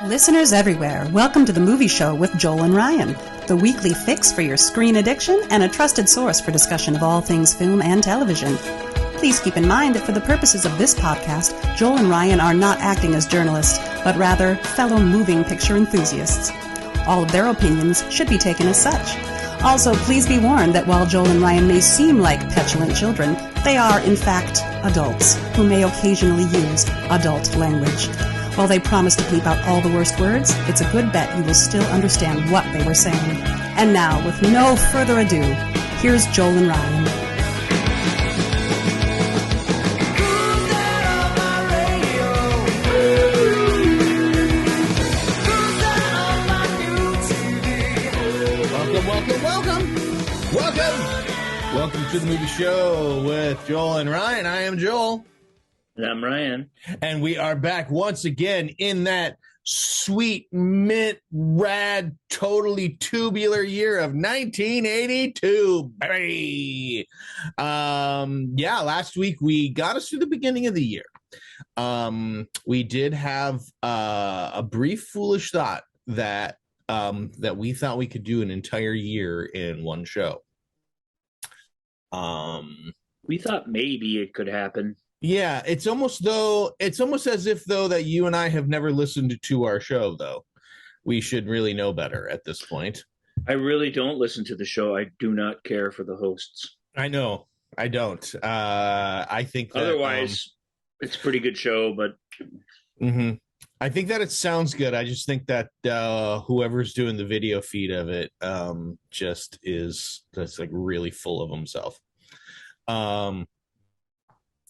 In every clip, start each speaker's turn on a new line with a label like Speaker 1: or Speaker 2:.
Speaker 1: Listeners everywhere, welcome to the Movie Show with Joel and Ryan, the weekly fix for your screen addiction and a trusted source for discussion of all things film and television. Please keep in mind that for the purposes of this podcast, Joel and Ryan are not acting as journalists, but rather fellow moving picture enthusiasts. All of their opinions should be taken as such. Also, please be warned that while Joel and Ryan may seem like petulant children, they are, in fact, adults who may occasionally use adult language. While they promise to bleep out all the worst words, it's a good bet you will still understand what they were saying. And now, with no further ado, here's Joel and Ryan.
Speaker 2: Welcome to the Movie Show with Joel and Ryan. I am Joel.
Speaker 3: And I'm Ryan.
Speaker 2: And we are back once again in that sweet, mint, rad, totally tubular year of 1982, baby. Last week we got us through the beginning of the year. We did have a brief foolish thought that we thought we could do an entire year in one show.
Speaker 3: We thought maybe it could happen.
Speaker 2: Yeah, it's almost as if that you and I have never listened to our show, though. We should really know better at this point.
Speaker 3: I really don't listen to the show. I do not care for the hosts.
Speaker 2: I know. I don't. I think that,
Speaker 3: otherwise it's a pretty good show, but
Speaker 2: I think that it sounds good. I just think that whoever's doing the video feed of it that's like really full of himself.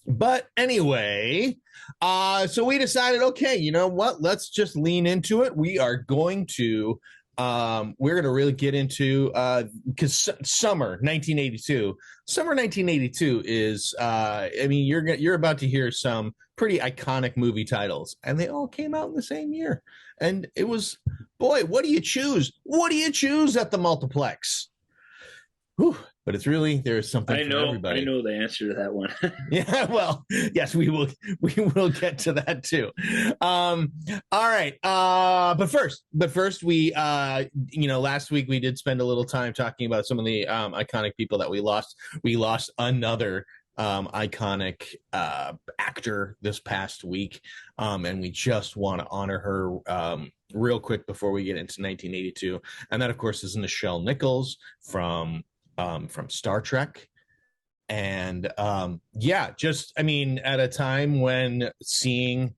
Speaker 2: But anyway, so we decided, okay, you know what? Let's just lean into it. We are going to really get into because summer 1982 is you're about to hear some pretty iconic movie titles, and they all came out in the same year. And it was, boy, what do you choose? What do you choose at the multiplex? Whew. But it's really, there's something for everybody.
Speaker 3: I know the answer to that one.
Speaker 2: Yeah, well, yes, we will get to that too. All right. But first we last week we did spend a little time talking about some of the iconic people that we lost. We lost another iconic actor this past week, and we just want to honor her real quick before we get into 1982, and that of course is Nichelle Nichols from Star Trek. And at a time when seeing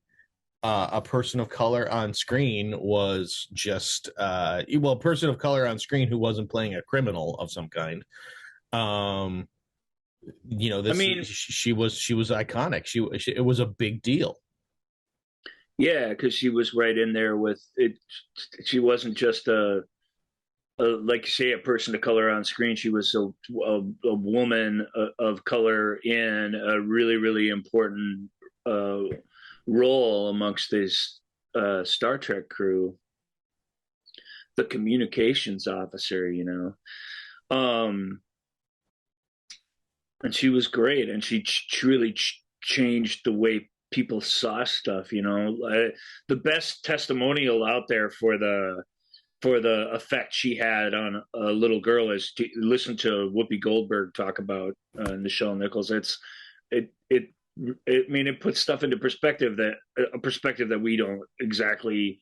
Speaker 2: a person of color on screen was just a person of color on screen who wasn't playing a criminal of some kind. She was iconic. It was a big deal.
Speaker 3: Yeah, because she was right in there with it. She wasn't just like you say, a person of color on screen. She was a woman of color in a really, really important role amongst this Star Trek crew. The communications officer, and she was great, and she really changed the way people saw stuff. The best testimonial out there for the effect she had on a little girl is to listen to Whoopi Goldberg talk about Nichelle Nichols. It puts stuff into perspective that we don't exactly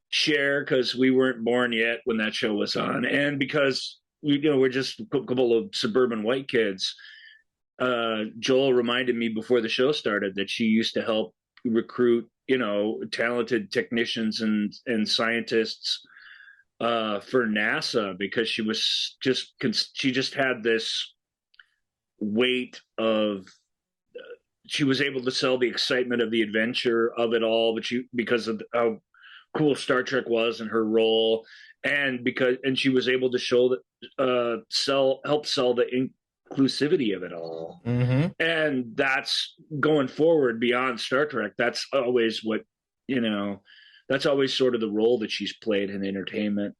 Speaker 3: share because we weren't born yet when that show was on, and because we're just a couple of suburban white kids. Joel reminded me before the show started that she used to help recruit talented technicians and scientists for NASA because she just had this weight of she was able to sell the excitement of the adventure of it all, but because of how cool Star Trek was and her role, and she was able to show that help sell the inclusivity of it all. And that's going forward beyond Star Trek. That's always what that's always sort of the role that she's played in entertainment.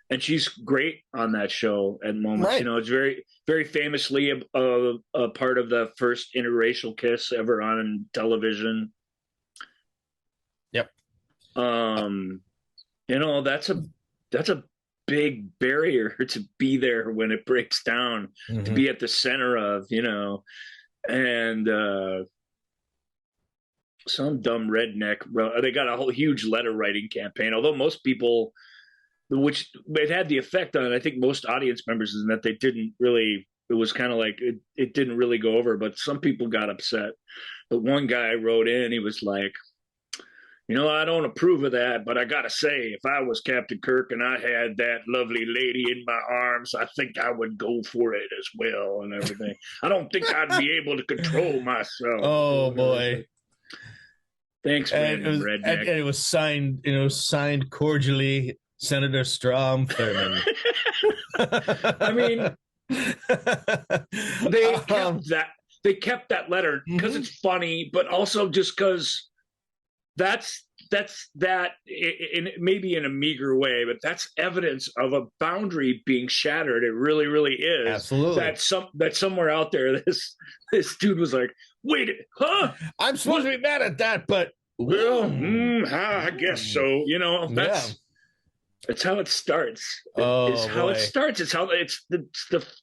Speaker 3: And she's great on that show at moments. Right. It's very, very famously a part of the first interracial kiss ever on television.
Speaker 2: Yep.
Speaker 3: That's a big barrier to be there when it breaks down, to be at the center of, and some dumb redneck they got a whole huge letter writing campaign, although most people, which it had the effect on, I think, most audience members, is that they didn't really, it was kind of like it didn't really go over, but some people got upset. But one guy wrote in, he was like, I don't approve of that, but I gotta say, if I was Captain Kirk and I had that lovely lady in my arms, I think I would go for it as well and everything. I don't think I'd be able to control myself.
Speaker 2: Oh boy.
Speaker 3: Thanks, man.
Speaker 2: And it was signed cordially, Senator Strom Thurmond.
Speaker 3: I mean, they kept that letter because it's funny, but also just because that's that maybe in a meager way, but that's evidence of a boundary being shattered. It really, really is.
Speaker 2: Absolutely.
Speaker 3: That somewhere out there, this dude was like, wait, huh?
Speaker 2: I'm supposed to be mad at that, but
Speaker 3: I guess so. It's how it starts. It starts. It's how it's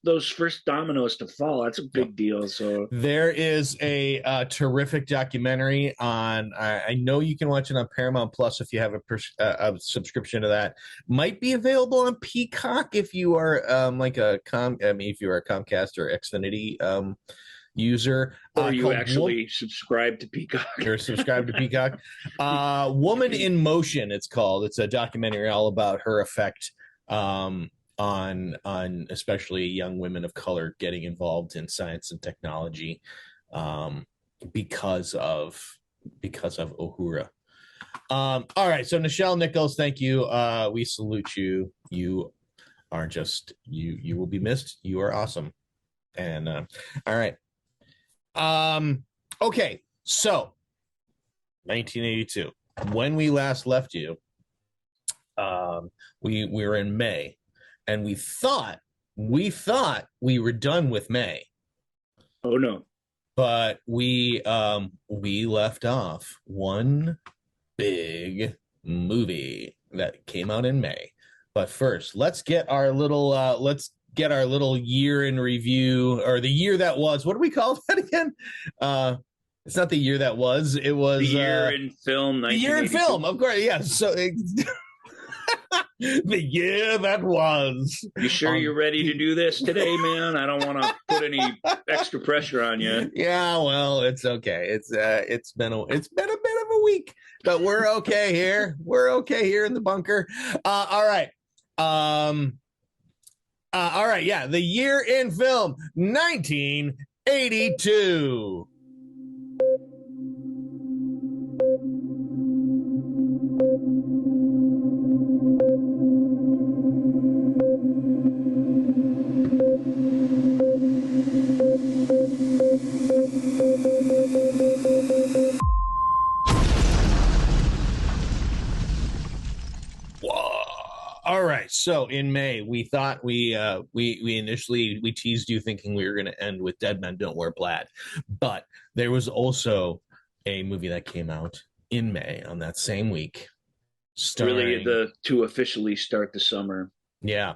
Speaker 3: those first dominoes to fall. That's a big deal. So
Speaker 2: there is a terrific documentary on. I know you can watch it on Paramount Plus if you have a subscription to that. Might be available on Peacock if you are if you are a Comcast or Xfinity user,
Speaker 3: or you actually subscribe to Peacock.
Speaker 2: Or subscribe to Peacock. Woman in Motion, it's called. It's a documentary all about her effect on especially young women of color getting involved in science and technology because of Uhura. All right, so Nichelle Nichols, thank you. We salute you. You are just you will be missed. You are awesome. And all right. Okay, so 1982, when we last left you, we were in May, and we thought we were done with May.
Speaker 3: Oh no.
Speaker 2: But we left off one big movie that came out in May. But first, let's get our little year in review, or the year that was. What do we call that again? It's not the year that was. It was
Speaker 3: the year in film.
Speaker 2: The year in film, of course. Yeah. So the year that was.
Speaker 3: You sure you're ready to do this today, man? I don't want to put any extra pressure on you.
Speaker 2: Yeah, well, it's okay. It's been a bit of a week, but we're okay here. We're okay here in the bunker. All right. All right, yeah, the year in film, 1982. All right. So in May, we thought we initially teased you thinking we were going to end with Dead Men Don't Wear Plaid, but there was also a movie that came out in May on that same week,
Speaker 3: starring, really to officially start the summer.
Speaker 2: Yeah,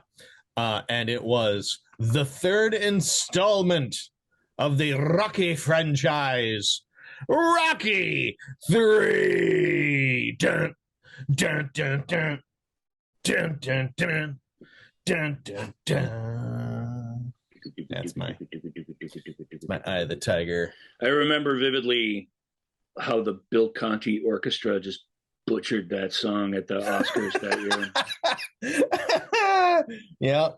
Speaker 2: and it was the third installment of the Rocky franchise, Rocky 3. Dun dun dun dun. Dun, dun, dun, dun, dun, dun. That's my Eye of the Tiger.
Speaker 3: I remember vividly how the Bill Conti Orchestra just butchered that song at the Oscars that year.
Speaker 2: Yeah.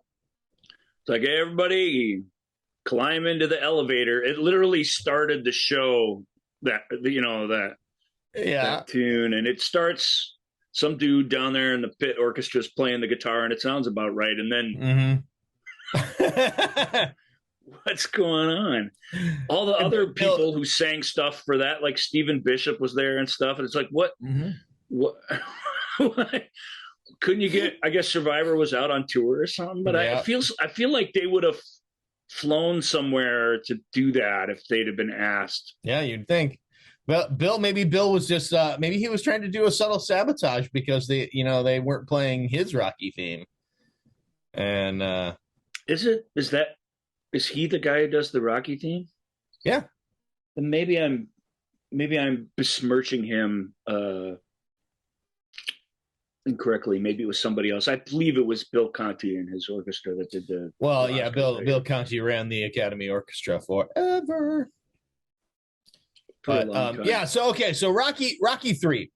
Speaker 3: It's like, hey, everybody, climb into the elevator. It literally started the show, that tune, and it starts. Some dude down there in the pit orchestra's playing the guitar, and it sounds about right. And then what's going on? All the other people who sang stuff for that, like Stephen Bishop was there and stuff. And it's like, what? What? Couldn't you get? I guess Survivor was out on tour or something. But I feel like they would have flown somewhere to do that if they'd have been asked.
Speaker 2: Yeah, you'd think. Maybe Bill was just maybe he was trying to do a subtle sabotage because they weren't playing his Rocky theme. And
Speaker 3: is he the guy who does the Rocky theme?
Speaker 2: Yeah.
Speaker 3: And maybe I'm besmirching him incorrectly. Maybe it was somebody else. I believe it was Bill Conti and his orchestra that did the.
Speaker 2: Well,
Speaker 3: the
Speaker 2: yeah, Bill Conti ran the Academy Orchestra forever. But yeah, so Rocky 3.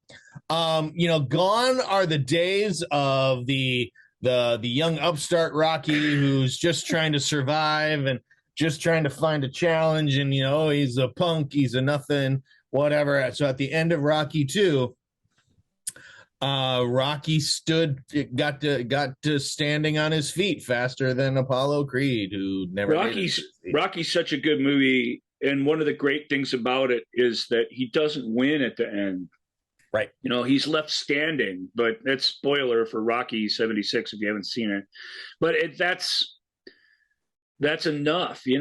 Speaker 2: Gone are the days of the young upstart Rocky who's just trying to survive and just trying to find a challenge, and he's a punk, he's a nothing, whatever. So at the end of Rocky 2, Rocky got to standing on his feet faster than Apollo Creed, who never.
Speaker 3: Rocky's such a good movie, and one of the great things about it is that he doesn't win at the end.
Speaker 2: Right.
Speaker 3: He's left standing, but that's spoiler for Rocky 76 if you haven't seen it. But that's enough. He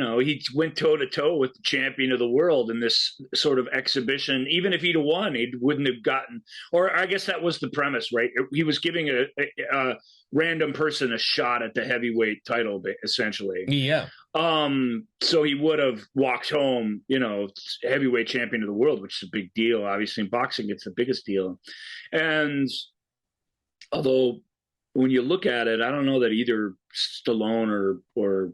Speaker 3: went toe to toe with the champion of the world in this sort of exhibition. Even if he'd have won, he wouldn't have gotten, or I guess that was the premise, right? He was giving a random person a shot at the heavyweight title, essentially.
Speaker 2: Yeah.
Speaker 3: So he would have walked home, heavyweight champion of the world, which is a big deal. Obviously in boxing, it's the biggest deal. And although when you look at it, I don't know that either Stallone or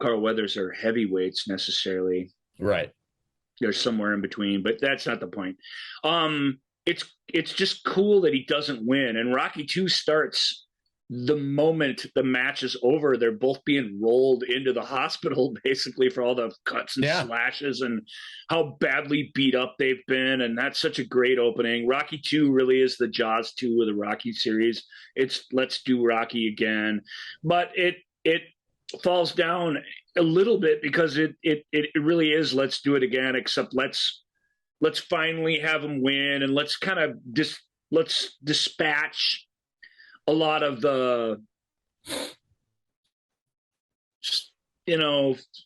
Speaker 3: Carl Weathers are heavyweights necessarily.
Speaker 2: Right.
Speaker 3: They're somewhere in between, but that's not the point. It's just cool that he doesn't win. And Rocky 2 starts the moment the match is over. They're both being rolled into the hospital basically for all the cuts and slashes and how badly beat up they've been. And that's such a great opening. Rocky 2 really is the Jaws 2 of the Rocky series. It's let's do Rocky again. But it falls down a little bit because it really is let's do it again, except let's finally have him win, and let's kind of let's dispatch a lot of the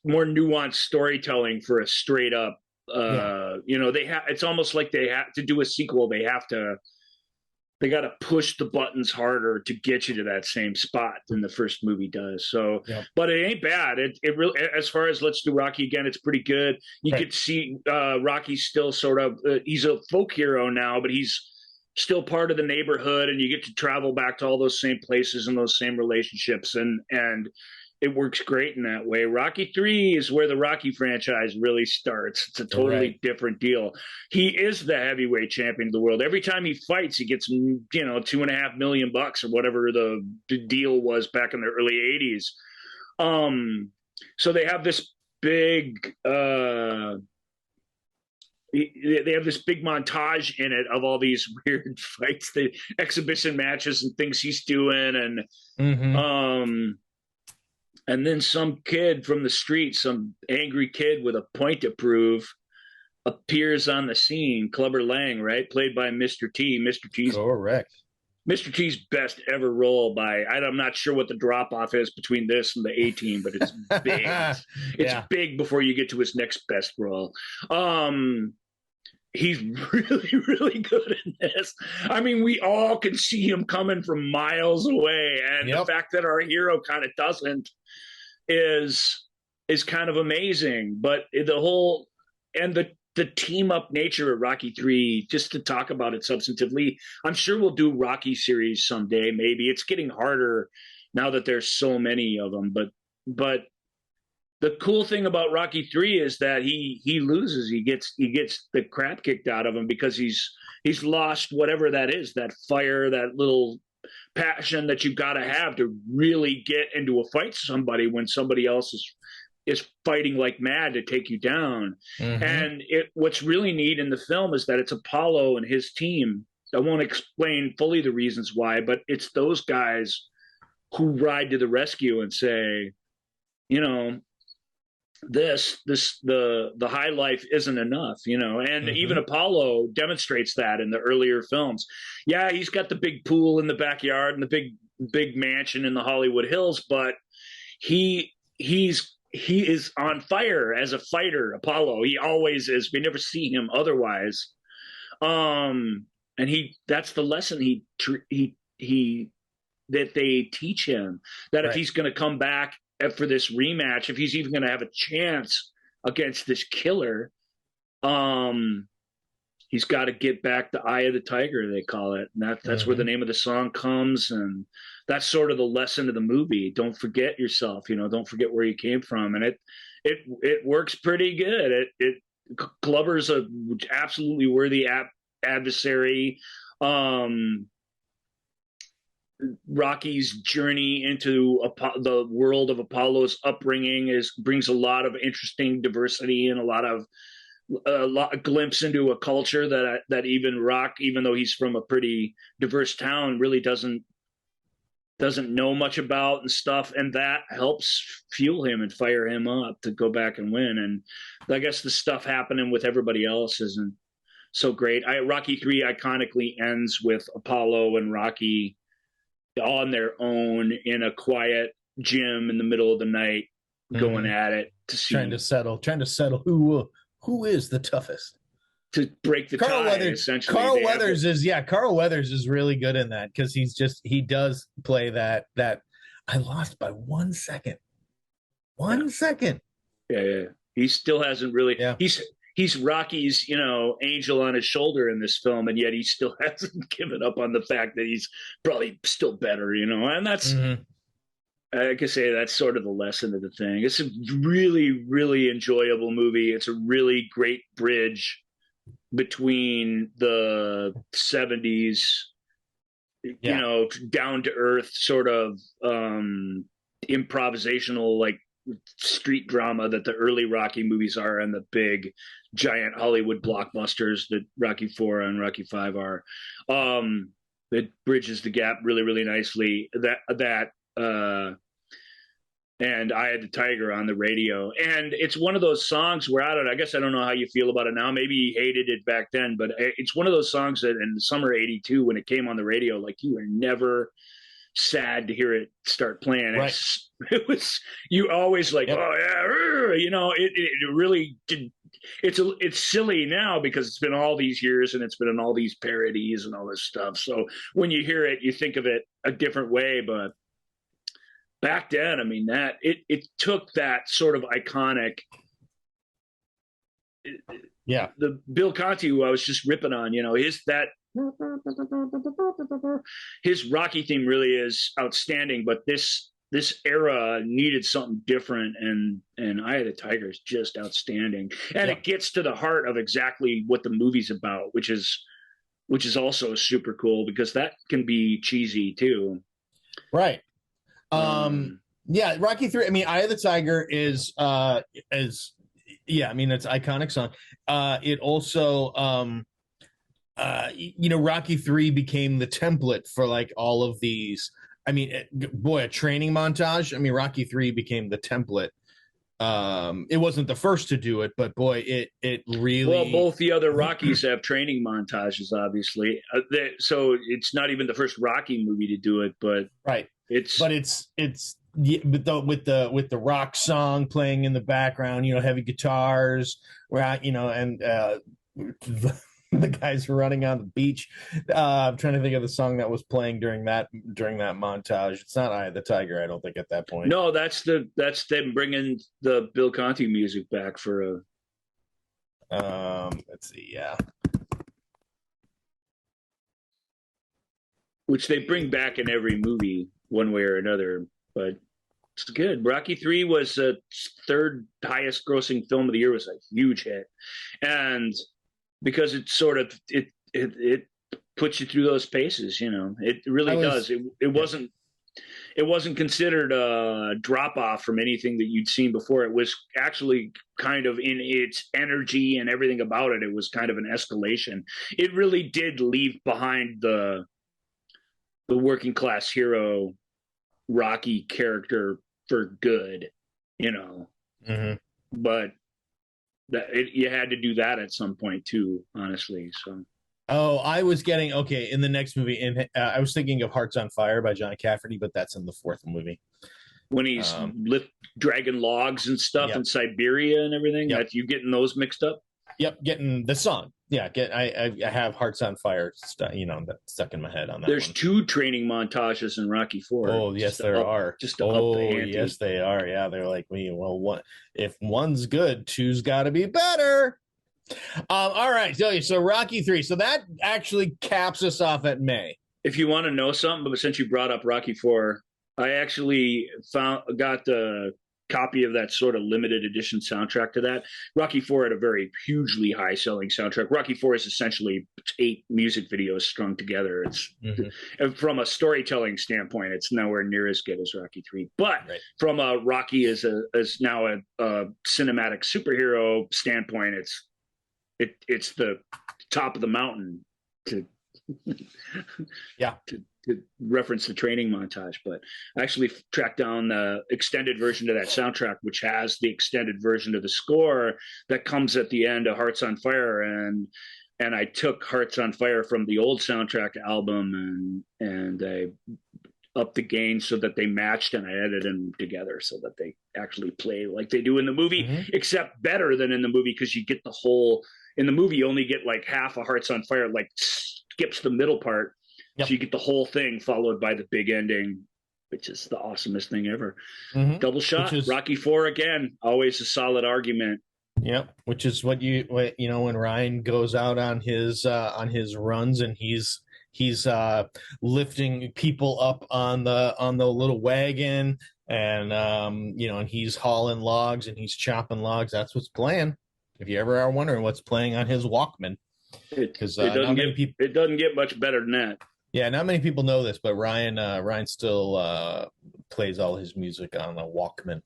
Speaker 3: more nuanced storytelling for a straight up it's almost like they have to do a sequel. They got to push the buttons harder to get you to that same spot than the first movie does. So, But it ain't bad. It really, as far as let's do Rocky again, it's pretty good. You could see Rocky's still sort of, he's a folk hero now, but he's still part of the neighborhood, and you get to travel back to all those same places and those same relationships. And it works great in that way. Rocky 3 is where the Rocky franchise really starts. It's a totally different deal. He is the heavyweight champion of the world. Every time he fights, he gets, $2.5 million or whatever the deal was back in the early 80s. So they have this big, they have this big montage in it of all these weird fights, the exhibition matches and things he's doing. And, and then some kid from the street, some angry kid with a point to prove, appears on the scene. Clubber Lang, right? Played by Mr. T. Mr. T's
Speaker 2: correct.
Speaker 3: Mr. T's best ever role I'm not sure what the drop off is between this and the A-Team, but it's big. It's big before you get to his next best role. He's really, really good in this. I mean, we all can see him coming from miles away. And the fact that our hero kind of doesn't is kind of amazing. But the whole, and the team up nature of Rocky 3, just to talk about it substantively, I'm sure we'll do Rocky series someday. Maybe it's getting harder now that there's so many of them, but the cool thing about Rocky 3 is that he loses. He gets the crap kicked out of him because he's lost whatever that is, that fire, that little passion that you've got to have to really get into a fight with somebody when somebody else is fighting like mad to take you down. And what's really neat in the film is that it's Apollo and his team. I won't explain fully the reasons why, but it's those guys who ride to the rescue and say, the high life isn't enough, and even Apollo demonstrates that in the earlier films. Yeah, he's got the big pool in the backyard and the big mansion in the Hollywood Hills, but he's he is on fire as a fighter, Apollo. He always is. We never see him otherwise. And that's the lesson that they teach him, that if he's going to come back for this rematch, if he's even going to have a chance against this killer, he's got to get back the eye of the tiger, they call it. And that's where the name of the song comes. And that's sort of the lesson of the movie. Don't forget yourself, don't forget where you came from. And it works pretty good. Glover's a absolutely worthy adversary. Rocky's journey into the world of Apollo's upbringing brings a lot of interesting diversity and a lot of glimpse into a culture that even Rock, even though he's from a pretty diverse town, really doesn't know much about and stuff. And that helps fuel him and fire him up to go back and win. And I guess the stuff happening with everybody else isn't so great. Rocky 3 iconically ends with Apollo and Rocky on their own in a quiet gym in the middle of the night, going at it to see,
Speaker 2: trying to settle who is the toughest,
Speaker 3: to break the tie. Essentially,
Speaker 2: Carl Weathers is really good in that, because he does play that I lost by 1 second. 1 second.
Speaker 3: Yeah. He still hasn't really. Yeah. He's Rocky's, angel on his shoulder in this film, and yet he still hasn't given up on the fact that he's probably still better, and that's, I can say that's sort of the lesson of the thing. It's a really, really enjoyable movie. It's a really great bridge between the 70s, down to earth sort of improvisational, like street drama that the early Rocky movies are, and the big giant Hollywood blockbusters that Rocky 4 and Rocky 5 are. It bridges the gap really, really nicely. And I Had the Tiger on the radio. And it's one of those songs where I guess I don't know how you feel about it now. Maybe you hated it back then, but it's one of those songs that in the summer of 82, when it came on the radio, like, you were never sad to hear it start playing.
Speaker 2: Right.
Speaker 3: It was, you always like, oh yeah, it really did. It's silly now because it's been all these years and it's been in all these parodies and all this stuff. So when you hear it, you think of it a different way. But back then, I mean, that it took that sort of iconic. The Bill Conti, who I was just ripping on, his Rocky theme really is outstanding, but this era needed something different, and Eye of the Tiger is just outstanding, and it gets to the heart of exactly what the movie's about, which is also super cool, because that can be cheesy too,
Speaker 2: right? Rocky 3, I mean, Eye of the Tiger is it's iconic song. It also Rocky 3 became the template for like all of these. I mean, a training montage. I mean, Rocky 3 became the template. It wasn't the first to do it, but boy, it really.
Speaker 3: Well, both the other Rockies have training montages, obviously. So it's not even the first Rocky movie to do it, but
Speaker 2: right.
Speaker 3: It's
Speaker 2: with the rock song playing in the background, heavy guitars, and the guys running on the beach. I'm trying to think of the song that was playing during that montage. It's not Eye of the Tiger, I don't think, at that point.
Speaker 3: No, that's them bringing the Bill Conti music back for a.
Speaker 2: Let's see, yeah.
Speaker 3: Which they bring back in every movie, one way or another, but it's good. Rocky 3 was the third highest grossing film of the year. It was a huge hit, and because it sort of it puts you through those paces, it really does. It wasn't considered a drop off from anything that you'd seen before. It was actually kind of, in its energy and everything about it, it was kind of an escalation. It really did leave behind the working class hero Rocky character for good, but you had to do that at some point too, honestly. So,
Speaker 2: I was getting in the next movie, and I was thinking of Hearts on Fire by John Cafferty, but that's in the fourth movie.
Speaker 3: when he's dragging logs and stuff in Siberia and everything. That you getting those mixed up?
Speaker 2: Yep, getting the song. Yeah, I have Hearts on Fire, that stuck in my head on that.
Speaker 3: There's 2 training montages in Rocky IV.
Speaker 2: Oh, yes, there are.
Speaker 3: Just to up the ante.
Speaker 2: Yes, they are. Yeah, they're like me. Well, what if one's good, 2's got to be better. All right, so Rocky III. So that actually caps us off at May.
Speaker 3: If you want to know something, but since you brought up Rocky IV, I actually got the copy of that sort of limited edition soundtrack to that. Rocky IV had a very hugely high selling soundtrack. Rocky IV is essentially 8 music videos strung together. It's from a storytelling standpoint, it's nowhere near as good as Rocky III. But from a Rocky as now a cinematic superhero standpoint, it's the top of the mountain to reference the training montage. But I actually tracked down the extended version of that soundtrack, which has the extended version of the score that comes at the end of Hearts on Fire, and I took Hearts on Fire from the old soundtrack album and I upped the gain so that they matched, and I edited them together so that they actually play like they do in the movie, except better than in the movie, because you get the whole. In the movie, you only get like half of Hearts on Fire, like skips the middle part. So you get the whole thing followed by the big ending, which is the awesomest thing ever. Double shot, Rocky IV again, always a solid argument.
Speaker 2: Yep, which is what when Ryan goes out on his runs and he's lifting people up on the little wagon, and and he's hauling logs and he's chopping logs. That's what's playing. If you ever are wondering what's playing on his Walkman,
Speaker 3: because it doesn't get much better than that.
Speaker 2: Yeah, not many people know this, but Ryan still plays all his music on a Walkman.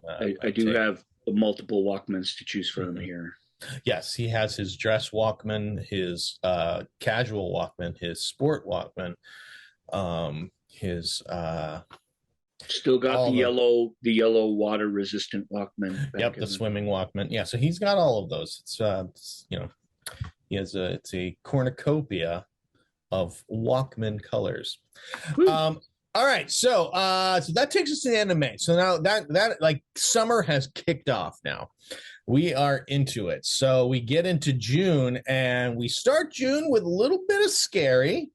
Speaker 3: I do have multiple Walkmans to choose from here.
Speaker 2: Yes, he has his dress Walkman, his casual Walkman, his sport Walkman, his
Speaker 3: still got the yellow water resistant Walkman.
Speaker 2: Yep, the swimming Walkman. Yeah, so he's got all of those. It's he has it's a cornucopia of Walkman colors. All right, so that takes us to the end of May. So now that like summer has kicked off now. We are into it. So we get into June, and we start June with a little bit of scary.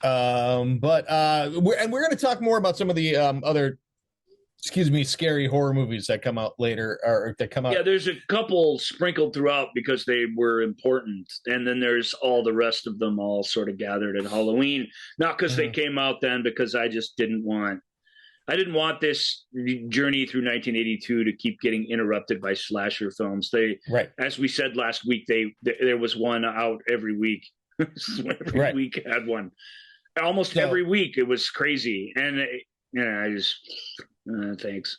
Speaker 2: But we're going to talk more about some of the other, scary horror movies that come out later, or that come out.
Speaker 3: Yeah, there's a couple sprinkled throughout because they were important, and then there's all the rest of them all sort of gathered at Halloween. Not because they came out then, because I just didn't want this journey through 1982 to keep getting interrupted by slasher films. As we said last week, there was one out every week. Every week had one. Almost every week, it was crazy, and I just thanks.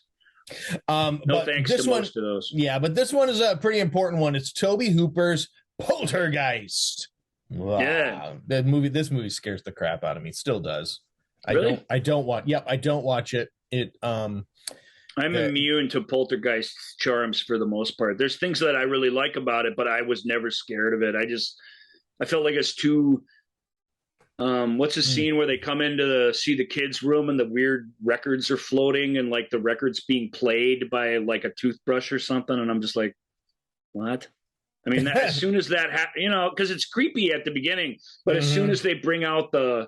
Speaker 3: No thanks to most of those.
Speaker 2: Yeah, but this one is a pretty important one. It's Tobe Hooper's Poltergeist. Wow. Yeah, this movie scares the crap out of me. Still does.
Speaker 3: Really?
Speaker 2: I don't watch it. I'm
Speaker 3: immune to Poltergeist's charms for the most part. There's things that I really like about it, but I was never scared of it. I felt like it's too. What's the scene where they come in to see the kids' room and the weird records are floating and like the records being played by like a toothbrush or something, and I'm just like, what? I mean, as soon as that because it's creepy at the beginning, but as soon as they bring out the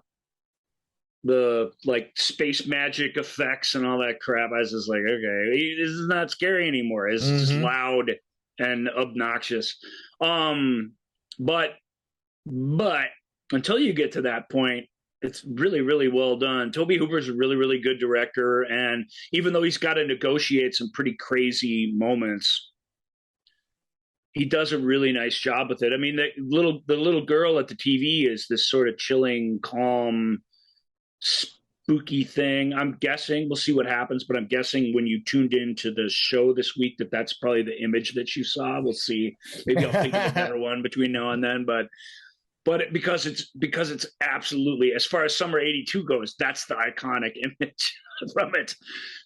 Speaker 3: like space magic effects and all that crap, I was just like, okay, this is not scary anymore. It's just loud and obnoxious. But until you get to that point, it's really, really well done. Tobe Hooper's a really, really good director, and even though he's got to negotiate some pretty crazy moments, he does a really nice job with it. I mean, the little girl at the TV is this sort of chilling, calm, spooky thing. I'm guessing, we'll see what happens, but I'm guessing when you tuned into the show this week that's probably the image that you saw. We'll see. Maybe I'll think of a better one between now and then, but because it's absolutely, as far as summer 82 goes, that's the iconic image from it.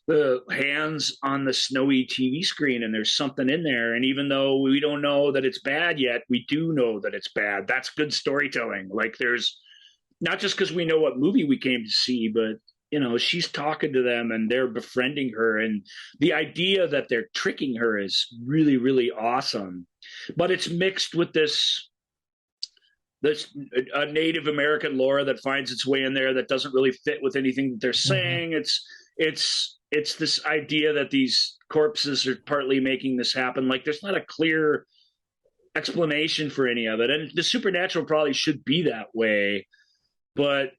Speaker 3: The hands on the snowy TV screen, and there's something in there. And even though we don't know that it's bad yet, we do know that it's bad. That's good storytelling. Like, there's not just because we know what movie we came to see, but she's talking to them and they're befriending her. And the idea that they're tricking her is really, really awesome. But it's mixed with this a Native American lore that finds its way in there that doesn't really fit with anything that they're saying. It's this idea that these corpses are partly making this happen. Like, there's not a clear explanation for any of it. And the supernatural probably should be that way, but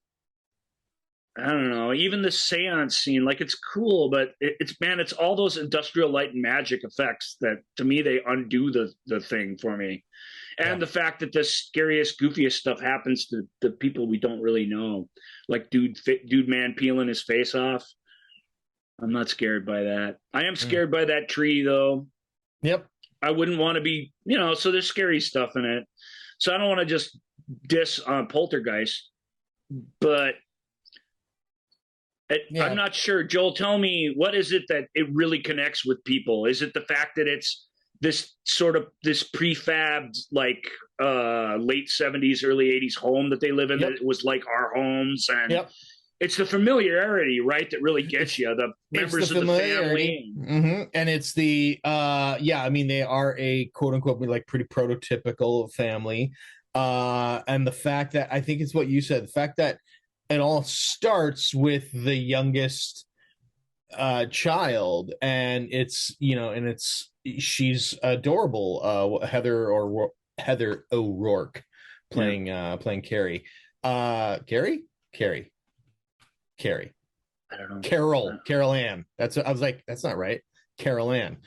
Speaker 3: I don't know. Even the seance scene, like, it's cool, but it's all those industrial light and magic effects that, to me, they undo the thing for me. And the fact that the scariest, goofiest stuff happens to the people we don't really know, like dude man peeling his face off. I'm not scared by that. I am scared by that tree, though.
Speaker 2: Yep.
Speaker 3: I wouldn't want to be, so there's scary stuff in it. So I don't want to just diss on Poltergeist, but I'm not sure. Joel, tell me, what is it that it really connects with people? Is it the fact that it's this prefabbed, like, late 70s, early 80s home that they live in that was like our homes? And it's the familiarity, right, that really gets you, the members of the family.
Speaker 2: And it's the, I mean, they are a quote unquote, like, pretty prototypical family. And the fact that, I think it's what you said, the fact that it all starts with the youngest child, and she's adorable. Heather O'Rourke playing Carrie. Carrie.
Speaker 3: I don't know.
Speaker 2: Carol Ann. I was like, that's not right. Carol Ann.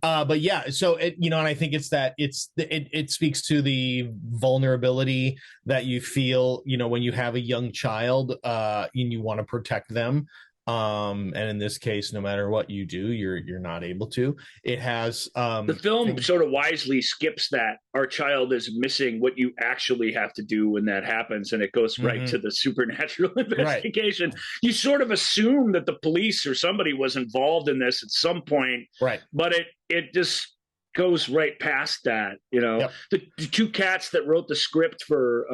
Speaker 2: But yeah, so and I think it's that it speaks to the vulnerability that you feel, when you have a young child, and you want to protect them. And in this case, no matter what you do, you're not able to. It has
Speaker 3: the film sort of wisely skips that our child is missing what you actually have to do when that happens, and it goes right to the supernatural investigation. Right. You sort of assume that the police or somebody was involved in this at some point,
Speaker 2: right?
Speaker 3: But it just goes right past that. The two cats that wrote the script for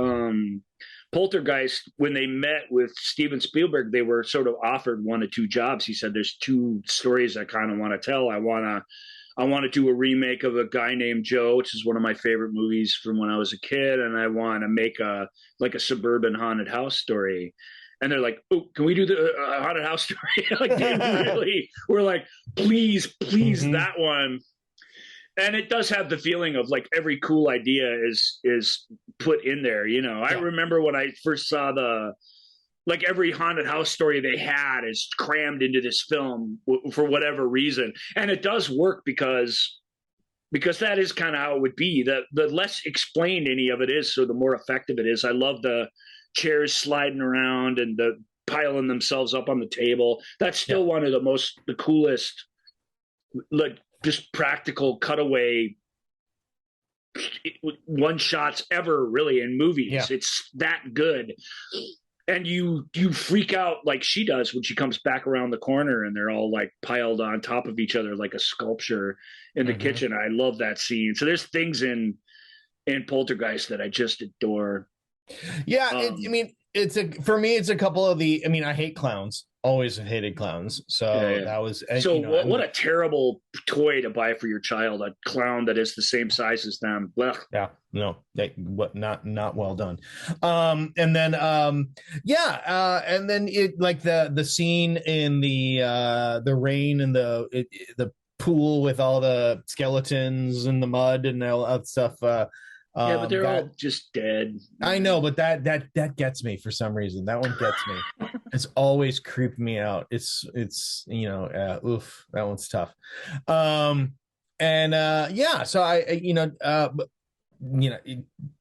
Speaker 3: Poltergeist, when they met with Steven Spielberg, they were sort of offered one of two jobs. He said, "There's two stories I kind of want to tell. I want to do a remake of A Guy Named Joe, which is one of my favorite movies from when I was a kid, and I want to make a suburban haunted house story." And they're like, "Oh, can we do the haunted house story?" Like, they really were like, "Please, that one." And it does have the feeling of, like, every cool idea is put in there. I remember when I first saw every haunted house story they had is crammed into this film for whatever reason. And it does work because that is kind of how it would be. The less explained any of it is, so the more effective it is. I love the chairs sliding around and the piling themselves up on the table. That's still one of the coolest, like, just practical cutaway one shots ever, really, in movies. It's that good. And you freak out like she does when she comes back around the corner and they're all, like, piled on top of each other like a sculpture in the kitchen. I love that scene. So there's things in Poltergeist that I just adore.
Speaker 2: For me, it's a couple of I hate clowns. Always hated clowns. So that was.
Speaker 3: So what a terrible toy to buy for your child, a clown that is the same size as them. Blech.
Speaker 2: Yeah, no, not well done. And then it, like, the scene in the rain and the pool with all the skeletons and the mud and all that stuff.
Speaker 3: But they're all just dead.
Speaker 2: I know, but that gets me for some reason. That one gets me. It's always creeped me out. It's oof, that one's tough. So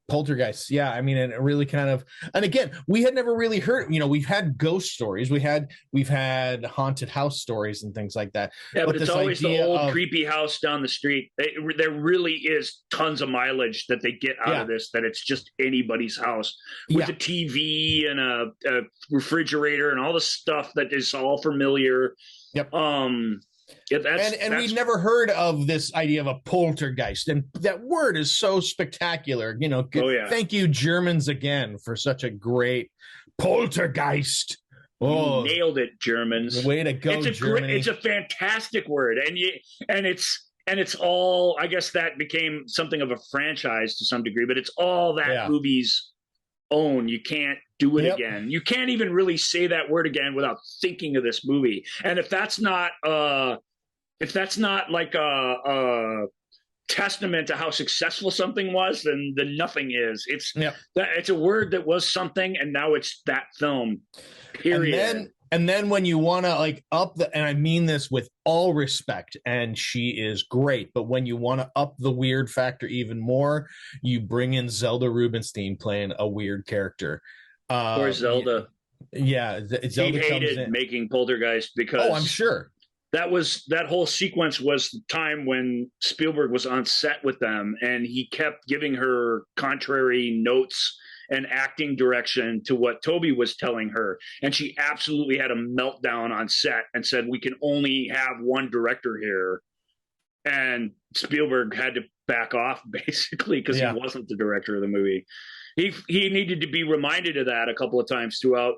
Speaker 2: Poltergeist, and it really kind of, and again, we had never really heard, we've had ghost stories, we've had haunted house stories and things like that.
Speaker 3: But it's always the old creepy house down the street. There really is tons of mileage that they get out of this, that it's just anybody's house with a TV and a refrigerator and all the stuff that is all familiar.
Speaker 2: We've never heard of this idea of a poltergeist, and that word is so spectacular. Thank you, Germans, again, for such a great poltergeist. Oh,
Speaker 3: you nailed it, Germans.
Speaker 2: Way to go, Germany.
Speaker 3: It's a fantastic word. And it's all, I guess that became something of a franchise to some degree, but it's all that movie's own. You can't do it again. You can't even really say that word again without thinking of this movie. And if that's not like a testament to how successful something was, then nothing is. It's a word that was something, and now it's that film. Period.
Speaker 2: And then when you want to like up the, and I mean this with all respect, and she is great, but when you want to up the weird factor even more, you bring in Zelda Rubinstein playing a weird character.
Speaker 3: Or Zelda.
Speaker 2: Zelda
Speaker 3: he hated making Poltergeist because
Speaker 2: I'm sure
Speaker 3: that whole sequence was the time when Spielberg was on set with them, and he kept giving her contrary notes and acting direction to what Toby was telling her. And she absolutely had a meltdown on set and said, we can only have one director here. And Spielberg had to back off basically because he wasn't the director of the movie. He needed to be reminded of that a couple of times throughout.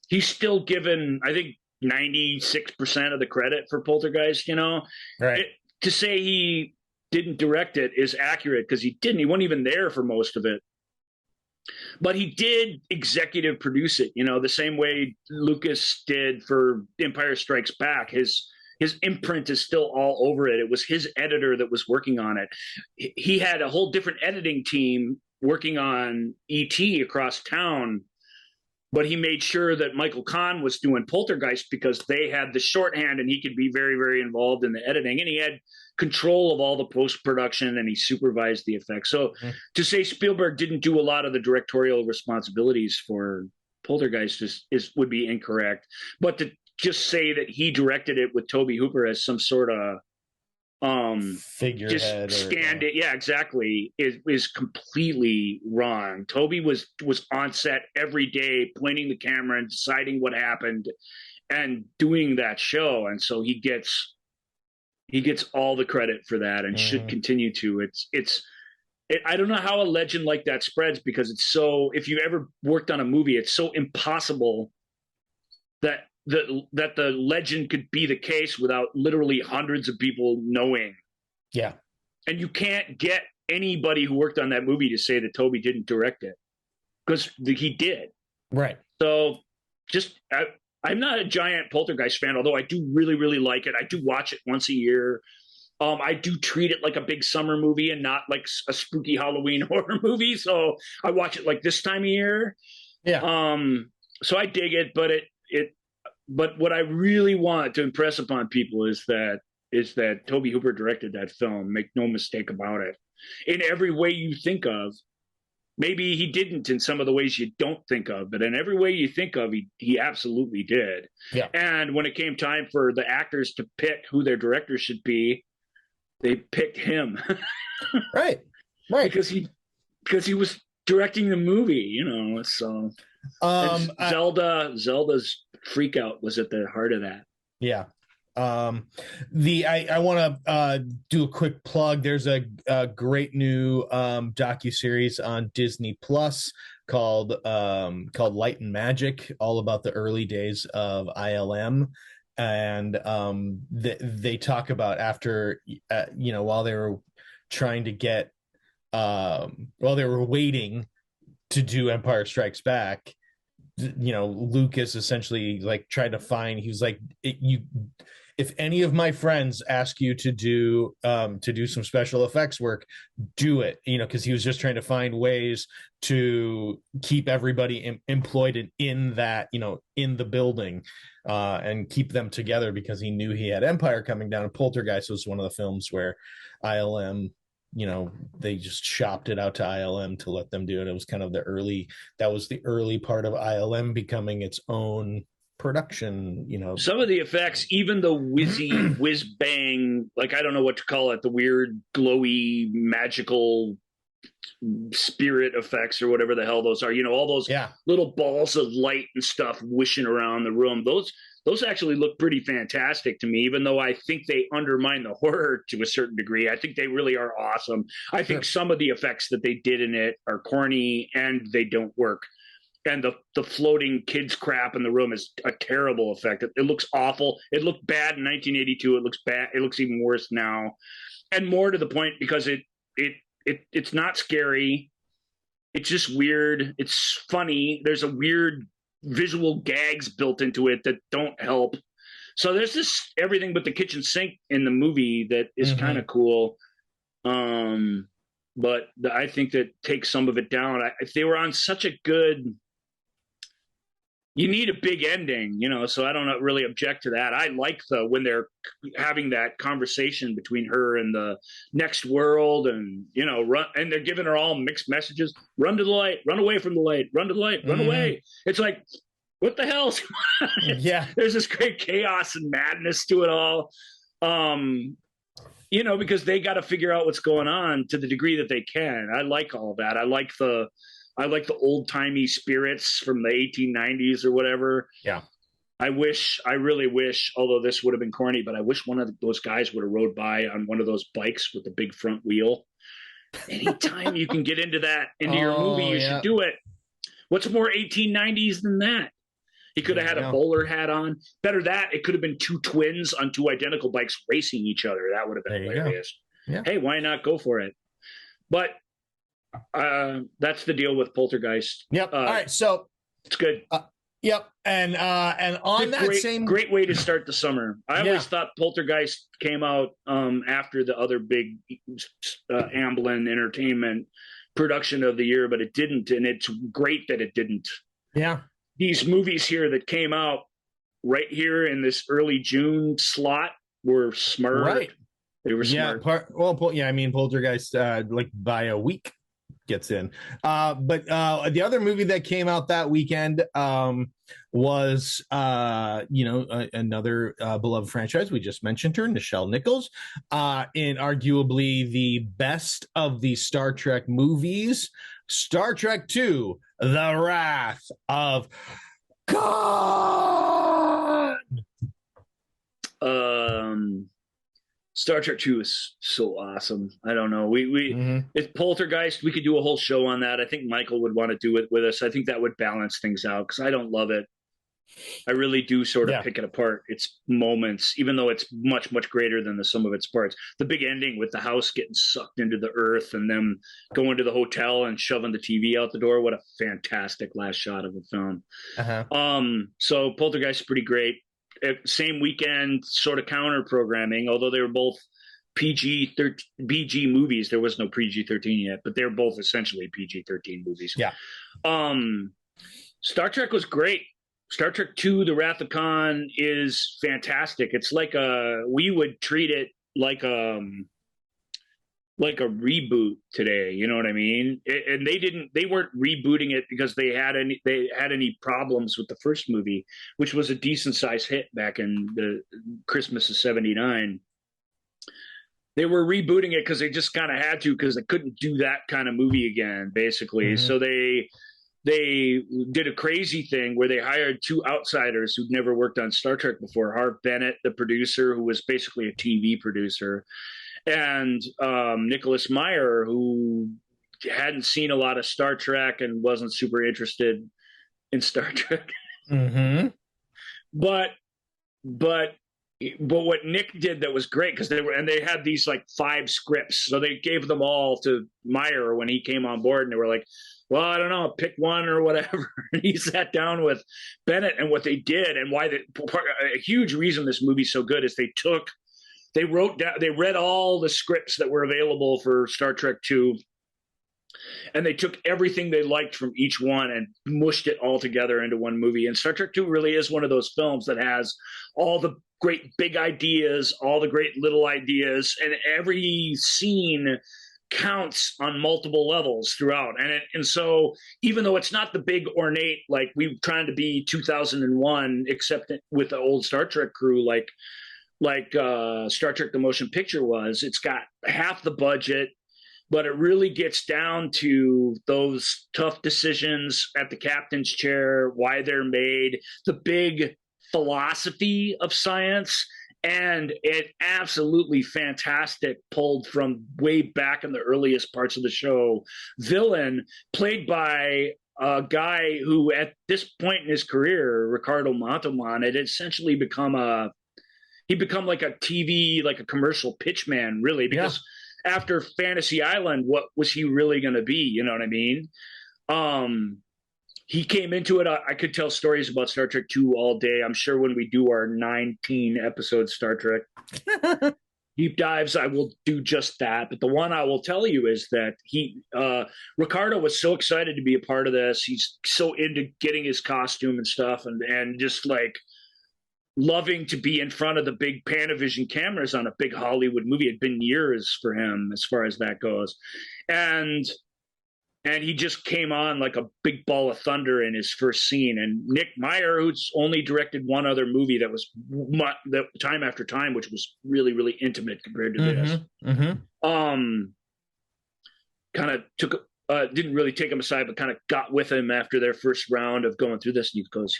Speaker 3: He's still given, I think, 96% of the credit for Poltergeist,
Speaker 2: Right.
Speaker 3: To say he didn't direct it is accurate because he didn't. He wasn't even there for most of it. But he did executive produce it, the same way Lucas did for Empire Strikes Back. His imprint is still all over it. It was his editor that was working on it. He had a whole different editing team working on E.T. across town, but he made sure that Michael Kahn was doing Poltergeist because they had the shorthand and he could be very, very involved in the editing. And he had control of all the post-production and he supervised the effects. So to say Spielberg didn't do a lot of the directorial responsibilities for Poltergeist would be incorrect. But to just say that he directed it with Tobe Hooper as some sort of
Speaker 2: figurehead,
Speaker 3: just stand it, exactly, is completely wrong. Toby was on set every day, pointing the camera and deciding what happened, and doing that show, and so he gets all the credit for that, and should continue to. I don't know how a legend like that spreads because it's so. If you ever worked on a movie, it's so impossible that the legend could be the case without literally hundreds of people knowing.
Speaker 2: Yeah.
Speaker 3: And you can't get anybody who worked on that movie to say that Toby didn't direct it because he did.
Speaker 2: Right.
Speaker 3: So I'm not a giant Poltergeist fan, although I do really, really like it. I do watch it once a year. I do treat it like a big summer movie and not like a spooky Halloween horror movie. So I watch it like this time of year.
Speaker 2: Yeah.
Speaker 3: So I dig it, but what I really want to impress upon people is that Tobe Hooper directed that film. Make no mistake about it. In every way you think of, maybe he didn't in some of the ways you don't think of, but in every way you think of, he absolutely did.
Speaker 2: Yeah. And
Speaker 3: when it came time for the actors to pick who their director should be, they picked him.
Speaker 2: Right.
Speaker 3: Because he was directing the movie, So Zelda's freak out was at the heart of that.
Speaker 2: Yeah. I want to do a quick plug. There's a great new docuseries on Disney Plus called Light and Magic, all about the early days of ILM. And they talk about after while they were trying to get while they were waiting to do Empire Strikes Back, Lucas essentially like tried to find, he was like, if any of my friends ask you to do some special effects work, do it, because he was just trying to find ways to keep everybody employed in that, in the building, and keep them together, because he knew he had Empire coming down, and Poltergeist was one of the films where ILM, they just shopped it out to ILM to let them do it. It was kind of the early part of ILM becoming its own production,
Speaker 3: Some of the effects, even the whiz bang, like, I don't know what to call it, the weird glowy magical spirit effects or whatever the hell those are, all those little balls of light and stuff wishing around the room. Those actually look pretty fantastic to me, even though I think they undermine the horror to a certain degree. I think they really are awesome. I think some of the effects that they did in it are corny and they don't work. the floating kids crap in the room is a terrible effect. It looks awful. It looked bad in 1982. It looks bad. It looks even worse now, and more to the point because it's not scary. It's just weird. It's funny. There's a weird visual gags built into it that don't help. So there's this everything but the kitchen sink in the movie that is kind of cool. But I think that takes some of it down. If they were on such a good, you need a big ending, so I don't really object to that. I like when they're having that conversation between her and the next world and, run, and they're giving her all mixed messages. Run to the light, run away from the light, run to the light, run away. It's like, what the hell?
Speaker 2: Yeah.
Speaker 3: There's this great chaos and madness to it all. Because they got to figure out what's going on to the degree that they can. I like all that. I like the old timey spirits from the 1890s or whatever.
Speaker 2: Yeah.
Speaker 3: I really wish, although this would have been corny, but I wish one of those guys would have rode by on one of those bikes with the big front wheel. Anytime you can get into your movie, you should do it. What's more 1890s than that? He could have had a bowler hat on. Better that, it could have been two twins on two identical bikes racing each other. That would have been hilarious. Yeah. Hey, why not go for it? But that's the deal with Poltergeist.
Speaker 2: Yep. All right, so
Speaker 3: it's good.
Speaker 2: Yep. And on that
Speaker 3: great way to start the summer. I always thought Poltergeist came out after the other big Amblin Entertainment production of the year, but it didn't, and it's great that it didn't.
Speaker 2: Yeah.
Speaker 3: These movies here that came out right here in this early June slot were smart.
Speaker 2: Right.
Speaker 3: They were smart.
Speaker 2: Poltergeist by a week gets in. But the other movie that came out that weekend was another beloved franchise. We just mentioned her, Nichelle Nichols, in arguably the best of the Star Trek movies, Star Trek II, The Wrath of God.
Speaker 3: Star Trek 2 is so awesome. I don't know. It's Poltergeist. We could do a whole show on that. I think Michael would want to do it with us. I think that would balance things out because I don't love it. I really do sort of pick it apart. It's moments, even though it's much, much greater than the sum of its parts. The big ending with the house getting sucked into the earth and them going to the hotel and shoving the TV out the door. What a fantastic last shot of the film. So Poltergeist is pretty great. Same weekend, sort of counter programming, although they were both BG movies. There was no PG-13 yet, but they're both essentially PG-13 movies.
Speaker 2: Yeah.
Speaker 3: Star Trek was great. Star Trek II, The Wrath of Khan is fantastic. It's like we would treat it like a reboot today. You know what I mean? And they weren't rebooting it because they had any problems with the first movie, which was a decent sized hit back in the Christmas of '79. They were rebooting it because they just kind of had to, because they couldn't do that kind of movie again, basically. So they did a crazy thing where they hired two outsiders who'd never worked on Star Trek before. Harv Bennett, the producer, who was basically a TV producer, and Nicholas Meyer, who hadn't seen a lot of Star Trek and wasn't super interested in Star Trek. But what Nick did that was great, because they had these like 5 scripts, so they gave them all to Meyer when he came on board, and they were like, well, I don't know, pick one or whatever. And he sat down with Bennett, and what they did, and why a huge reason this movie's so good is they read all the scripts that were available for Star Trek II, and they took everything they liked from each one and mushed it all together into one movie. And Star Trek II really is one of those films that has all the great big ideas, all the great little ideas, and every scene counts on multiple levels throughout. And so even though it's not the big ornate, like we trying to be 2001, except with the old Star Trek crew, like Star Trek the Motion Picture was, it's got half the budget, but it really gets down to those tough decisions at the captain's chair, why they're made, the big philosophy of science, and it absolutely fantastic, pulled from way back in the earliest parts of the show, villain played by a guy who at this point in his career, Ricardo Montalban, had essentially become like a TV, like a commercial pitchman, really, because after Fantasy Island, what was he really going to be? You know what I mean? He came into it. I could tell stories about Star Trek 2 all day. I'm sure when we do our 19 episode Star Trek deep dives, I will do just that. But the one I will tell you is that Ricardo was so excited to be a part of this. He's so into getting his costume and stuff, and just like loving to be in front of the big Panavision cameras on a big Hollywood movie. It had been years for him as far as that goes. And he just came on like a big ball of thunder in his first scene. And Nick Meyer, who's only directed one other movie that was Time After Time, which was really, really intimate compared to this, kind of didn't really take him aside, but kind of got with him after their first round of going through this. And he goes,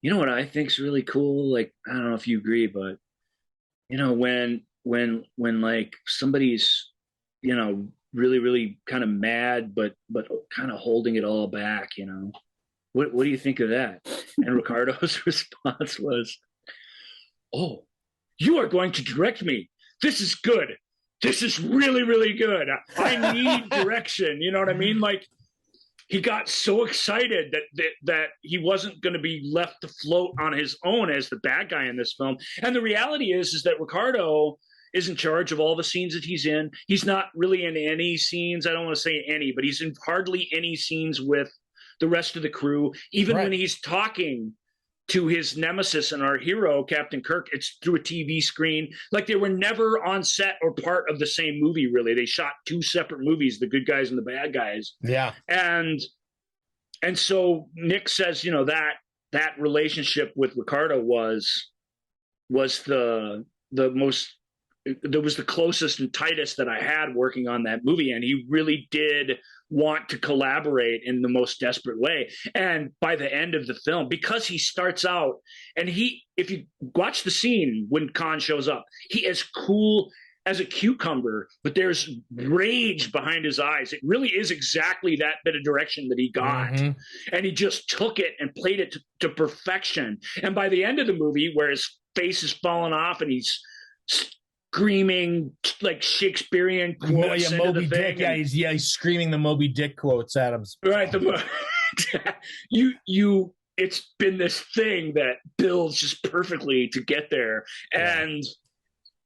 Speaker 3: you know what I think's really cool? Like, I don't know if you agree, but when like somebody's, really, really kind of mad, but kind of holding it all back, what do you think of that? And Ricardo's response was, "Oh, you are going to direct me. This is good. This is really, really good. I need direction." You know what I mean? Like, he got so excited that he wasn't going to be left to float on his own as the bad guy in this film. And the reality is that Ricardo is in charge of all the scenes that he's in. He's not really in any scenes. I don't want to say any, but he's in hardly any scenes with the rest of the crew. Even when he's talking to his nemesis and our hero, Captain Kirk, it's through a TV screen. Like, they were never on set or part of the same movie, really. They shot two separate movies, the good guys and the bad guys.
Speaker 2: Yeah. And
Speaker 3: so Nick says, that relationship with Ricardo was the closest and tightest that I had working on that movie. And he really did want to collaborate in the most desperate way. And by the end of the film, because he starts out and if you watch the scene when Khan shows up, he is cool as a cucumber, but there's rage behind his eyes. It really is exactly that bit of direction that he got. Mm-hmm. And he just took it and played it to perfection. And by the end of the movie, where his face is falling off and he's screaming like Shakespearean quotes into
Speaker 2: Moby
Speaker 3: the thing.
Speaker 2: Dick. He's screaming the Moby Dick quotes at him.
Speaker 3: Right. It's been this thing that builds just perfectly to get there. And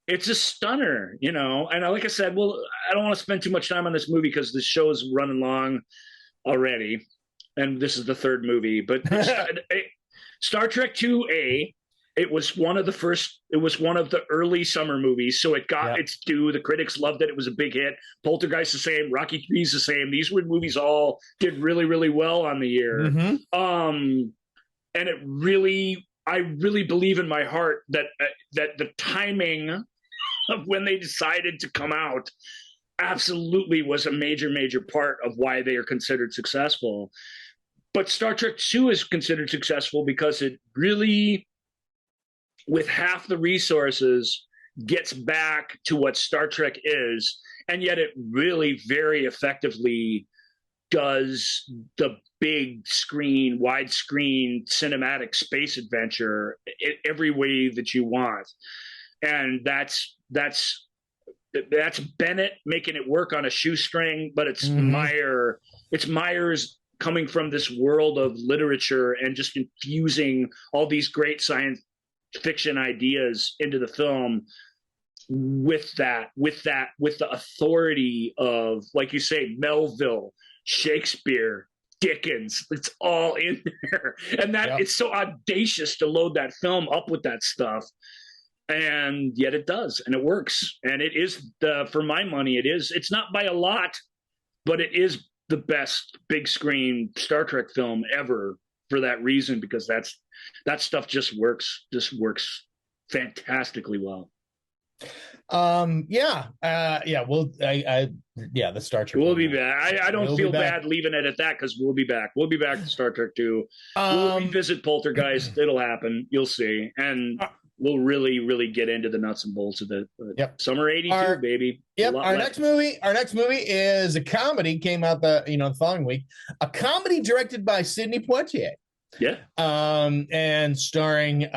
Speaker 3: it's a stunner, and like I said, I don't want to spend too much time on this movie because the show is running long already. And this is the third movie, but Star Trek 2A, it was one of the early summer movies. So it got its due. The critics loved it. It was a big hit. Poltergeist the same. Rocky III's the same. These movies all did really, really well on the year. Mm-hmm. And I really believe in my heart that the timing of when they decided to come out absolutely was a major, major part of why they are considered successful. But Star Trek II is considered successful because it really, with half the resources, gets back to what Star Trek is, and yet it really very effectively does the big screen, widescreen, cinematic space adventure every way that you want. And that's Bennett making it work on a shoestring, but it's Meyer. It's Meyer's coming from this world of literature and just infusing all these great science fiction ideas into the film with the authority of, like you say, Melville, Shakespeare, Dickens. It's all in there. And it's so audacious to load that film up with that stuff. And yet it does, and it works. And it is for my money, it's not by a lot, but it is the best big screen Star Trek film ever for that reason, because that stuff just works fantastically well.
Speaker 2: The Star Trek.
Speaker 3: We'll be back. I don't feel bad leaving it at that, because we'll be back. We'll be back to Star Trek 2. We'll revisit Poltergeist. It'll happen. You'll see. And we'll really get into the nuts and bolts of it.
Speaker 2: Yep.
Speaker 3: Summer '82, baby.
Speaker 2: Yep. Our next movie is a comedy. Came out the following week. A comedy directed by Sidney Poitier.
Speaker 3: Yeah.
Speaker 2: And starring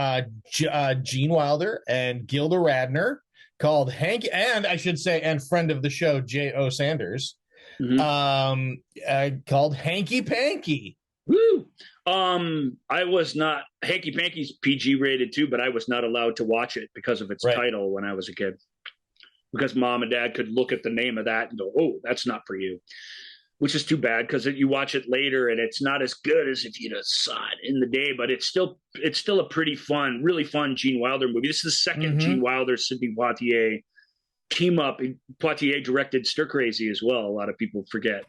Speaker 2: Gene Wilder and Gilda Radner, called Hanky, and I should say, and friend of the show J.O. Sanders, called Hanky Panky.
Speaker 3: Woo! I was not Hanky Panky's PG rated too, but I was not allowed to watch it because of its title when I was a kid. Because mom and dad could look at the name of that and go, "Oh, that's not for you," which is too bad because you watch it later and it's not as good as if you saw it in the day. But it's still a pretty fun, really fun Gene Wilder movie. This is the second Gene Wilder Sidney Poitier team up. Poitier directed Stir Crazy as well. A lot of people forget.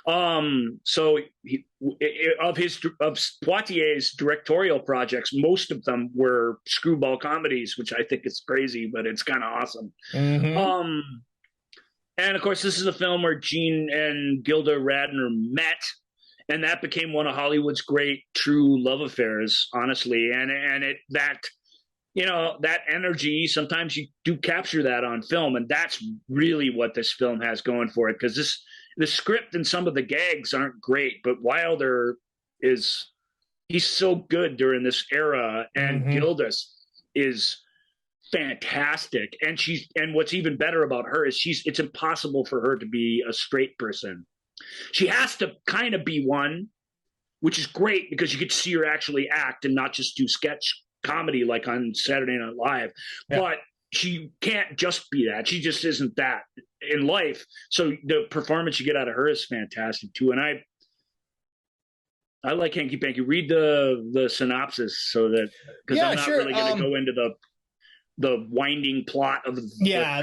Speaker 3: So of Poitier's directorial projects, most of them were screwball comedies, which I think is crazy, but it's kind of awesome. And of course, this is a film where Gene and Gilda Radner met, and that became one of Hollywood's great true love affairs, honestly. And that energy, sometimes you do capture that on film, and that's really what this film has going for it, because the script and some of the gags aren't great, but Wilder he's so good during this era, and Gilda's is fantastic. And what's even better about her is it's impossible for her to be a straight person. She has to kind of be one, which is great because you get to see her actually act and not just do sketch comedy like on Saturday Night Live. Yeah. But she can't just be that. She just isn't that in life. So the performance you get out of her is fantastic too. And I like Hanky Panky. Read the synopsis so that, because I'm not really going to go into the winding plot of the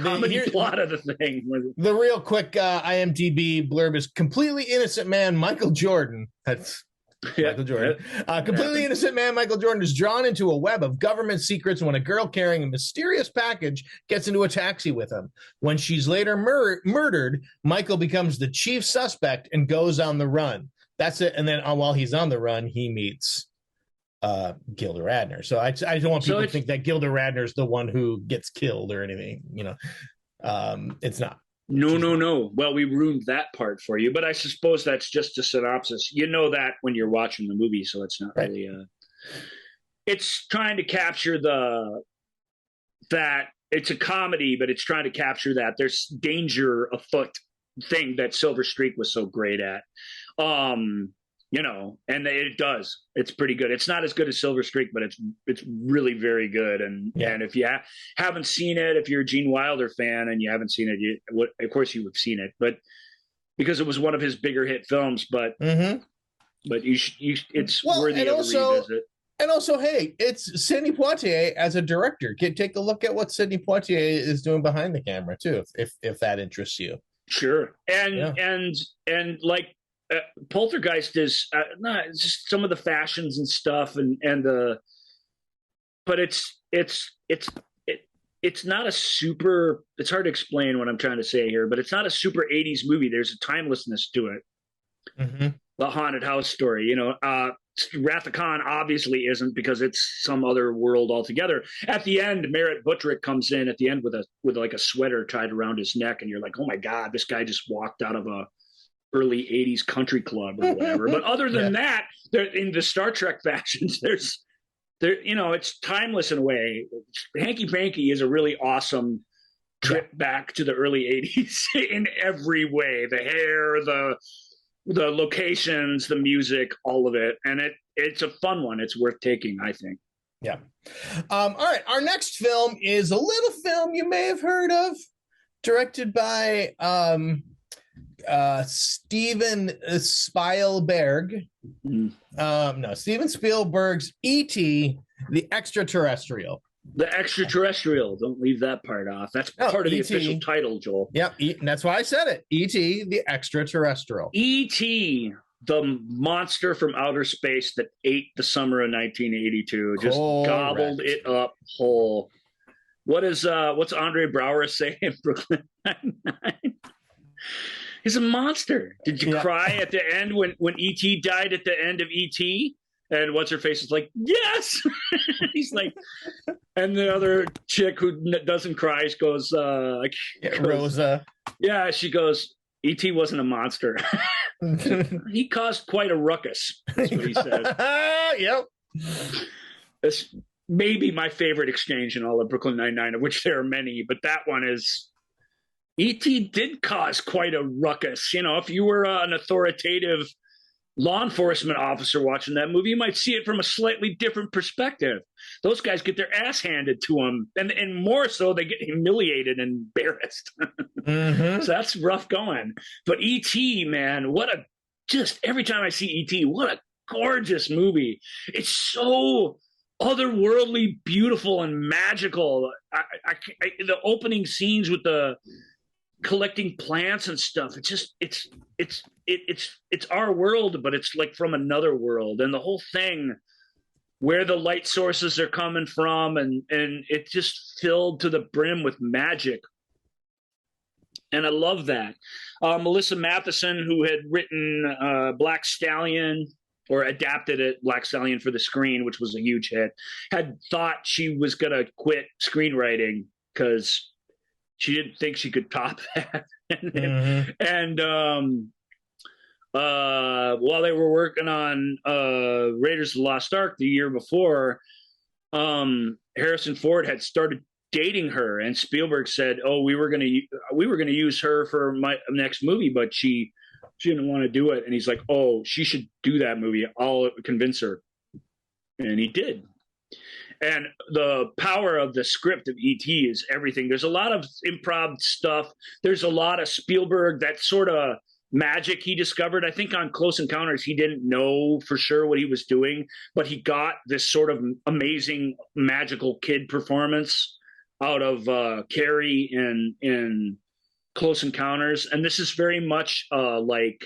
Speaker 3: comedy plot of the thing.
Speaker 2: The real quick IMDb blurb is: completely innocent man Michael Jordan. That's Michael Jordan. Completely innocent man Michael Jordan is drawn into a web of government secrets when a girl carrying a mysterious package gets into a taxi with him. When she's later murdered, Michael becomes the chief suspect and goes on the run. That's it. And then while he's on the run, he meets Gilda Radner. So I don't want people to think that Gilda Radner is the one who gets killed or anything. It's not.
Speaker 3: No. Well, we ruined that part for you, but I suppose that's just a synopsis. You know that when you're watching the movie, so it's not really it's trying to capture that it's a comedy, but it's trying to capture that there's danger afoot thing that Silver Streak was so great at. And it does. It's pretty good. It's not as good as Silver Streak, but it's really very good. And if you haven't seen it, if you're a Gene Wilder fan and you haven't seen it, of course you have seen it, but because it was one of his bigger hit films. But it's worthy of a revisit.
Speaker 2: And also, hey, it's Sidney Poitier as a director. Take a look at what Sidney Poitier is doing behind the camera too, if that interests you.
Speaker 3: Sure, and like. Poltergeist is it's just some of the fashions and stuff, but it's not a super. It's hard to explain what I'm trying to say here, but it's not a super '80s movie. There's a timelessness to it. The haunted house story, Wrath of Khan obviously isn't, because it's some other world altogether. At the end, Merritt Buttrick comes in at the end with like a sweater tied around his neck, and you're like, oh my god, this guy just walked out of a early 80s country club or whatever. But other than that, in the Star Trek fashions, it's timeless in a way. Hanky Panky is a really awesome trip back to the early 80s in every way. The hair, the locations, the music, all of it. And it's a fun one. It's worth taking, I think.
Speaker 2: Yeah. All right. Our next film is a little film you may have heard of, directed by Steven Spielberg. Steven Spielberg's E.T. the Extraterrestrial.
Speaker 3: The Extraterrestrial. Don't leave that part off. That's part of the official title, Joel.
Speaker 2: Yep, and that's why I said it. E.T. the Extraterrestrial.
Speaker 3: E.T. the monster from outer space that ate the summer of 1982. Just gobbled it up whole. What's Andre Braugher say in Brooklyn Nine-Nine? He's a monster. Did you cry at the end when E.T. died at the end of E.T.? And what's her face is like, yes. He's like, and the other chick who doesn't cry goes,
Speaker 2: Rosa.
Speaker 3: Yeah, she goes, E.T. wasn't a monster. He caused quite a ruckus. That's what he says.
Speaker 2: Yep.
Speaker 3: It's maybe my favorite exchange in all of Brooklyn Nine-Nine, of which there are many, but that one is, E.T. did cause quite a ruckus. You know, if you were an authoritative law enforcement officer watching that movie, you might see it from a slightly different perspective. Those guys get their ass handed to them, and more so, they get humiliated and embarrassed. So that's rough going. But E.T., man, just every time I see E.T., what a gorgeous movie. It's so otherworldly beautiful and magical. The opening scenes with the collecting plants and stuff, it's our world, but it's like from another world, and the whole thing, where the light sources are coming from, and it's just filled to the brim with magic, and I love that. Melissa Matheson, who had written Black Stallion, or adapted it, Black Stallion, for the screen, which was a huge hit, had thought she was gonna quit screenwriting because she didn't think she could top that. And while they were working on Raiders of the Lost Ark the year before, Harrison Ford had started dating her, and Spielberg said, "Oh, we were gonna use her for my next movie, but she didn't want to do it." And he's like, "Oh, she should do that movie. I'll convince her." And he did. And the power of the script of E.T. is everything. There's a lot of improv stuff. There's a lot of Spielberg, that sort of magic he discovered. I think on Close Encounters, he didn't know for sure what he was doing, but he got this sort of amazing, magical kid performance out of Carrie in Close Encounters. And this is very much like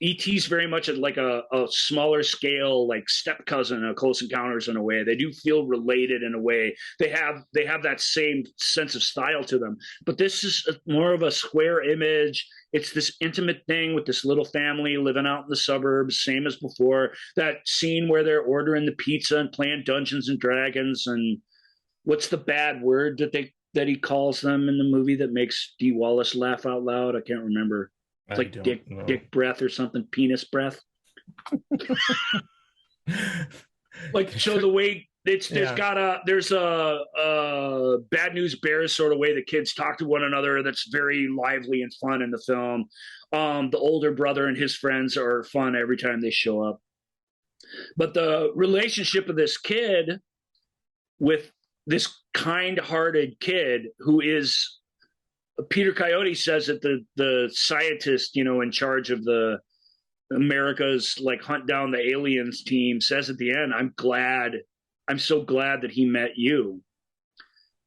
Speaker 3: E.T.'s very much at like a smaller scale, like step cousin of Close Encounters in a way. They do feel related in a way. They have that same sense of style to them. But this is more of a square image. It's this intimate thing with this little family living out in the suburbs, same as before. That scene where they're ordering the pizza and playing Dungeons and Dragons, and what's the bad word that he calls them in the movie that makes Dee Wallace laugh out loud? I can't remember. It's like dick breath or something, penis breath. Like, so the way there's a Bad News Bears sort of way the kids talk to one another that's very lively and fun in the film. The older brother and his friends are fun every time they show up. But the relationship of this kid with this kind-hearted kid who is, Peter Coyote says that the scientist, in charge of the America's like hunt down the aliens team, says at the end, I'm so glad that he met you.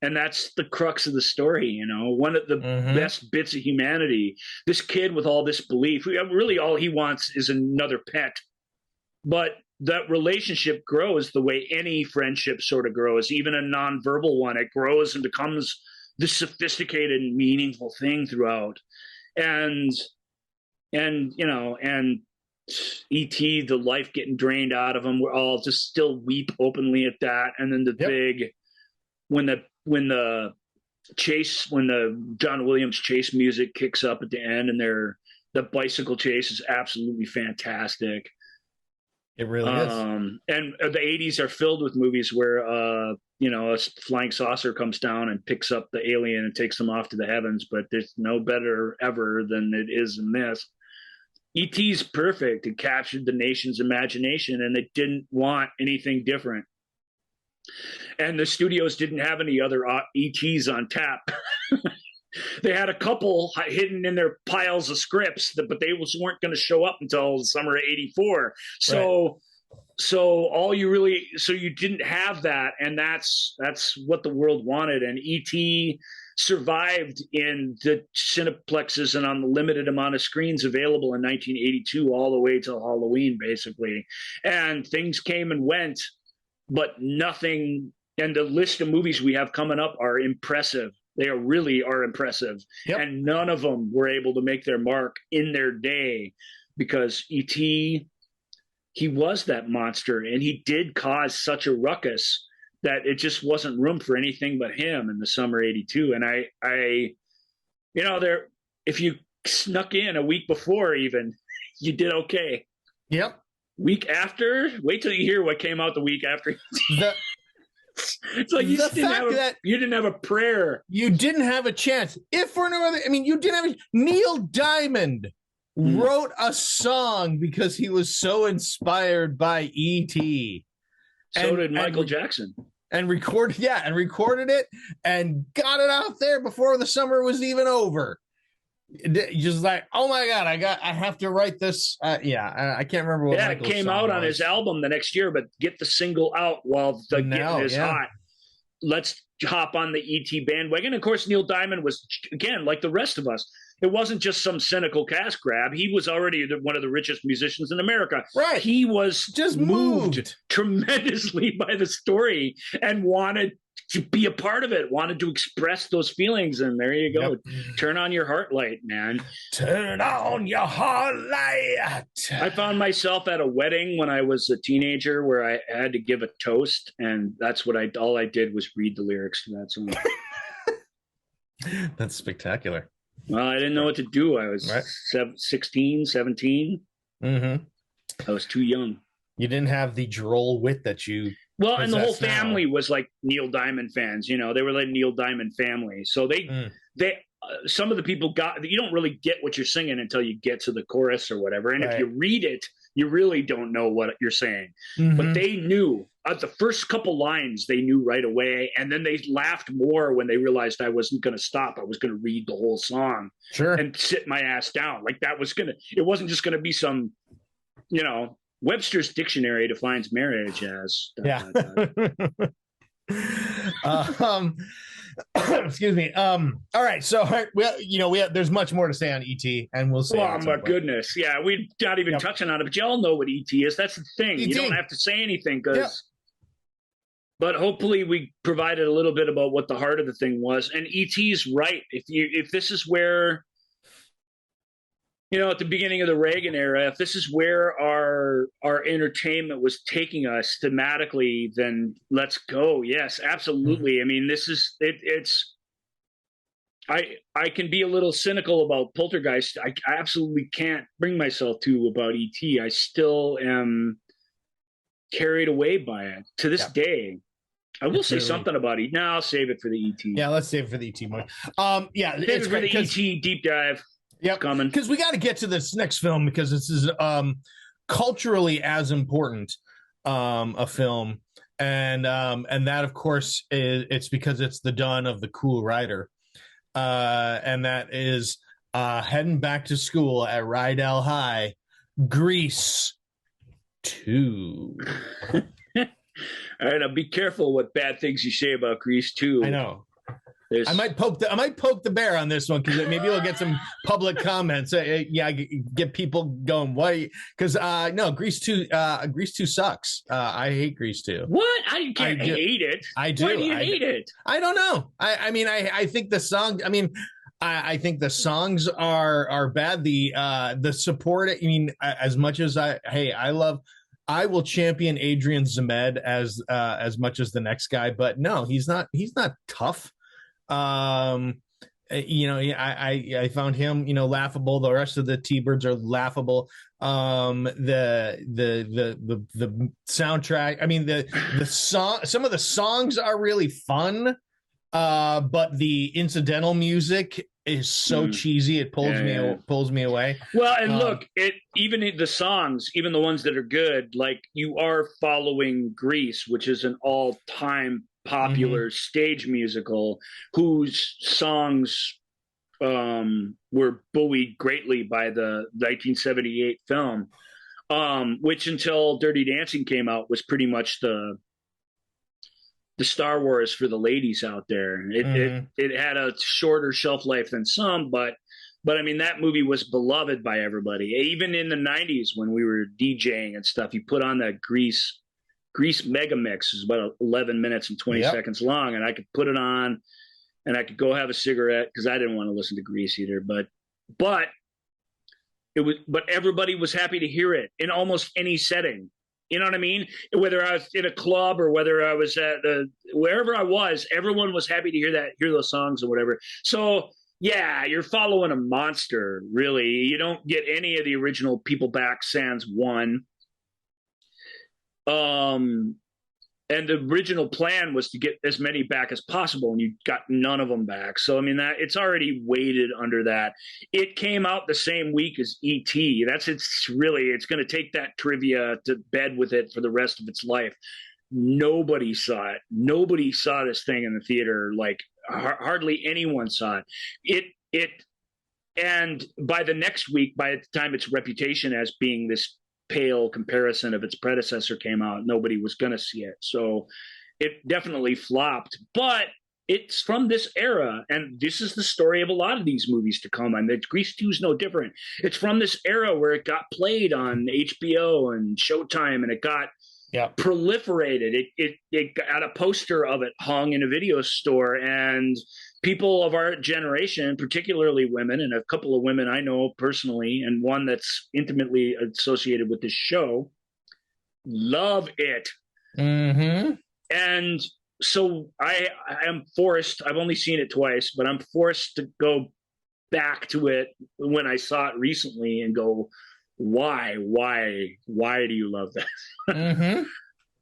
Speaker 3: And that's the crux of the story, one of the best bits of humanity. This kid with all this belief, really all he wants is another pet. But that relationship grows the way any friendship sort of grows, even a nonverbal one. It grows and becomes this sophisticated and meaningful thing throughout. And E.T., the life getting drained out of him, we're all just still weep openly at that. And then when the John Williams chase music kicks up at the end, and the bicycle chase is absolutely fantastic.
Speaker 2: It really is.
Speaker 3: And the 80s are filled with movies where, a flying saucer comes down and picks up the alien and takes them off to the heavens, but there's no better ever than it is in this. E.T.'s perfect. It captured the nation's imagination, and they didn't want anything different. And the studios didn't have any other E.T.s on tap. They had a couple hidden in their piles of scripts, but they weren't going to show up until the summer of '84. So you didn't have that, and that's what the world wanted. And E.T. survived in the cineplexes and on the limited amount of screens available in 1982 all the way till Halloween, basically. And things came and went, but nothing. And the list of movies we have coming up are impressive. They really are impressive. Yep. And none of them were able to make their mark in their day, because E.T. he was that monster, and he did cause such a ruckus that it just wasn't room for anything but him in the summer '82. And there, if you snuck in a week before, even, you did okay.
Speaker 2: Yep.
Speaker 3: Week after, wait till you hear what came out the week after. It's like you didn't have a prayer.
Speaker 2: You didn't have a chance. If for no other, I mean, you didn't have Neil Diamond wrote a song because he was so inspired by E.T.
Speaker 3: So did Michael Jackson.
Speaker 2: And recorded it and got it out there before the summer was even over. Just like, oh my God, I have to write this. I can't remember what.
Speaker 3: Yeah, it came out on his album the next year, but get the single out while the getting is hot. Let's hop on the ET bandwagon. Of course, Neil Diamond was, again, like the rest of us. It wasn't just some cynical cash grab. He was already one of the richest musicians in America.
Speaker 2: Right.
Speaker 3: He was just moved tremendously by the story and wanted to be a part of it, wanted to express those feelings. And there you go. Yep. Turn on your heart light, man.
Speaker 2: Turn on your heart light.
Speaker 3: I found myself at a wedding when I was a teenager where I had to give a toast. And that's what all I did was read the lyrics to that song.
Speaker 2: That's spectacular.
Speaker 3: Well, I didn't know what to do. I was 16, 17.
Speaker 2: Mm-hmm.
Speaker 3: I was too young.
Speaker 2: You didn't have the droll wit that you.
Speaker 3: Well, and the whole family was like Neil Diamond fans. You know, they were like Neil Diamond family. So they some of the people you don't really get what you're singing until you get to the chorus or whatever. And if you read it, you really don't know what you're saying. Mm-hmm. But they knew the first couple lines, they knew right away. And then they laughed more when they realized I wasn't going to stop. I was going to read the whole song and sit my ass down. Like it wasn't just going to be some, Webster's dictionary defines marriage as.
Speaker 2: Excuse me. All right. So, there's much more to say on ET, and we'll see.
Speaker 3: Oh my goodness. Yeah, we're not even touching on it, but y'all know what ET is. That's the thing. You don't have to say anything but hopefully we provided a little bit about what the heart of the thing was. And ET's right. If this is where, at the beginning of the Reagan era, if this is where our entertainment was taking us thematically, then let's go. Yes, absolutely. I mean, this is I can be a little cynical about Poltergeist. I absolutely can't bring myself to about ET. I still am carried away by it to this day. I will say something about it. No, I'll save it for the ET.
Speaker 2: Yeah, let's save it for the ET one.
Speaker 3: Save it for the ET deep dive.
Speaker 2: Yep, coming because we got to get to this next film because this is culturally as important a film, and that of course it's because it's the dawn of the cool rider, and that is heading back to school at Rydell High, Grease 2.
Speaker 3: All right, now be careful what bad things you say about Grease 2.
Speaker 2: I know. I might poke the bear on this one because maybe we'll get some public comments. Get people going. Why? Because no, Grease 2 sucks. I hate Grease 2.
Speaker 3: What? I can't hate it.
Speaker 2: I do.
Speaker 3: Why do you hate it?
Speaker 2: I don't know. I think the song. I think the songs are bad. The support. As much as I will champion Adrian Zemed as much as the next guy, but no, he's not tough. I found him, laughable. The rest of the T-Birds are laughable. The soundtrack. The song. Some of the songs are really fun, but the incidental music is so cheesy. It pulls me away.
Speaker 3: Well, and look, even the songs, even the ones that are good, like you are following Grease, which is an all-time popular stage musical whose songs were buoyed greatly by the 1978 film, which until Dirty Dancing came out was pretty much the Star Wars for the ladies out there. It had a shorter shelf life than some, but that movie was beloved by everybody. Even in the 90s when we were DJing and stuff, you put on that Grease Mega Mix is about 11 minutes and 20 seconds long, and I could put it on and I could go have a cigarette because I didn't want to listen to Grease either. But but everybody was happy to hear it in almost any setting. You know what I mean? Whether I was in a club or whether I was at wherever I was, everyone was happy to hear those songs or whatever. So yeah, you're following a monster, really. You don't get any of the original people back sans one. And the original plan was to get as many back as possible, and you got none of them back. So I mean, that it's already weighted under that. It came out the same week as E.T. It's going to take that trivia to bed with it for the rest of its life. Nobody saw it. Nobody saw this thing in the theater. Like hardly anyone saw it. And by the next week, by the time its reputation as being this pale comparison of its predecessor came out, nobody was going to see it. So it definitely flopped, but it's from this era, and this is the story of a lot of these movies to come. And Grease 2 is no different. It's from this era where it got played on HBO and Showtime, and it got proliferated. It got a poster of it hung in a video store, and people of our generation, particularly women, and a couple of women I know personally, and one that's intimately associated with this show, love it.
Speaker 2: Mm-hmm.
Speaker 3: And so I am forced, I've only seen it twice, but I'm forced to go back to it when I saw it recently and go, why do you love that?
Speaker 2: Mm-hmm.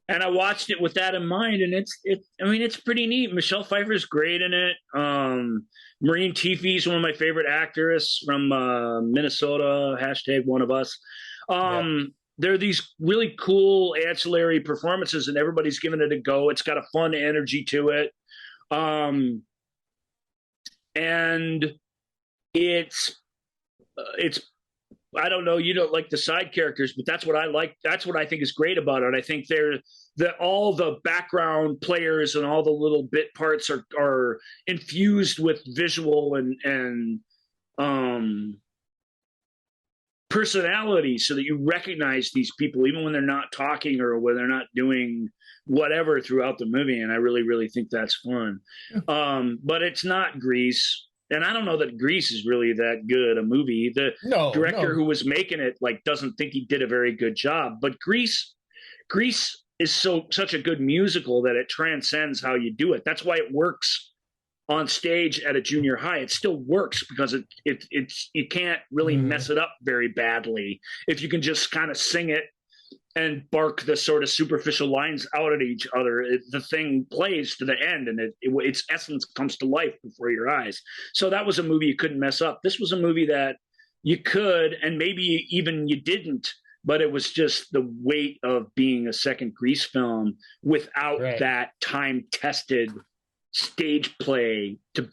Speaker 3: And I watched it with that in mind, and it's pretty neat. Michelle Pfeiffer's great in it. Maureen Teefey's one of my favorite actors from Minnesota, #OneOfUs. There are these really cool ancillary performances, and everybody's giving it a go. It's got a fun energy to it. And it's I don't know, you don't like the side characters, but that's what I like. That's what I think is great about it. I think all the background players and all the little bit parts are infused with visual and personality, so that you recognize these people even when they're not talking or when they're not doing whatever throughout the movie. And I really, really think that's fun. But it's not Grease. And I don't know that Grease is really that good a movie. The director who was making it doesn't think he did a very good job. But Grease is such a good musical that it transcends how you do it. That's why it works on stage at a junior high. It still works because it's you can't really mess it up very badly if you can just kind of sing it and bark the sort of superficial lines out at each other. The thing plays to the end, and its essence comes to life before your eyes. So that was a movie you couldn't mess up. This was a movie that you could, and maybe even you didn't, but it was just the weight of being a second Grease film without that time-tested stage play to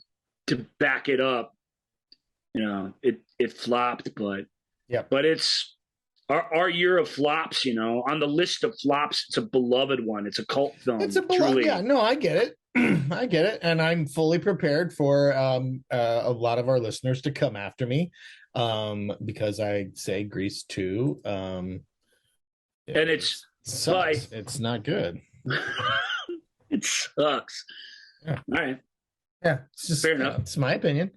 Speaker 3: back it up. You know, it flopped, but it's our year of flops, on the list of flops. It's a beloved one. It's a cult film.
Speaker 2: It's a beloved.
Speaker 3: Truly.
Speaker 2: Yeah, no, I get it. I get it. And I'm fully prepared for a lot of our listeners to come after me because I say Grease 2.
Speaker 3: And it sucks.
Speaker 2: It's not good.
Speaker 3: It sucks.
Speaker 2: Yeah.
Speaker 3: All right.
Speaker 2: Yeah, it's just
Speaker 3: fair enough.
Speaker 2: It's my opinion.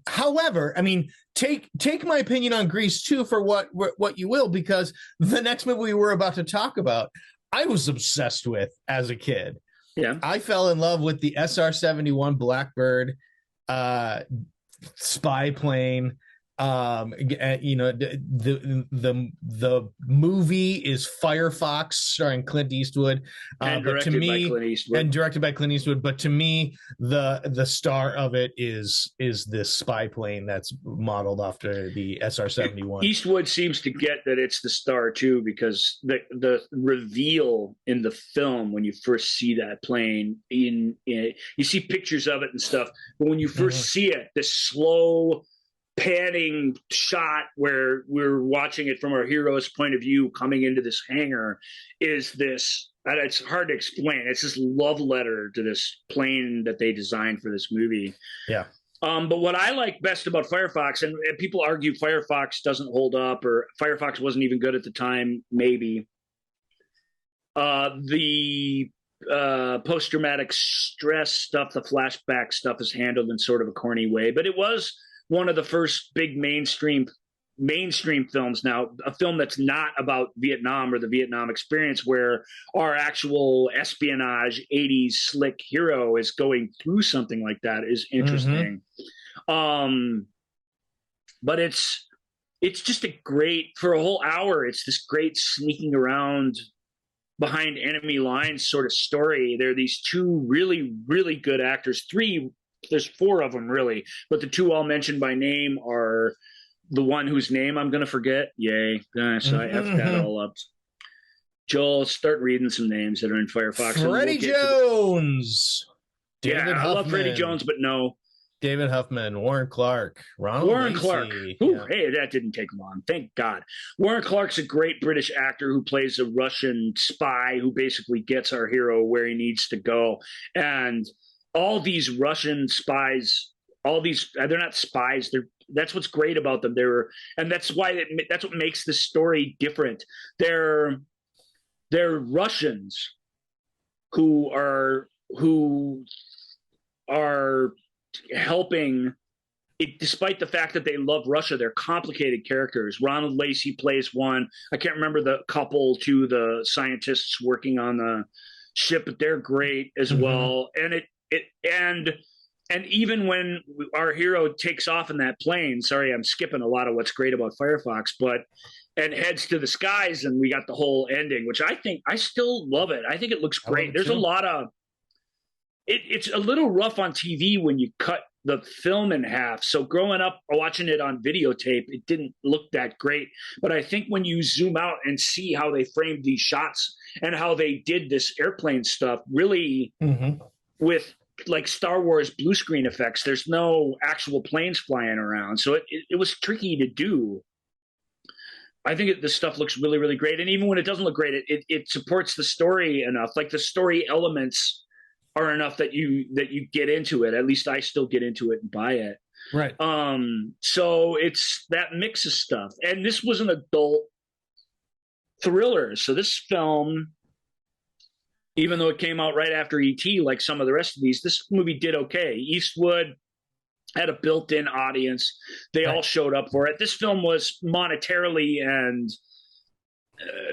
Speaker 2: However, I mean, take my opinion on Grease 2 for what you will, because the next movie we're about to talk about, I was obsessed with as a kid.
Speaker 3: Yeah,
Speaker 2: I fell in love with the SR-71 Blackbird spy plane. The movie is Firefox, starring Clint Eastwood,
Speaker 3: and directed by Clint Eastwood.
Speaker 2: But to me, the star of it is this spy plane that's modeled after the SR-71.
Speaker 3: Eastwood seems to get that it's the star too, because the reveal in the film when you first see that plane, you see pictures of it and stuff, but when you first see it, this slow panning shot where we're watching it from our hero's point of view coming into this hangar is this, it's hard to explain. It's this love letter to this plane that they designed for this movie.
Speaker 2: Yeah.
Speaker 3: But what I like best about Firefox, and people argue Firefox doesn't hold up, or Firefox wasn't even good at the time, maybe. The post-traumatic stress stuff, the flashback stuff is handled in sort of a corny way, but it was one of the first big mainstream mainstream films now, a film that's not about Vietnam or the Vietnam experience, where our actual espionage 80s slick hero is going through something like that, is interesting. But it's just a great, for a whole hour, it's this great sneaking around behind enemy lines sort of story. There are these two really, really good actors. There's four of them really, but the two I'll mention by name are the one whose name I'm going to forget. Yay. So I effed that all up. Joel, start reading some names that are in Firefox.
Speaker 2: Freddie Jones.
Speaker 3: David Huffman. I love Freddie Jones, but no.
Speaker 2: David Huffman, Warren Clark, Warren
Speaker 3: Clark. Ooh, hey, that didn't take long. Thank God. Warren Clark's a great British actor who plays a Russian spy who basically gets our hero where he needs to go. And all these Russian spies, they're not spies. That's what's great about them. And that's what makes the story different. They're Russians who are helping it, despite the fact that they love Russia. They're complicated characters. Ronald Lacey plays one. I can't remember the couple, to the scientists working on the ship, but they're great as well. And even when our hero takes off in that plane, sorry, I'm skipping a lot of what's great about Firefox, and heads to the skies, and we got the whole ending, which I still love it. I think it looks great. There's a lot of, it's a little rough on TV when you cut the film in half. So growing up, watching it on videotape, it didn't look that great. But I think when you zoom out and see how they framed these shots and how they did this airplane stuff, really with like Star Wars blue screen effects, there's no actual planes flying around. So it was tricky to do. I think this stuff looks really, really great. And even when it doesn't look great, it supports the story enough. Like the story elements are enough that you get into it. At least I still get into it and buy it.
Speaker 2: Right.
Speaker 3: So it's that mix of stuff. And this was an adult thriller. So this film, even though it came out right after E.T., like some of the rest of these, this movie did okay. Eastwood had a built-in audience. They all showed up for it. This film was monetarily and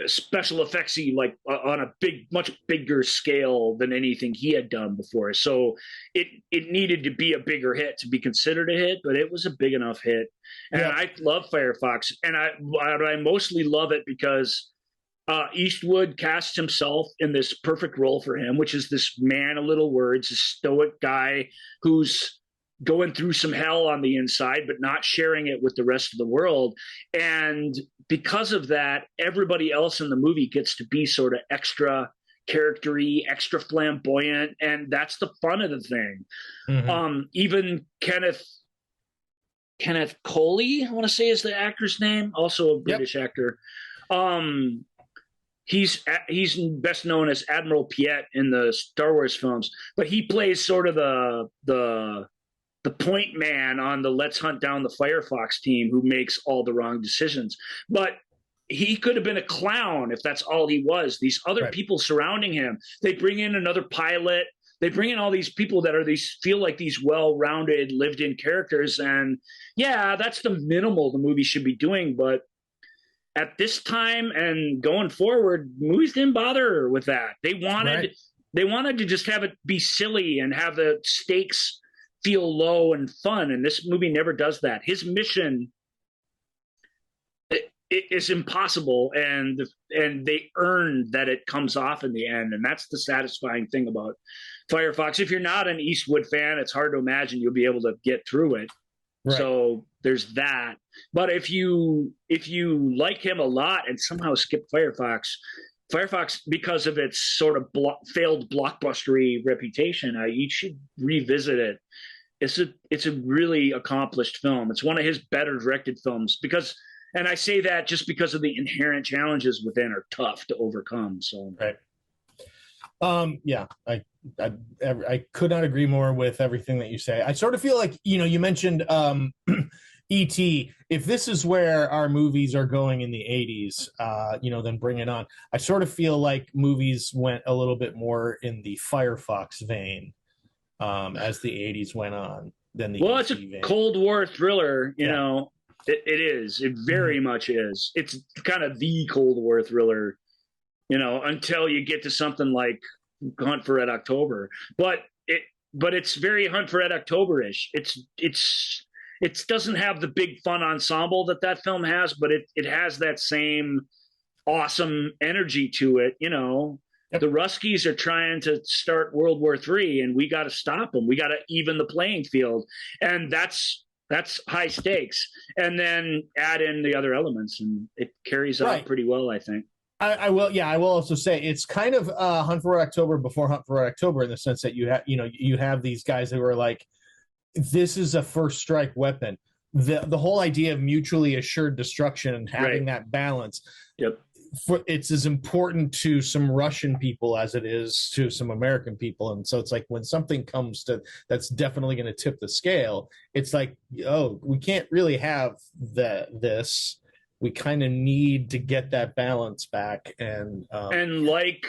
Speaker 3: special effectsy, like on a much bigger scale than anything he had done before. So it needed to be a bigger hit to be considered a hit, but it was a big enough hit. And I love Firefox, and I mostly love it because Eastwood cast himself in this perfect role for him, which is this man of little words, a stoic guy who's going through some hell on the inside, but not sharing it with the rest of the world. And because of that, everybody else in the movie gets to be sort of extra charactery, extra flamboyant, and that's the fun of the thing. Even Kenneth Coley, I want to say is the actor's name, also a British actor. He's best known as Admiral Piet in the Star Wars films, but he plays sort of the point man on the Let's Hunt Down the Firefox team who makes all the wrong decisions. But he could have been a clown if that's all he was. These other people surrounding him, they bring in another pilot. They bring in all these people that feel like these well-rounded, lived-in characters. And yeah, that's the minimal the movie should be doing. But at this time and going forward, movies didn't bother with that. They wanted to just have it be silly and have the stakes feel low and fun, and this movie never does that. His mission it is impossible, and they earned that it comes off in the end, and that's the satisfying thing about Firefox. If you're not an Eastwood fan, it's hard to imagine you'll be able to get through it. So there's that. But if you like him a lot and somehow skip Firefox, because of its sort of failed blockbustery reputation, you should revisit it. It's a really accomplished film. It's one of his better directed films and I say that just because of the inherent challenges within are tough to overcome. So
Speaker 2: I could not agree more with everything that you say. I sort of feel like, you mentioned E.T. If this is where our movies are going in the 80s, then bring it on. I sort of feel like movies went a little bit more in the Firefox vein as the 80s went on than the
Speaker 3: it's a
Speaker 2: vein.
Speaker 3: Cold War thriller, you know. It is. It very much is. It's kind of the Cold War thriller, until you get to something like Hunt for Red October. But it's very Hunt for Red October-ish. It doesn't have the big fun ensemble that film has, but it has that same awesome energy to it. Yep. The Ruskies are trying to start World War III, and we got to stop them. We got to even the playing field, and that's high stakes. And then add in the other elements, and it carries out pretty well, I think.
Speaker 2: I will. Yeah, I will also say it's kind of Hunt for Red October before Hunt for Red October, in the sense that you have these guys who are like, this is a first strike weapon. The whole idea of mutually assured destruction and having that balance.
Speaker 3: Yep.
Speaker 2: It's as important to some Russian people as it is to some American people. And so it's like when something comes to that's definitely going to tip the scale, it's like, oh, we can't really have this. We kind of need to get that balance back. And
Speaker 3: like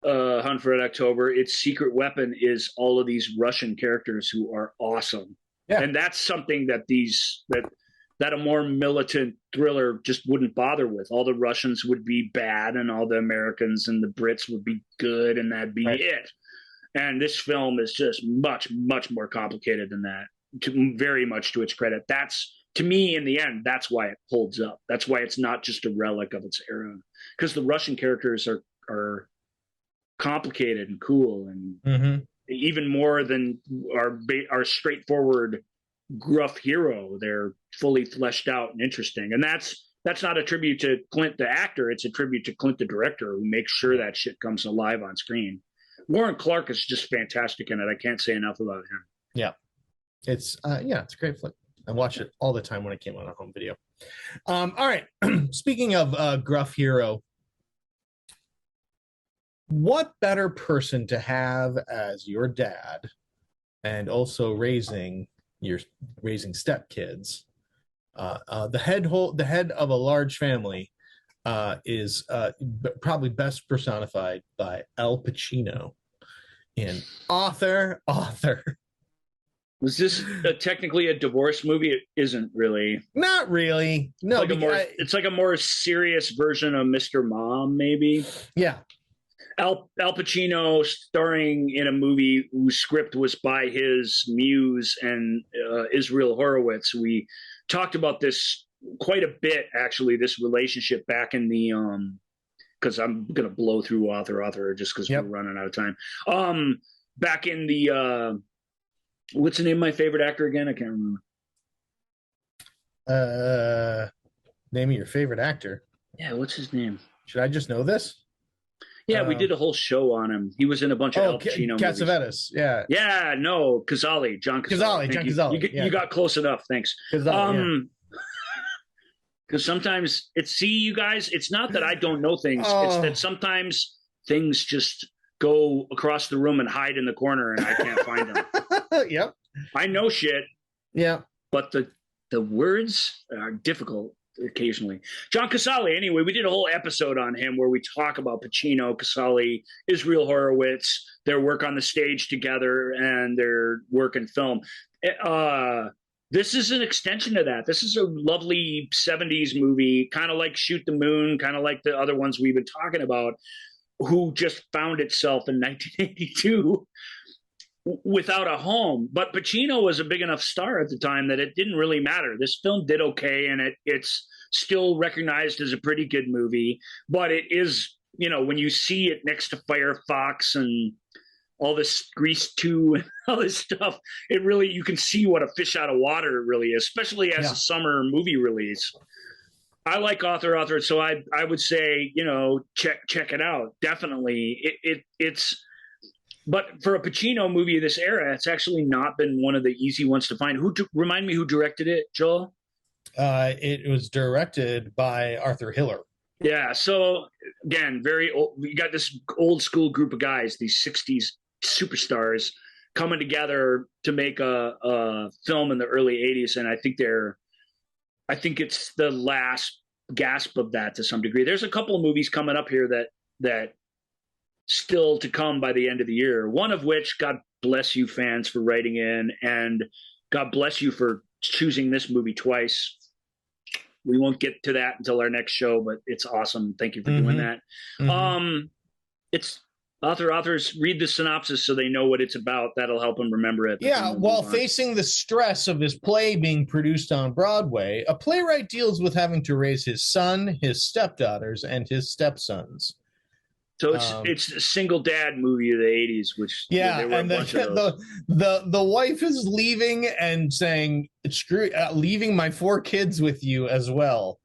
Speaker 3: Hunt for Red October, its secret weapon is all of these Russian characters who are awesome. Yeah. And that's something that that a more militant thriller just wouldn't bother with. All the Russians would be bad, and all the Americans and the Brits would be good, and that'd be it. And this film is just much, much more complicated than that, very much to its credit. That's, to me, in the end, that's why it holds up. That's why it's not just a relic of its era. Because the Russian characters are complicated and cool, and even more than our straightforward gruff hero. They're fully fleshed out and interesting, and that's not a tribute to Clint the actor. It's a tribute to Clint the director, who makes sure that shit comes alive on screen. Warren Clark is just fantastic in it. I can't say enough about him.
Speaker 2: Yeah, it's a great flick. I watch it all the time when it came on a home video. All right, speaking of gruff hero, what better person to have as your dad, and also raising stepkids? The head of a large family is probably best personified by Al Pacino in Author.
Speaker 3: Was this technically a divorce movie? It isn't really.
Speaker 2: Not really. No,
Speaker 3: it's like a more serious version of Mr. Mom, maybe.
Speaker 2: Yeah.
Speaker 3: Al Pacino starring in a movie whose script was by his muse and Israel Horowitz. We talked about this quite a bit, actually, this relationship back in the because I'm going to blow through author just because we're running out of time. Back in the what's the name of my favorite actor again? I can't
Speaker 2: remember. Name of your favorite actor?
Speaker 3: Yeah, what's his name?
Speaker 2: Should I just know this?
Speaker 3: Yeah, we did a whole show on him. He was in a bunch of Al Pacino movies.
Speaker 2: Cassavetes, yeah.
Speaker 3: Yeah, no, Cazale, John Cazale.
Speaker 2: John Cazale.
Speaker 3: You got close enough, thanks. Because sometimes you guys, it's not that I don't know things. It's that sometimes things just go across the room and hide in the corner, and I can't find them.
Speaker 2: Yep.
Speaker 3: I know shit.
Speaker 2: Yeah.
Speaker 3: But the words are difficult occasionally. John Cazale, anyway, we did a whole episode on him where we talk about Pacino, Cazale, Israel Horowitz, their work on the stage together, and their work in film. This is an extension of that. This is a lovely 70s movie, kind of like Shoot the Moon, kind of like the other ones we've been talking about, who just found itself in 1982 without a home. But Pacino was a big enough star at the time that it didn't really matter. This film did okay, and it's still recognized as a pretty good movie. But it is, when you see it next to Firefox and all this Grease 2 and all this stuff, it really, you can see what a fish out of water it really is, especially as a summer movie release. I like Author, so I would say, check it out. Definitely. It's but for a Pacino movie of this era, it's actually not been one of the easy ones to find. Remind me who directed it, Joel?
Speaker 2: It was directed by Arthur Hiller.
Speaker 3: Yeah. So again, very old. You got this old school group of guys, these 60s superstars coming together to make a film in the early 80s. And I think it's the last gasp of that to some degree. There's a couple of movies coming up here that still to come by the end of the year. One of which, God bless you fans for writing in, and God bless you for choosing this movie twice. we won't get to that until our next show, but it's awesome. Thank you for doing that. It's authors read the synopsis so they know what it's about. That'll help them remember it.
Speaker 2: Yeah, while facing the stress of his play being produced on Broadway, a playwright deals with having to raise his son, his stepdaughters, and his stepsons.
Speaker 3: So it's a single dad movie of the 80s, which
Speaker 2: and the wife is leaving and saying, "Screw leaving my 4 kids with you as well."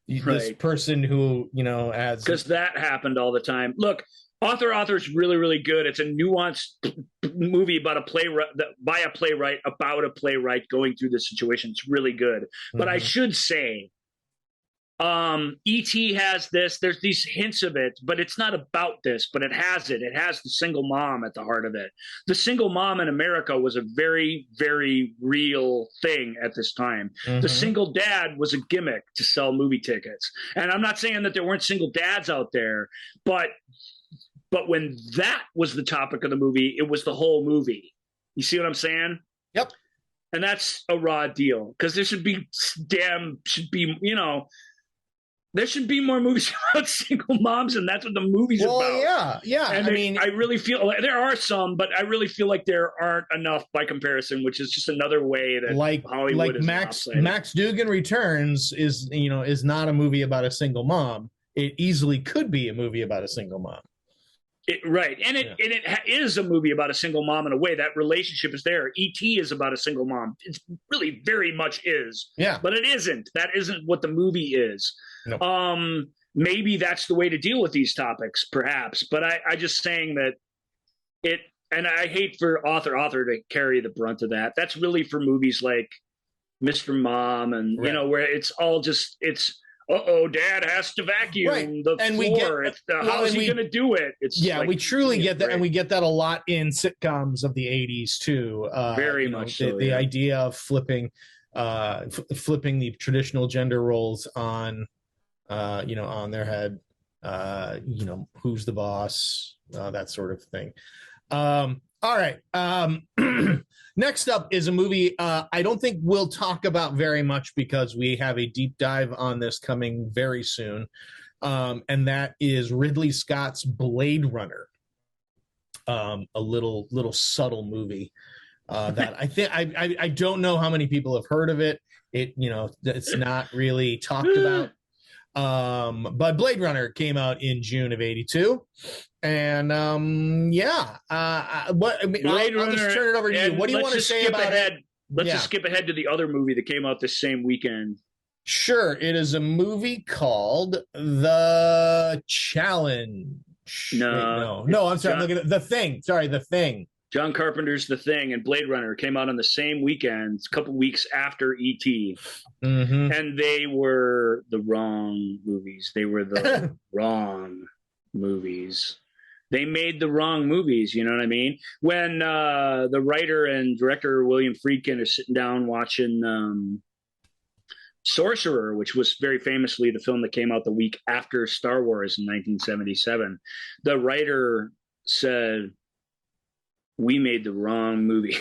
Speaker 2: This person who has,
Speaker 3: because that happened all the time. Look, Author's really, really good. It's a nuanced movie about a playwright about a playwright going through this situation. It's really good. But I should say, E.T. has this. There's these hints of it, but it's not about this. But it has it. It has the single mom at the heart of it. The single mom in America was a very, very real thing at this time. The single dad was a gimmick to sell movie tickets. And I'm not saying that there weren't single dads out there, but when that was the topic of the movie, it was the whole movie. You see what I'm saying?
Speaker 2: Yep.
Speaker 3: And that's a raw deal, because there should be there should be more movies about single moms, and that's what the movie's about.
Speaker 2: Yeah.
Speaker 3: And I really feel there are some, but I really feel like there aren't enough by comparison, which is just another way that Hollywood is
Speaker 2: Max Dugan Returns is not a movie about a single mom. It easily could be a movie about a single mom.
Speaker 3: It is a movie about a single mom in a way. That relationship is there. E.T. is about a single mom. It really very much is.
Speaker 2: Yeah.
Speaker 3: But it isn't. That isn't what the movie is.
Speaker 2: No.
Speaker 3: Maybe that's the way to deal with these topics, perhaps. But I just saying that it, and I hate for author to carry the brunt of that. That's really for movies like Mr. Mom and, where it's all just, it's, dad has to vacuum the floor. How is he going to do it?
Speaker 2: We truly get that. And we get that a lot in sitcoms of the 80s too.
Speaker 3: Very much so.
Speaker 2: The idea of flipping the traditional gender roles on their head, who's the boss, that sort of thing. All right. Next up is a movie I don't think we'll talk about very much because we have a deep dive on this coming very soon. And that is Ridley Scott's Blade Runner. A little subtle movie that I think I don't know how many people have heard of it. It's not really talked about. But Blade Runner came out in June of '82. And I'll just turn it over to you. What do you want to say about it?
Speaker 3: Let's just skip ahead to the other movie that came out this same weekend.
Speaker 2: Sure. It is a movie called The Challenge. No, I'm sorry. I'm looking at The Thing. Sorry, The Thing.
Speaker 3: John Carpenter's The Thing and Blade Runner came out on the same weekend, a couple weeks after E.T. And they were the wrong movies. They were the wrong movies. They made the wrong movies, you know what I mean? When the writer and director William Friedkin is sitting down watching Sorcerer, which was very famously the film that came out the week after Star Wars in 1977, the writer said, "We made the wrong movie."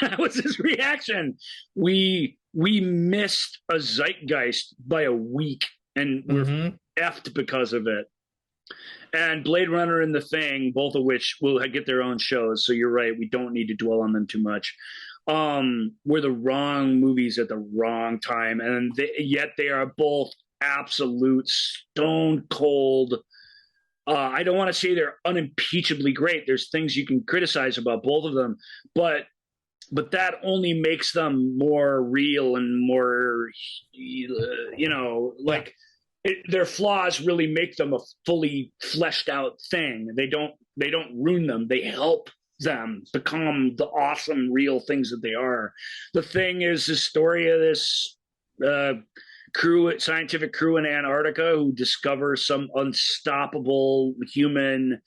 Speaker 3: That was his reaction. We missed a zeitgeist by a week, and we're effed because of it. And Blade Runner and The Thing, both of which will get their own shows, so you're right, we don't need to dwell on them too much, were the wrong movies at the wrong time, and yet they are both absolute stone cold. I don't want to say they're unimpeachably great. There's things you can criticize about both of them, but that only makes them more real and more, their flaws really make them a fully fleshed out thing. They don't ruin them. They help them become the awesome, real things that they are. The Thing is the story of this scientific crew in Antarctica who discover some unstoppable human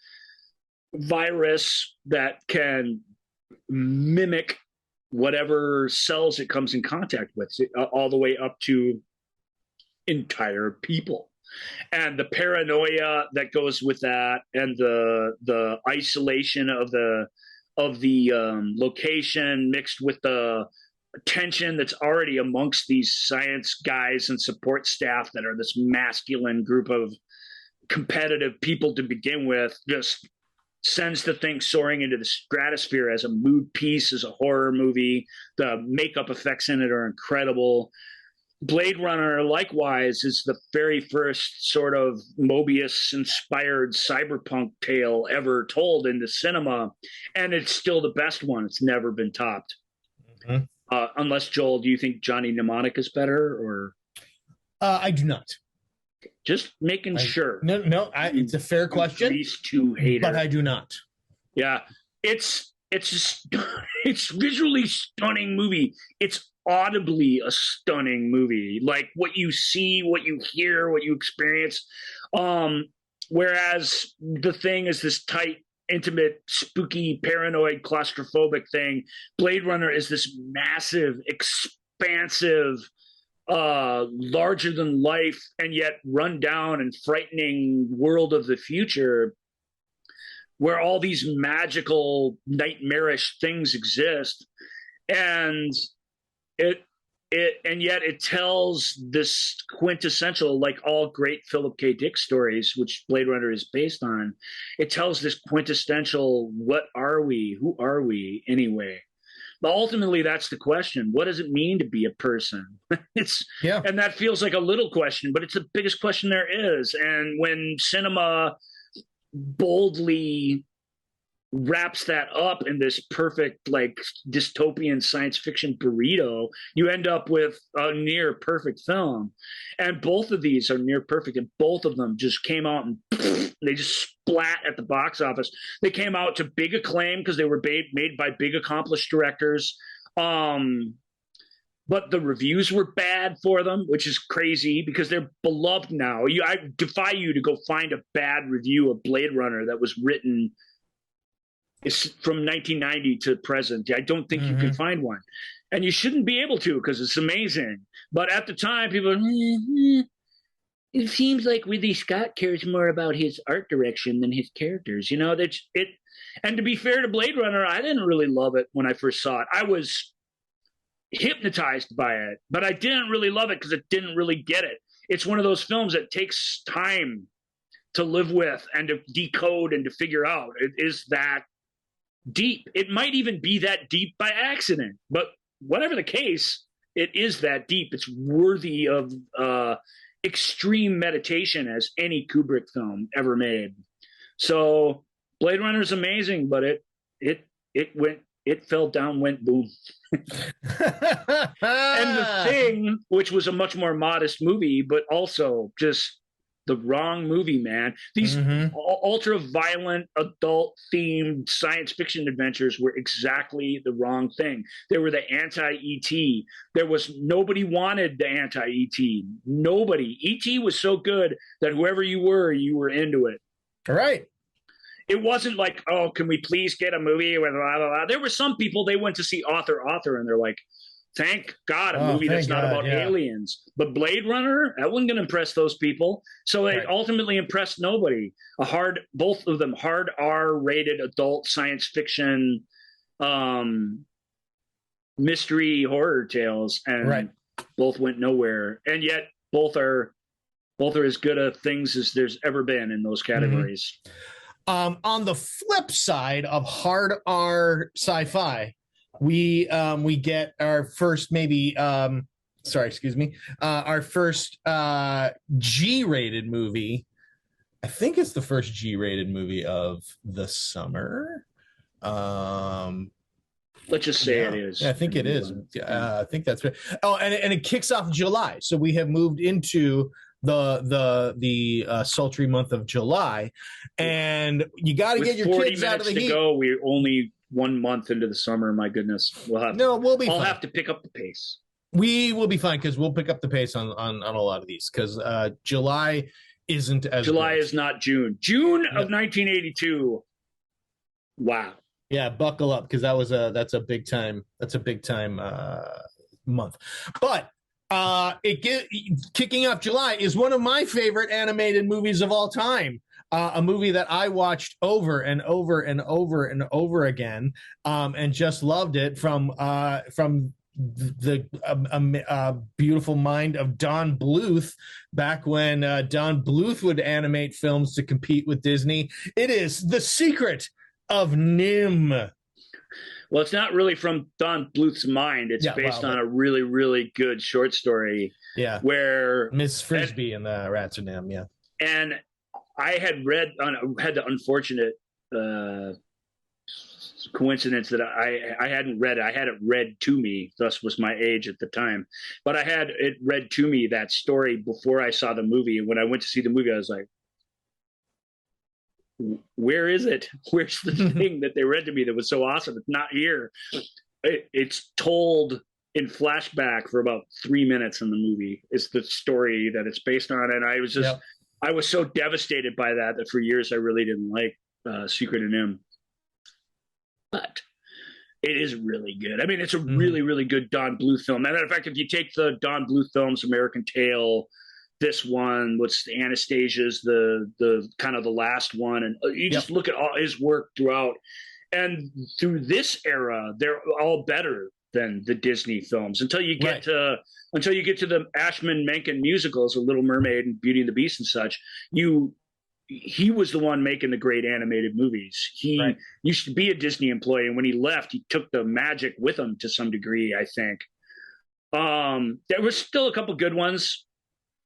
Speaker 3: virus that can mimic whatever cells it comes in contact with, all the way up to entire people, and the paranoia that goes with that, and the isolation of the location mixed with the tension that's already amongst these science guys and support staff that are this masculine group of competitive people to begin with just sends the thing soaring into the stratosphere as a mood piece, as a horror movie. The makeup effects in it are incredible. Blade Runner, likewise, is the very first sort of Mobius-inspired cyberpunk tale ever told in the cinema, and it's still the best one. It's never been topped. Mm-hmm. Unless, Joel, do you think Johnny Mnemonic is better? Or
Speaker 2: I do not.
Speaker 3: Just making sure.
Speaker 2: No, it's a fair question.
Speaker 3: These two haters,
Speaker 2: but I do not.
Speaker 3: Yeah, it's visually stunning movie. It's audibly a stunning movie. Like what you see, what you hear, what you experience. Whereas The Thing is this tight, intimate, spooky, paranoid, claustrophobic thing. Blade Runner is this massive, expansive, larger than life and yet run down and frightening world of the future where all these magical, nightmarish things exist. And yet it tells this quintessential, like all great Philip K. Dick stories, which Blade Runner is based on, it tells this quintessential, what are we? Who are we anyway? But ultimately, that's the question. What does it mean to be a person? And that feels like a little question, but it's the biggest question there is. And when cinema boldly wraps that up in this perfect, like, dystopian science fiction burrito, you end up with a near perfect film. And both of these are near perfect, and both of them just came out and they just splat at the box office. They came out to big acclaim because they were made by big accomplished directors. But the reviews were bad for them, which is crazy because they're beloved now. I defy you to go find a bad review of Blade Runner that was written from 1990 to present. I don't think you can find one. And you shouldn't be able to because it's amazing. But at the time, people were, it seems like Ridley Scott cares more about his art direction than his characters. You know, that's it. And to be fair to Blade Runner, I didn't really love it when I first saw it. I was hypnotized by it, but I didn't really love it because it didn't really get it. It's one of those films that takes time to live with and to decode and to figure out. It is that deep. It might even be that deep by accident, but whatever the case, it is that deep. It's worthy of extreme meditation as any Kubrick film ever made. So Blade Runner is amazing, but it fell down, went boom. And The Thing, which was a much more modest movie, but also just the wrong movie, man. These ultra-violent, adult-themed science fiction adventures were exactly the wrong thing. They were the anti-E.T. Nobody wanted the anti-E.T. Nobody. E.T. was so good that whoever you were into it.
Speaker 2: All right.
Speaker 3: It wasn't like, oh, can we please get a movie with blah, blah, blah. There were some people, they went to see Author, and they're like, thank God, a movie that's not about aliens. But Blade Runner, that wasn't going to impress those people. So it ultimately impressed nobody. Both of them, hard R-rated adult science fiction mystery horror tales, and both went nowhere. And yet both are as good a things as there's ever been in those categories.
Speaker 2: On the flip side of hard R sci-fi, we get our first our first G-rated movie. I think it's the first G-rated movie of the summer.
Speaker 3: Let's just say it is.
Speaker 2: Yeah, I think it is. I think that's right. Oh, and it kicks off July, so we have moved into the sultry month of July, and you got to get your kids out of the heat.
Speaker 3: We're only 1 month into the summer. My goodness, I'll have to pick up the pace.
Speaker 2: We will be fine because we'll pick up the pace on a lot of these because July isn't as
Speaker 3: July
Speaker 2: good.
Speaker 3: Is not June. June of 1982. Wow.
Speaker 2: Yeah, buckle up because that's a big time month. But kicking off July is one of my favorite animated movies of all time. A movie that I watched over and over and over and over again, and just loved it from the beautiful mind of Don Bluth back when Don Bluth would animate films to compete with Disney. It is The Secret of Nim.
Speaker 3: Well, it's not really from Don Bluth's mind. It's based on a really, really good short story.
Speaker 2: Yeah,
Speaker 3: where
Speaker 2: Miss Frisbee and the Rats of Nim. Yeah,
Speaker 3: and I had had the unfortunate coincidence that I hadn't read it. I had it read to me, thus was my age at the time. But I had it read to me, that story, before I saw the movie. And when I went to see the movie, I was like, where is it? Where's the thing that they read to me that was so awesome? It's not here. It's told in flashback for about 3 minutes in the movie. It's the story that it's based on. And I was just, I was so devastated by that for years I really didn't like Secret of Nim. But it is really good. I mean, it's a really, really good Don Bluth film. Matter of fact, if you take the Don Bluth films, American Tail, this one, what's Anastasia's, the kind of the last one, and you just look at all his work throughout. And through this era, they're all better than the Disney films until you get to the Ashman Menken musicals, The Little Mermaid and Beauty and the Beast and such. He was the one making the great animated movies. He used to be a Disney employee, and when he left, he took the magic with him to some degree, I think. There was still a couple good ones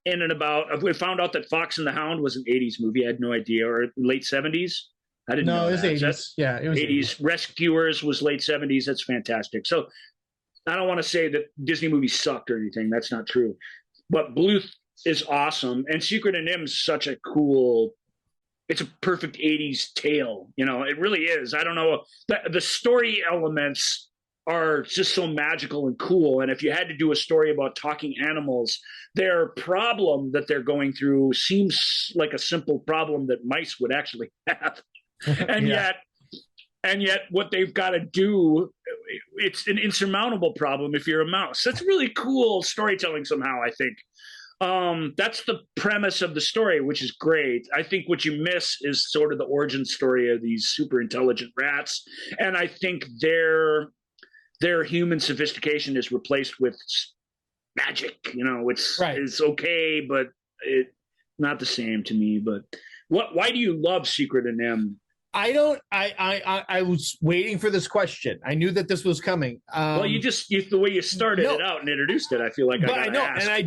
Speaker 3: in and about. We found out that Fox and the Hound was an 80s movie. I had no idea. Or late 70s? I didn't know. No, it was
Speaker 2: 80s. Yeah, it was
Speaker 3: 80s. Rescuers was late 70s. That's fantastic. So I don't want to say that Disney movies sucked or anything. That's not true. But Bluth is awesome. And Secret of Nim is such a cool... It's a perfect 80s tale. You know, it really is. I don't know. The story elements are just so magical and cool. And if you had to do a story about talking animals, their problem that they're going through seems like a simple problem that mice would actually have. And yet what they've got to do, it's an insurmountable problem if you're a mouse. That's really cool storytelling somehow, I think. That's the premise of the story, which is great. I think what you miss is sort of the origin story of these super intelligent rats. And I think their human sophistication is replaced with magic. You know, it's okay, but it's not the same to me. But why do you love Secret of Nim?
Speaker 2: I was waiting for this question. I knew that this was coming.
Speaker 3: Well, the way you started it out and introduced it, I feel like I know, ask.
Speaker 2: And I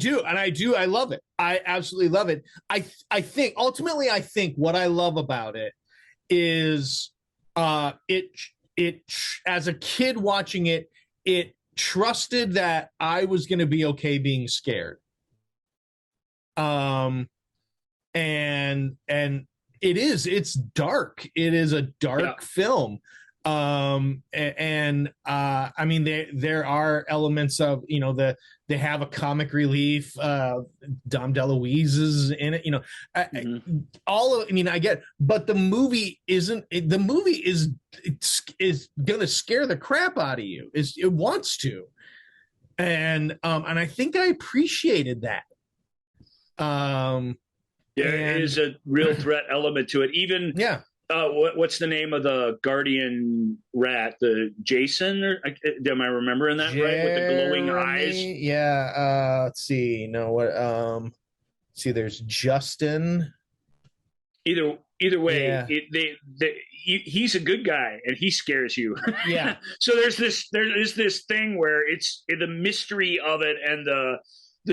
Speaker 2: do. I love it. I absolutely love it. I think ultimately, what I love about it is it as a kid watching it, it trusted that I was going to be okay being scared. And it's dark. It is a dark film. I mean, there are elements of, you know, they have a comic relief. Dom DeLuise is in it, you know, I get, but the movie is going to scare the crap out of you. It wants to. And I think I appreciated that.
Speaker 3: There is a real threat element to it. Even what's the name of the guardian rat? The Jason? Or am I remembering that right? With the glowing eyes.
Speaker 2: Yeah. Let's see. No. What? See. There's Justin.
Speaker 3: Either way, he's a good guy and he scares you.
Speaker 2: Yeah.
Speaker 3: So there's this thing where it's the mystery of it and the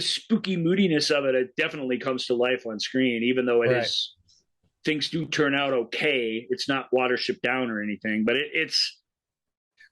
Speaker 3: spooky moodiness of it definitely comes to life on screen, even though things do turn out okay. It's not Watership Down or anything, but it's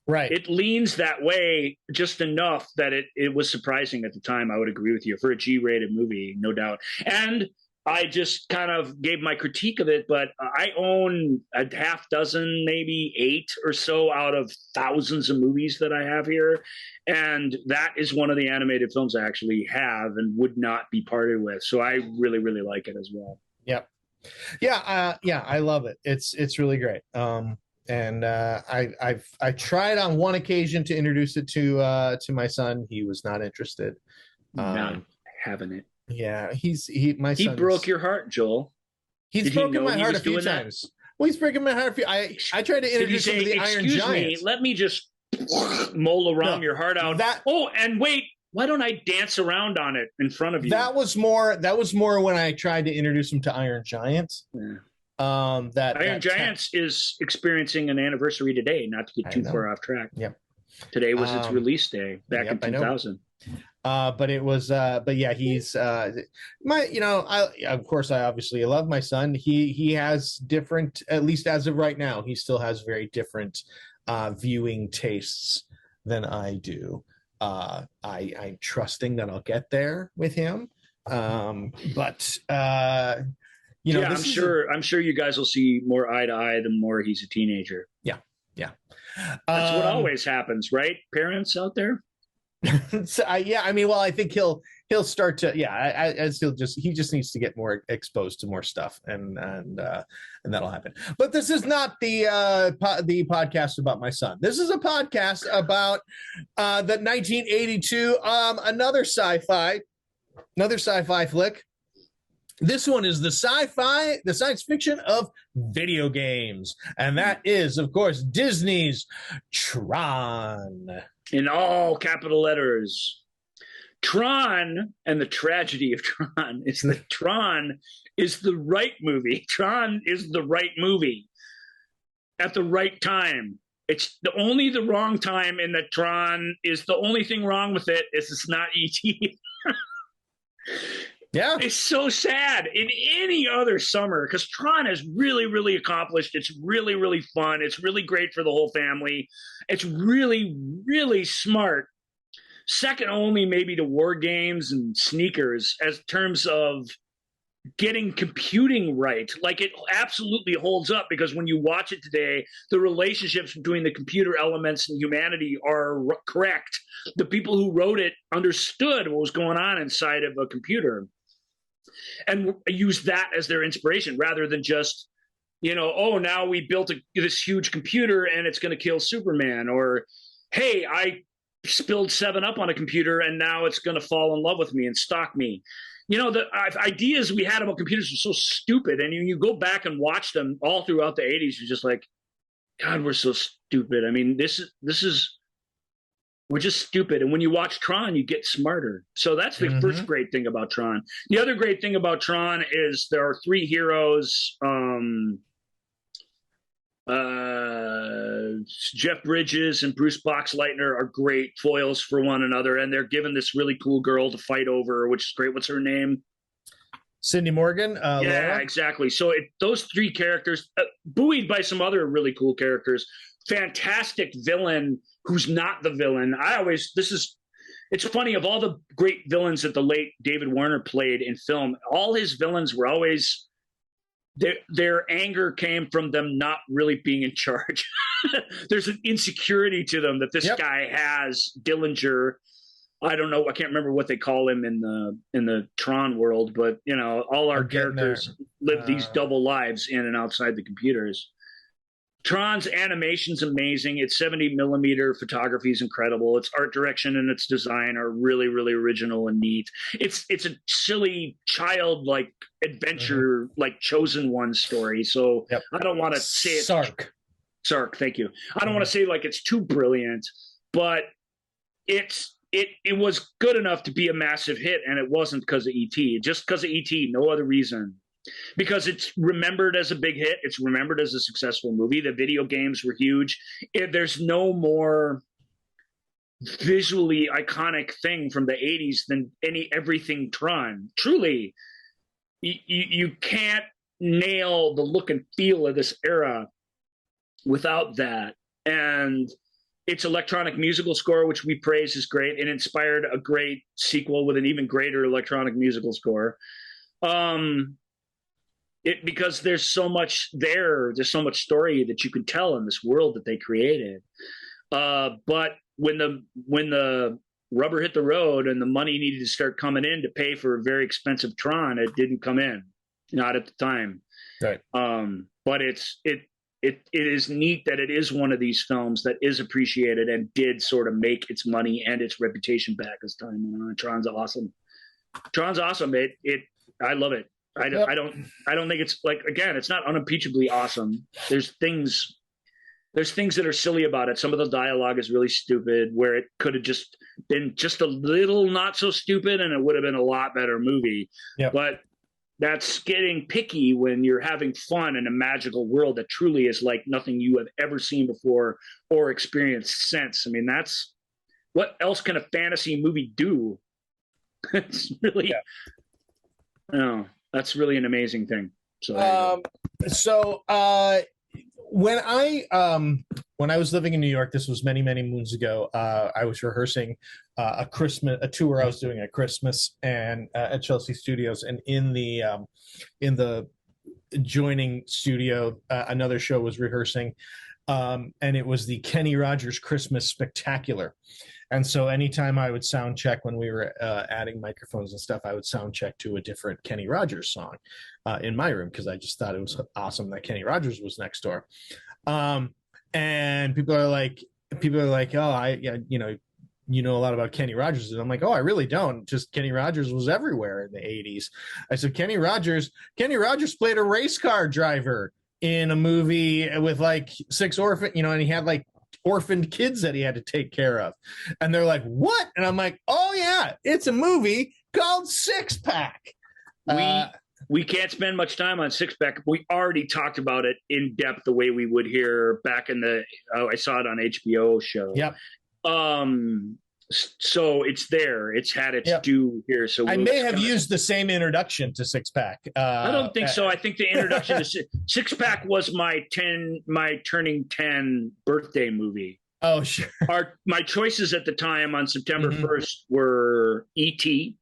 Speaker 2: right.
Speaker 3: It leans that way just enough that it was surprising at the time. I would agree with you for a G-rated movie, no doubt. And I just kind of gave my critique of it, but I own a half dozen, maybe 8 or so out of thousands of movies that I have here. And that is one of the animated films I actually have and would not be parted with. So I really, really like it as well.
Speaker 2: Yep. Yeah. I love it. It's really great. And I tried on one occasion to introduce it to my son. He was not interested.
Speaker 3: Not having it.
Speaker 2: Yeah, he
Speaker 3: broke your heart, Joel.
Speaker 2: He's broken my heart a few times. Well, he's breaking my heart. I tried to introduce him to the Iron Giant.
Speaker 3: Let me just Mola Ram your heart out.
Speaker 2: That,
Speaker 3: oh, and wait, why don't I dance around on it in front of you?
Speaker 2: That was more when I tried to introduce him to Iron Giants.
Speaker 3: Yeah.
Speaker 2: Iron
Speaker 3: Giants is experiencing an anniversary today, not to get too far off track.
Speaker 2: Yep.
Speaker 3: Today was its release day back in 2000.
Speaker 2: But it was, but yeah, he's, of course, I obviously love my son. He has different, at least as of right now, he still has very different viewing tastes than I do. I'm trusting that I'll get there with him. But
Speaker 3: I'm sure you guys will see more eye to eye the more he's a teenager.
Speaker 2: Yeah.
Speaker 3: That's what always happens, right? Parents out there.
Speaker 2: So, I think he'll start to, as he just needs to get more exposed to more stuff, and that'll happen. But this is not the podcast about my son. This is a podcast about the 1982 another sci-fi flick. This one is the science fiction of video games, and that is, of course, Disney's Tron.
Speaker 3: In all capital letters. Tron, and the tragedy of Tron is that Tron is the right movie. Tron is the right movie at the right time. It's only the wrong time in that Tron is the only thing wrong with it is it's not E.T.
Speaker 2: Yeah.
Speaker 3: It's so sad in any other summer because Tron is really, really accomplished. It's really, really fun. It's really great for the whole family. It's really, really smart. Second only maybe to war games and sneakers as terms of getting computing right. Like, it absolutely holds up because when you watch it today, the relationships between the computer elements and humanity are correct. The people who wrote it understood what was going on inside of a computer and use that as their inspiration rather than just, now we built this huge computer and it's going to kill Superman, or, hey, I spilled 7-Up on a computer and now it's going to fall in love with me and stalk me. The ideas we had about computers were so stupid, and you go back and watch them all throughout the 80s, you're just like, God, we're so stupid. I mean, we're just stupid. And when you watch Tron, you get smarter. So that's the first great thing about Tron. The other great thing about Tron is there are 3 heroes. Jeff Bridges and Bruce Boxleitner are great foils for one another, and they're given this really cool girl to fight over, which is great. What's her name?
Speaker 2: Cindy Morgan.
Speaker 3: Yeah,
Speaker 2: Laura?
Speaker 3: Exactly. So those 3 characters, buoyed by some other really cool characters, fantastic villain who's not the villain. It's funny, of all the great villains that the late David Warner played in film, all his villains were always, their anger came from them not really being in charge. There's an insecurity to them that this guy has, Dillinger. I don't know. I can't remember what they call him in the Tron world, but all our characters live these double lives in and outside the computers. Tron's animation's amazing. Its 70 millimeter photography is incredible. Its art direction and its design are really, really original and neat. It's a silly, childlike adventure, like Chosen One story. So I don't want to say it. Sark, thank you. I don't want to say like it's too brilliant, but it was good enough to be a massive hit, and it wasn't because of E.T. Just because of E.T., no other reason. Because it's remembered as a big hit. It's remembered as a successful movie. The video games were huge. There's no more visually iconic thing from the 80s than everything Tron. Truly, you can't nail the look and feel of this era without that. And its electronic musical score, which we praise, is great. It inspired a great sequel with an even greater electronic musical score. Because there's so much there's so much story that you can tell in this world that they created. But when the rubber hit the road and the money needed to start coming in to pay for a very expensive Tron, it didn't come in, not at the time.
Speaker 2: Right.
Speaker 3: But it is neat that it is one of these films that is appreciated and did sort of make its money and its reputation back as time went on. Tron's awesome. I love it. I don't think it's like, again, it's not unimpeachably awesome. There's things There's things that are silly about it. Some of the dialogue is really stupid, where it could have just been just a little not so stupid, and it would have been a lot better movie.
Speaker 2: Yep.
Speaker 3: But that's getting picky when you're having fun in a magical world that truly is like nothing you have ever seen before or experienced since. I mean, that's what else can a fantasy movie do? It's really, no, that's really an amazing thing. So,
Speaker 2: when I was living in New York, this was many moons ago. I was rehearsing a tour I was doing at Christmas and at Chelsea Studios, and in the adjoining studio, another show was rehearsing, and it was the Kenny Rogers Christmas Spectacular. And so anytime I would sound check when we were adding microphones and stuff, I would sound check to a different Kenny Rogers song in my room, because I just thought it was awesome that Kenny Rogers was next door. And people are like, oh, you know a lot about Kenny Rogers. And I'm like, oh, I really don't. Just Kenny Rogers was everywhere in the 80s. I said, Kenny Rogers played a race car driver in a movie with like 6 orphan, and he had like orphaned kids that he had to take care of. And they're like, what? And I'm like, oh yeah, it's a movie called Six Pack.
Speaker 3: We can't spend much time on Six Pack. We already talked about it in depth the way we would here back in I saw it on HBO show.
Speaker 2: Yep.
Speaker 3: So it's there. It's had its due here. So
Speaker 2: I may have used the same introduction to Six Pack.
Speaker 3: I don't think so. I think the introduction to Six Pack was my turning 10 birthday movie.
Speaker 2: Oh, sure.
Speaker 3: My choices at the time on September 1st were E.T.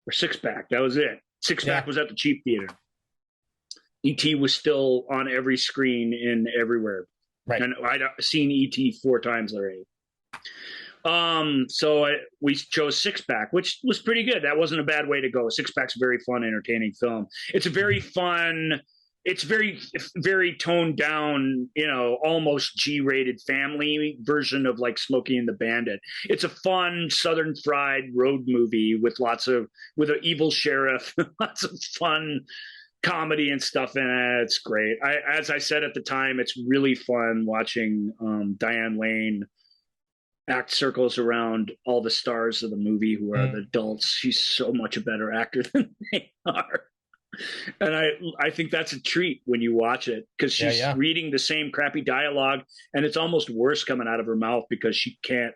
Speaker 3: or Six Pack. That was it. Six Pack was at the cheap theater. E.T. was still on every screen in everywhere.
Speaker 2: Right.
Speaker 3: And I'd seen E.T. 4 times already. We chose Six Pack, which was pretty good. That wasn't a bad way to go. Six Pack's a very fun, entertaining film. It's a very fun, it's very, very toned down, almost G-rated family version of like Smokey and the Bandit. It's a fun Southern fried road movie with with an evil sheriff, lots of fun comedy and stuff in it. It's great. As I said at the time, it's really fun watching Diane Lane act circles around all the stars of the movie who are the adults. She's so much a better actor than they are. And I think that's a treat when you watch it, because she's reading the same crappy dialogue, and it's almost worse coming out of her mouth because she can't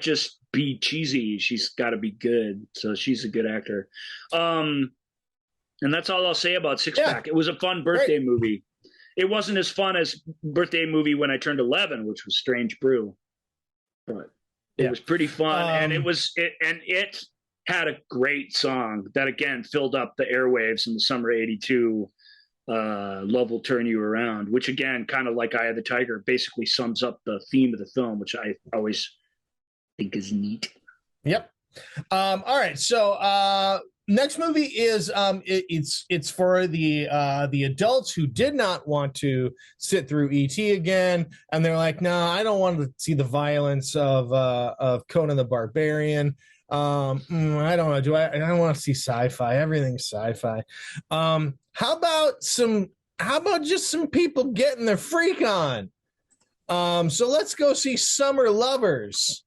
Speaker 3: just be cheesy. She's got to be good. So she's a good actor. And that's all I'll say about Six Pack. It was a fun birthday movie. It wasn't as fun as birthday movie when I turned 11, which was Strange Brew. But it was pretty fun, and it had a great song that again filled up the airwaves in the summer '82. Love Will Turn You Around, which again, kind of like Eye of the Tiger, basically sums up the theme of the film, which I always think is neat.
Speaker 2: Yep. All right. So next movie is it's for the adults who did not want to sit through E.T. again, and they're like, no, I don't want to see the violence of Conan the Barbarian. I don't know. I don't want to see sci-fi. Everything's sci-fi. How about just some people getting their freak on? So let's go see Summer Lovers.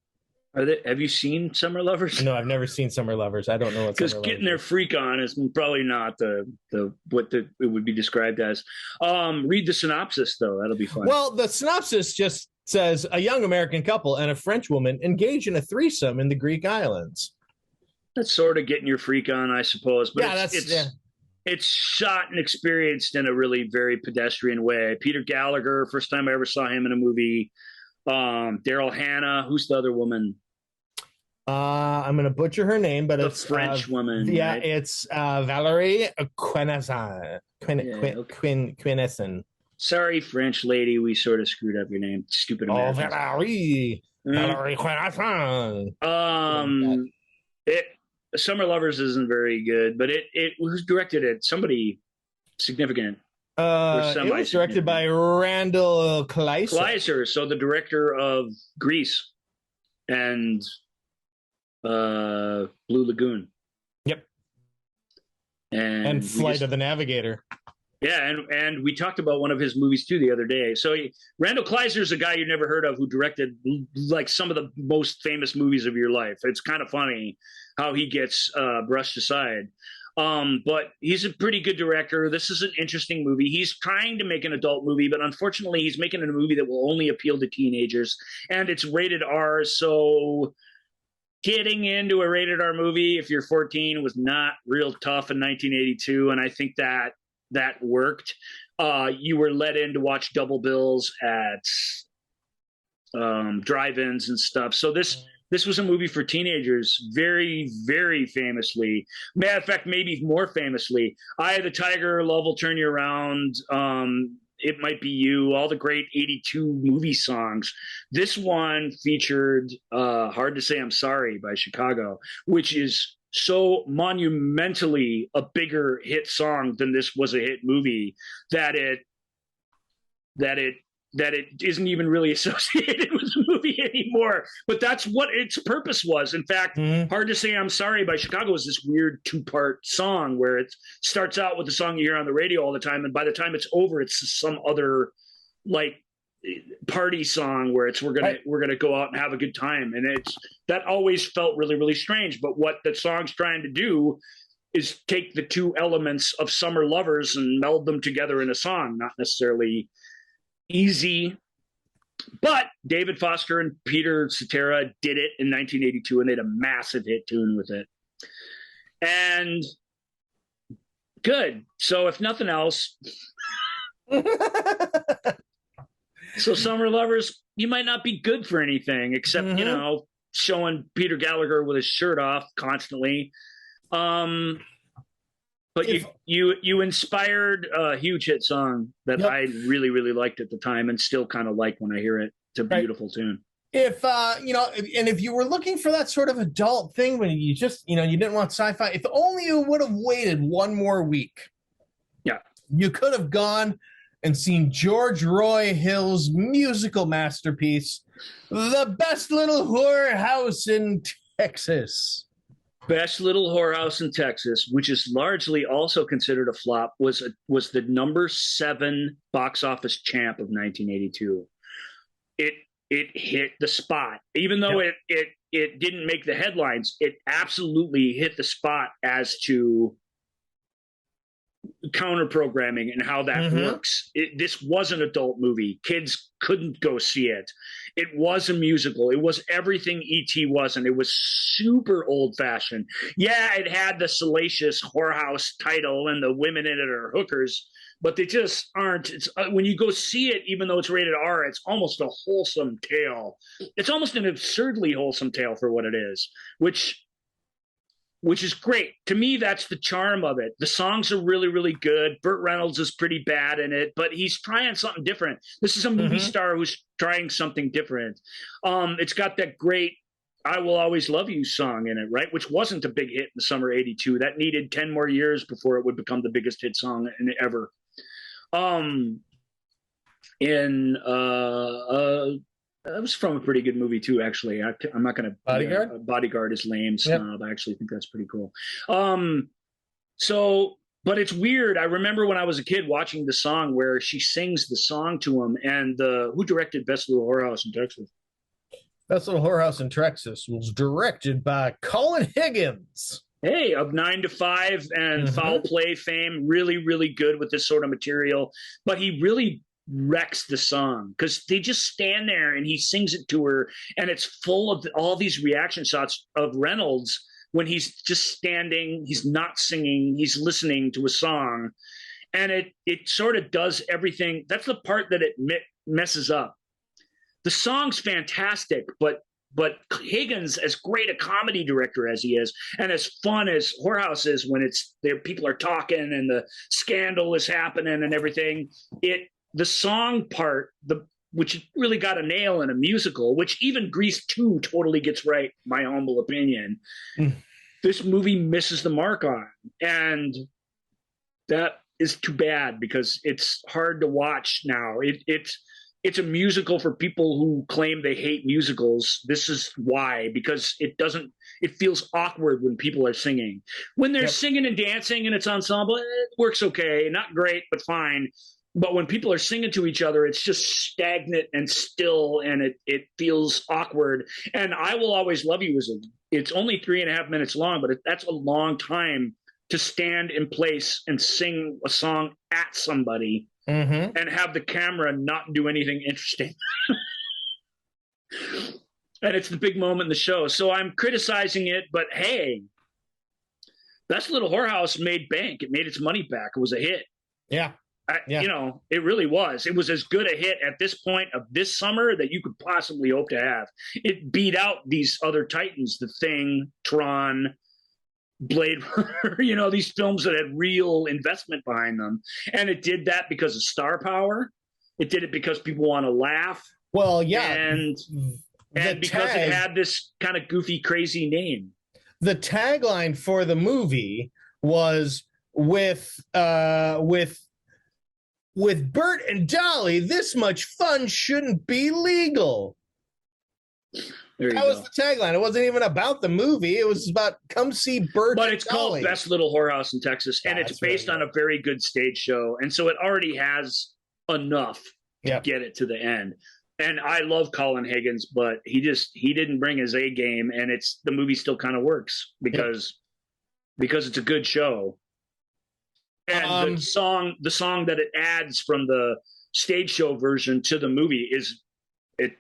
Speaker 3: Have you seen Summer Lovers?
Speaker 2: No, I've never seen Summer Lovers. I don't know what
Speaker 3: because getting their freak on is probably not it would be described as. Read the synopsis though; that'll be fun.
Speaker 2: Well, the synopsis just says a young American couple and a French woman engage in a threesome in the Greek islands.
Speaker 3: That's sort of getting your freak on, I suppose. But it's shot and experienced in a really very pedestrian way. Peter Gallagher, first time I ever saw him in a movie. Daryl Hannah. Who's the other woman?
Speaker 2: I'm going to butcher her name, but it's
Speaker 3: the French woman.
Speaker 2: Yeah,
Speaker 3: right?
Speaker 2: It's Valerie Quinnesson.
Speaker 3: Sorry, French lady, we sort of screwed up your name. Stupid Americans.
Speaker 2: Valerie Quinnesson.
Speaker 3: Summer Lovers isn't very good, but it who's directed it? Somebody significant.
Speaker 2: It was directed by Randall
Speaker 3: Kleiser, so the director of Grease and Blue Lagoon.
Speaker 2: Yep. And Flight of the Navigator.
Speaker 3: Yeah, and we talked about one of his movies too the other day. So Randall Kleiser is a guy you never heard of who directed like some of the most famous movies of your life. It's kind of funny how he gets brushed aside. But he's a pretty good director. This is an interesting movie. He's trying to make an adult movie, but unfortunately, he's making a movie that will only appeal to teenagers, and it's rated R. So getting into a rated R movie if you're 14 was not real tough in 1982, and I think that worked. You were let in to watch double bills at drive-ins and stuff. So this was a movie for teenagers, very, very famously. Matter of fact, maybe more famously, Eye of the Tiger, Love Will Turn You Around, It Might Be You, all the great 82 movie songs. This one featured Hard to Say I'm Sorry by Chicago, which is so monumentally a bigger hit song than this was a hit movie that it isn't even really associated with the movie anymore. But that's what its purpose was. In fact, Hard to Say I'm Sorry by Chicago is this weird 2-part song where it starts out with the song you hear on the radio all the time, and by the time it's over, it's some other like party song where it's we're gonna go out and have a good time, and it's that always felt really, really strange. But what the song's trying to do is take the two elements of Summer Lovers and meld them together in a song. Not necessarily easy, but David Foster and Peter Cetera did it in 1982, and they had a massive hit tune with it. And good. So if nothing else, so Summer Lovers, you might not be good for anything except, showing Peter Gallagher with his shirt off constantly. But you inspired a huge hit song that I really, really liked at the time and still kind of like when I hear it. It's a beautiful tune.
Speaker 2: If and if you were looking for that sort of adult thing when you just, you didn't want sci-fi, if only you would have waited one more week.
Speaker 3: Yeah.
Speaker 2: You could have gone and seen George Roy Hill's musical masterpiece, The Best Little Whorehouse in Texas.
Speaker 3: Best Little Whorehouse in Texas, which is largely also considered a flop, was the number 7 box office champ of 1982. It hit the spot, even though it didn't make the headlines. It absolutely hit the spot as to counter programming and how that works. This was an adult movie. Kids couldn't go see it. It was a musical. It was everything E.T. wasn't. It was super old-fashioned. Yeah, it had the salacious whorehouse title and the women in it are hookers, but they just aren't. It's when you go see it, even though it's rated R, it's almost a wholesome tale. It's almost an absurdly wholesome tale for what it is, which is great. To me, that's the charm of it. The songs are really, really good. Burt Reynolds is pretty bad in it, but he's trying something different. This is a movie star who's trying something different. It's got that great I Will Always Love You song in it, right? Which wasn't a big hit in the summer 82. That needed 10 more years before it would become the biggest hit song ever. That was from a pretty good movie too, actually. I'm not going to
Speaker 2: Bodyguard.
Speaker 3: Bodyguard is lame snob. I actually think that's pretty cool. But it's weird. I remember when I was a kid watching the song where she sings the song to him, and who directed Best Little Whorehouse in Texas?
Speaker 2: Best Little Whorehouse in Texas was directed by Colin Higgins.
Speaker 3: Hey, of 9 to 5 and Foul Play fame, really, really good with this sort of material. But he really wrecks the song because they just stand there and he sings it to her, and it's full of all these reaction shots of Reynolds when he's just standing, he's not singing, he's listening to a song, and it sort of does everything. That's the part that it messes up. The song's fantastic, but Higgins, as great a comedy director as he is, and as fun as Whorehouse is when it's there, people are talking and the scandal is happening and everything, the song part, which really got a nail in a musical, which even Grease 2 totally gets right, my humble opinion. This movie misses the mark on. And that is too bad because it's hard to watch now. it's a musical for people who claim they hate musicals. This is why, because it feels awkward when people are singing. When they're singing and dancing and it's ensemble, it works okay. Not great, but fine. But when people are singing to each other, it's just stagnant and still, and it feels awkward. And I Will Always Love You it's only 3.5 minutes long, but that's a long time to stand in place and sing a song at somebody. Mm-hmm. And have the camera not do anything interesting. And it's the big moment in the show. So I'm criticizing it, but hey, Best Little Whorehouse made bank. It made its money back. It was a hit.
Speaker 2: Yeah.
Speaker 3: It really was. It was as good a hit at this point of this summer that you could possibly hope to have. It beat out these other titans, The Thing, Tron, Blade Runner, these films that had real investment behind them. And it did that because of star power. It did it because people want to laugh.
Speaker 2: Well, yeah.
Speaker 3: And because it had this kind of goofy, crazy name.
Speaker 2: The tagline for the movie was with Bert and Dolly, this much fun shouldn't be legal. That was the tagline. It wasn't even about the movie. It was about come see Bert.
Speaker 3: But it's called Best Little Whorehouse in Texas, and it's based on a very good stage show, and so it already has enough to get it to the end. And I love Colin Higgins, but he didn't bring his A game, and the movie still kind of works because it's a good show. And the song that it adds from the stage show version to the movie is it.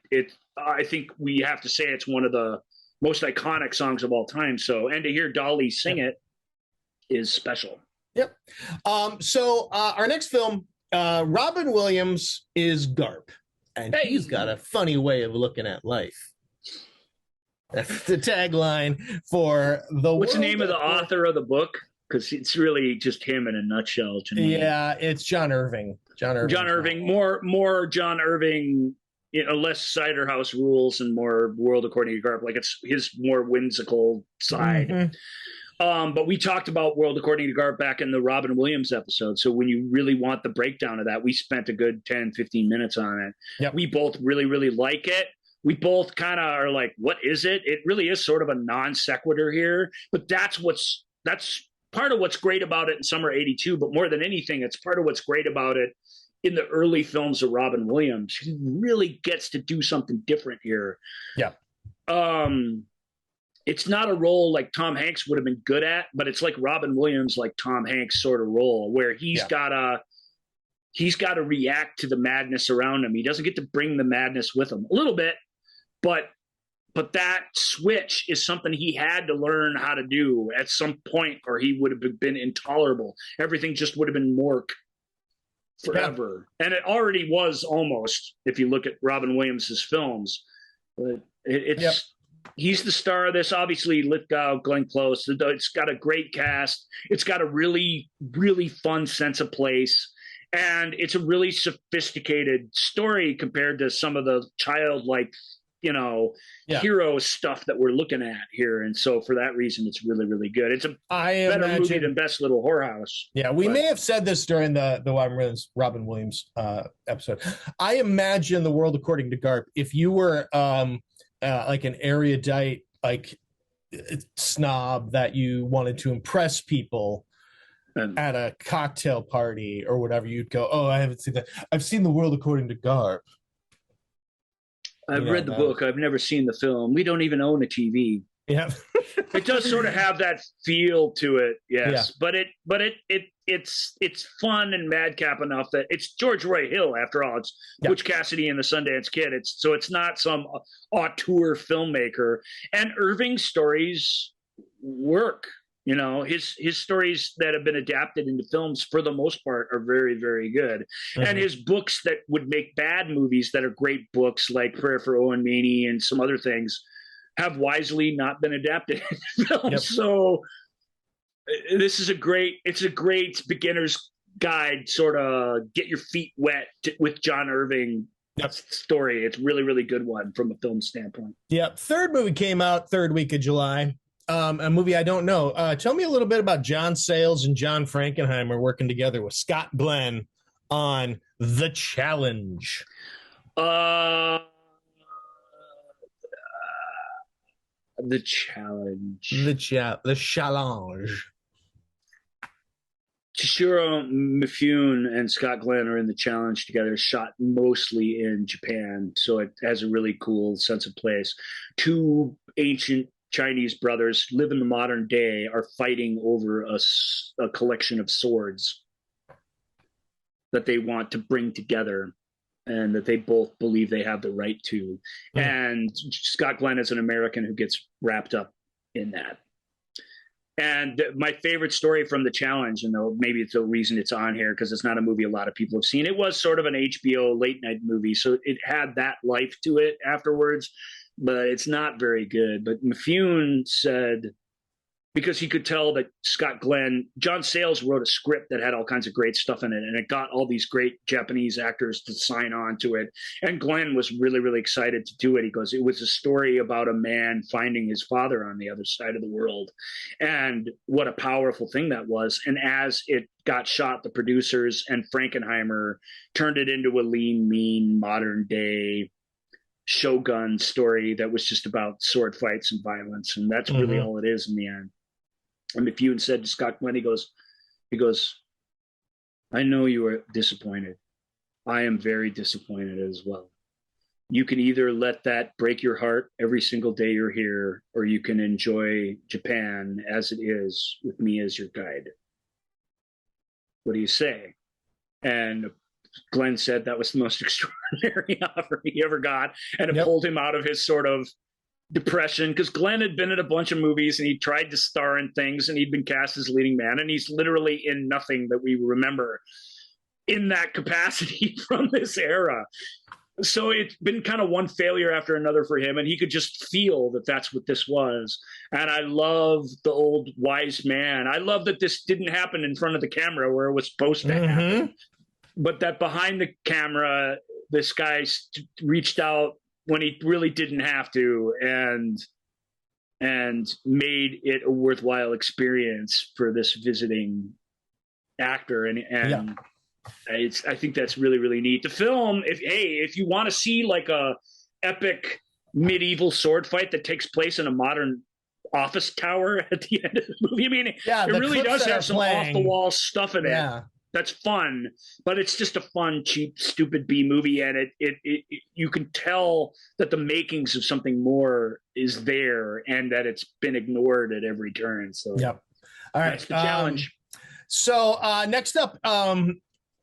Speaker 3: I think we have to say it's one of the most iconic songs of all time. So, and to hear Dolly sing it is special.
Speaker 2: Yep. So our next film, Robin Williams is Garp, and he's got a funny way of looking at life. That's the tagline for the.
Speaker 3: What's the name of the author of the book? Because it's really just him in a nutshell.
Speaker 2: Yeah, it's John Irving. John Irving.
Speaker 3: More John Irving. Less Cider House Rules and more World According to Garp. Like it's his more whimsical side. Mm-hmm. But we talked about World According to Garp back in the Robin Williams episode. So when you really want the breakdown of that, we spent a good 10, 15 minutes on it. Yep. We both really, really like it. We both kind of are like, what is it? It really is sort of a non sequitur here, but that's part of what's great about it in Summer 82. But more than anything, it's part of what's great about it in the early films of Robin Williams. He really gets to do something different here.
Speaker 2: Yeah.
Speaker 3: It's not a role like Tom Hanks would have been good at, but it's like Robin Williams, like Tom Hanks sort of role where he's gotta react to the madness around him. He doesn't get to bring the madness with him a little bit, but that switch is something he had to learn how to do at some point, or he would have been intolerable. Everything just would have been Mork forever. And it already was almost, if you look at Robin Williams' films. But he's the star of this. Obviously, Lithgow, Glenn Close. It's got a great cast. It's got a really, really fun sense of place. And it's a really sophisticated story compared to some of the childlike, hero stuff that we're looking at here. And so for that reason, it's really, really good. It's a better movie than Best Little Whorehouse.
Speaker 2: Yeah, we may have said this during the Robin Williams episode. I imagine The World According to Garp, if you were like an erudite, like snob that you wanted to impress people at a cocktail party or whatever, you'd go, oh, I haven't seen that. I've seen The World According to Garp.
Speaker 3: I've read the book. I've never seen the film. We don't even own a TV.
Speaker 2: Yeah.
Speaker 3: It does sort of have that feel to it. Yes. Yeah. But it's fun and madcap enough that it's George Roy Hill after all. It's Butch Cassidy and the Sundance Kid. It's not some auteur filmmaker, and Irving's stories work. His stories that have been adapted into films for the most part are very, very good. Mm-hmm. And his books that would make bad movies that are great books, like Prayer for Owen Meany and some other things, have wisely not been adapted into films. Yep. So this is a great beginner's guide, sort of get your feet wet with John Irving story. It's really, really good one from a film standpoint.
Speaker 2: Yeah. Third movie came out third week of July. A movie I don't know. Tell me a little bit about John Sayles and John Frankenheimer working together with Scott Glenn on The Challenge.
Speaker 3: Uh, the challenge.
Speaker 2: The challenge.
Speaker 3: Chishiro Mifune and Scott Glenn are in the challenge together, shot mostly in Japan. So it has a really cool sense of place. Two ancient Chinese brothers live in the modern day, are fighting over a collection of swords that they want to bring together and that they both believe they have the right to. Mm. And Scott Glenn is an American who gets wrapped up in that. And my favorite story from the challenge, and though maybe it's the reason it's on here because it's not a movie a lot of people have seen. It was sort of an HBO late night movie, so it had that life to it afterwards, but it's not very good. But Mifune said, because he could tell that Scott Glenn, John Sayles wrote a script that had all kinds of great stuff in it, and it got all these great Japanese actors to sign on to it. And Glenn was really, really excited to do it. He goes, it was a story about a man finding his father on the other side of the world. And what a powerful thing that was. And as it got shot, the producers and Frankenheimer turned it into a lean, mean, modern day Shogun story that was just about sword fights and violence. And that's really all it is in the end. And Mifune said to Scott Glenn, he goes, I know you are disappointed. I am very disappointed as well. You can either let that break your heart every single day you're here, or you can enjoy Japan as it is with me as your guide. What do you say? And Glenn said that was the most extraordinary offer he ever got, and it pulled him out of his sort of depression, because Glenn had been in a bunch of movies and he tried to star in things and he'd been cast as leading man, and he's literally in nothing that we remember in that capacity from this era. So it's been kind of one failure after another for him, and he could just feel that that's what this was. And I love the old wise man. I love that this didn't happen in front of the camera where it was supposed to happen, but that behind the camera, this guy reached out when he really didn't have to, and made it a worthwhile experience for this visiting actor. And I think that's really, really neat. The film, if you want to see like a epic medieval sword fight that takes place in a modern office tower at the end of the movie, I mean, it really does have some off the wall stuff in it. That's fun, but it's just a fun, cheap, stupid B movie, and it you can tell that the makings of something more is there, and that it's been ignored at every turn. So, all right, that's the challenge.
Speaker 2: So next up,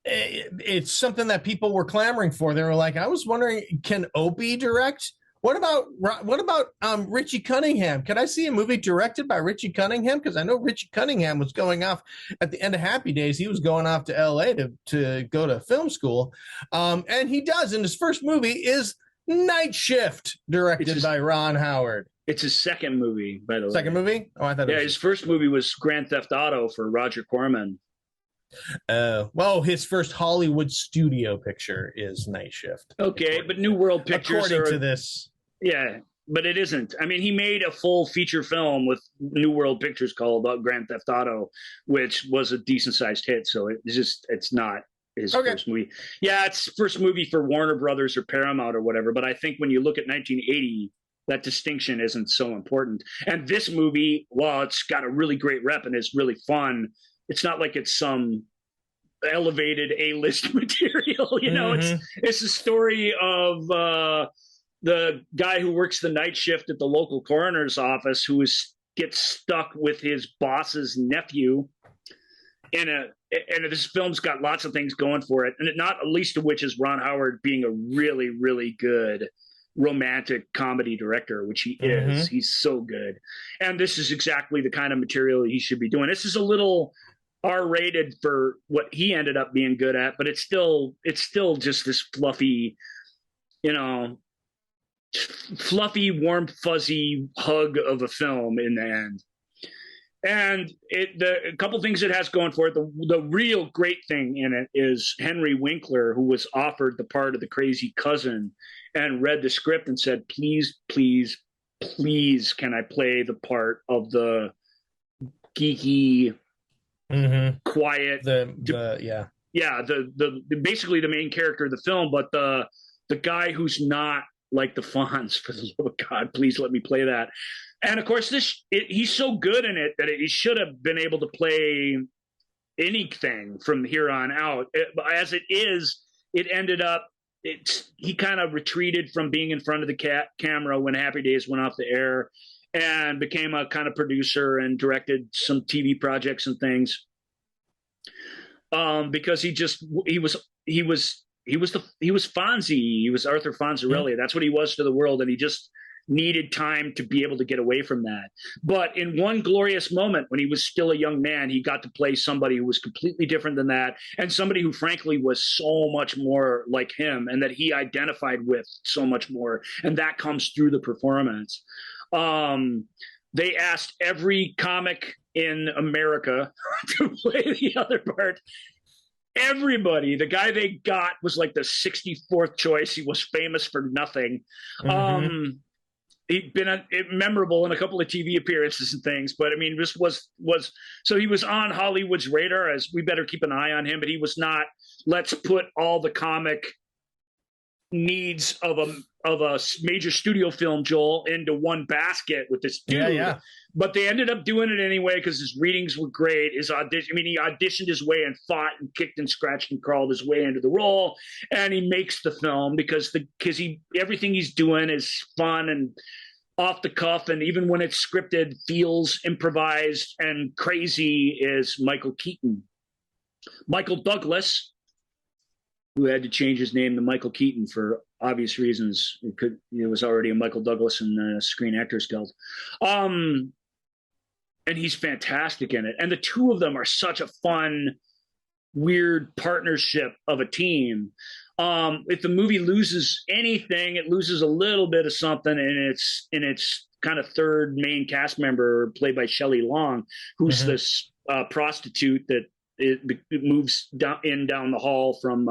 Speaker 2: it's something that people were clamoring for. They were like, I was wondering, can Opie direct? What about Richie Cunningham? Can I see a movie directed by Richie Cunningham? Because I know Richie Cunningham was going off at the end of Happy Days. He was going off to L.A. to go to film school, and he does. And his first movie is Night Shift, directed by Ron Howard.
Speaker 3: It's his second movie, by the way.
Speaker 2: Second movie? Oh, I thought.
Speaker 3: Yeah, his first movie was Grand Theft Auto for Roger Corman.
Speaker 2: Well, his first Hollywood studio picture is Night Shift.
Speaker 3: Okay, but New World Pictures,
Speaker 2: according to this.
Speaker 3: Yeah, but it isn't. I mean, he made a full feature film with New World Pictures called Grand Theft Auto, which was a decent-sized hit. So it's not his first movie. Yeah, it's first movie for Warner Brothers or Paramount or whatever. But I think when you look at 1980, that distinction isn't so important. And this movie, while it's got a really great rep and is really fun, it's not like it's some elevated A-list material. You know, it's a story of the guy who works the night shift at the local coroner's office who gets stuck with his boss's nephew and this film's got lots of things going for it, and not least of which is Ron Howard being a really, really good romantic comedy director, which he is. He's so good. And this is exactly the kind of material he should be doing. This is a little R-rated for what he ended up being good at, but it's still just this fluffy, fluffy, warm, fuzzy hug of a film in the end. And a couple things it has going for it. The real great thing in it is Henry Winkler, who was offered the part of the crazy cousin and read the script and said, please, please, please, can I play the part of the geeky, quiet,
Speaker 2: the basically
Speaker 3: the main character of the film, but the the guy who's not like the Fonz, for the love of God, please let me play that. And of course, he's so good in it that he should have been able to play anything from here on out. As it is, it ended up, he kind of retreated from being in front of the camera when Happy Days went off the air, and became a kind of producer and directed some TV projects and things. Because he was Fonzie. He was Arthur Fonzarelli. Yeah. That's what he was to the world, and he just needed time to be able to get away from that. But in one glorious moment, when he was still a young man, he got to play somebody who was completely different than that, and somebody who frankly was so much more like him, and that he identified with so much more, and that comes through the performance. They asked every comic in America to play the other part. Everybody. The guy they got was like the 64th choice. He was famous for nothing. Mm-hmm. He'd been memorable in a couple of TV appearances and things, but I mean, this was so he was on Hollywood's radar as we better keep an eye on him, but he was not, let's put all the comic needs of a major studio film, Joel, into one basket with this dude. Yeah. But they ended up doing it anyway because his readings were great. His audition, I mean, he auditioned his way and fought and kicked and scratched and crawled his way into the role, and he makes the film because everything he's doing is fun and off the cuff, and even when it's scripted, feels improvised and crazy. Is Michael Keaton. Michael Douglas, who had to change his name to Michael Keaton for obvious reasons. It was already a Michael Douglas in the Screen Actors Guild. And he's fantastic in it. And the two of them are such a fun, weird partnership of a team. If the movie loses anything, it loses a little bit of something in its kind of third main cast member, played by Shelley Long, who's mm-hmm. this prostitute that it moves down the hall from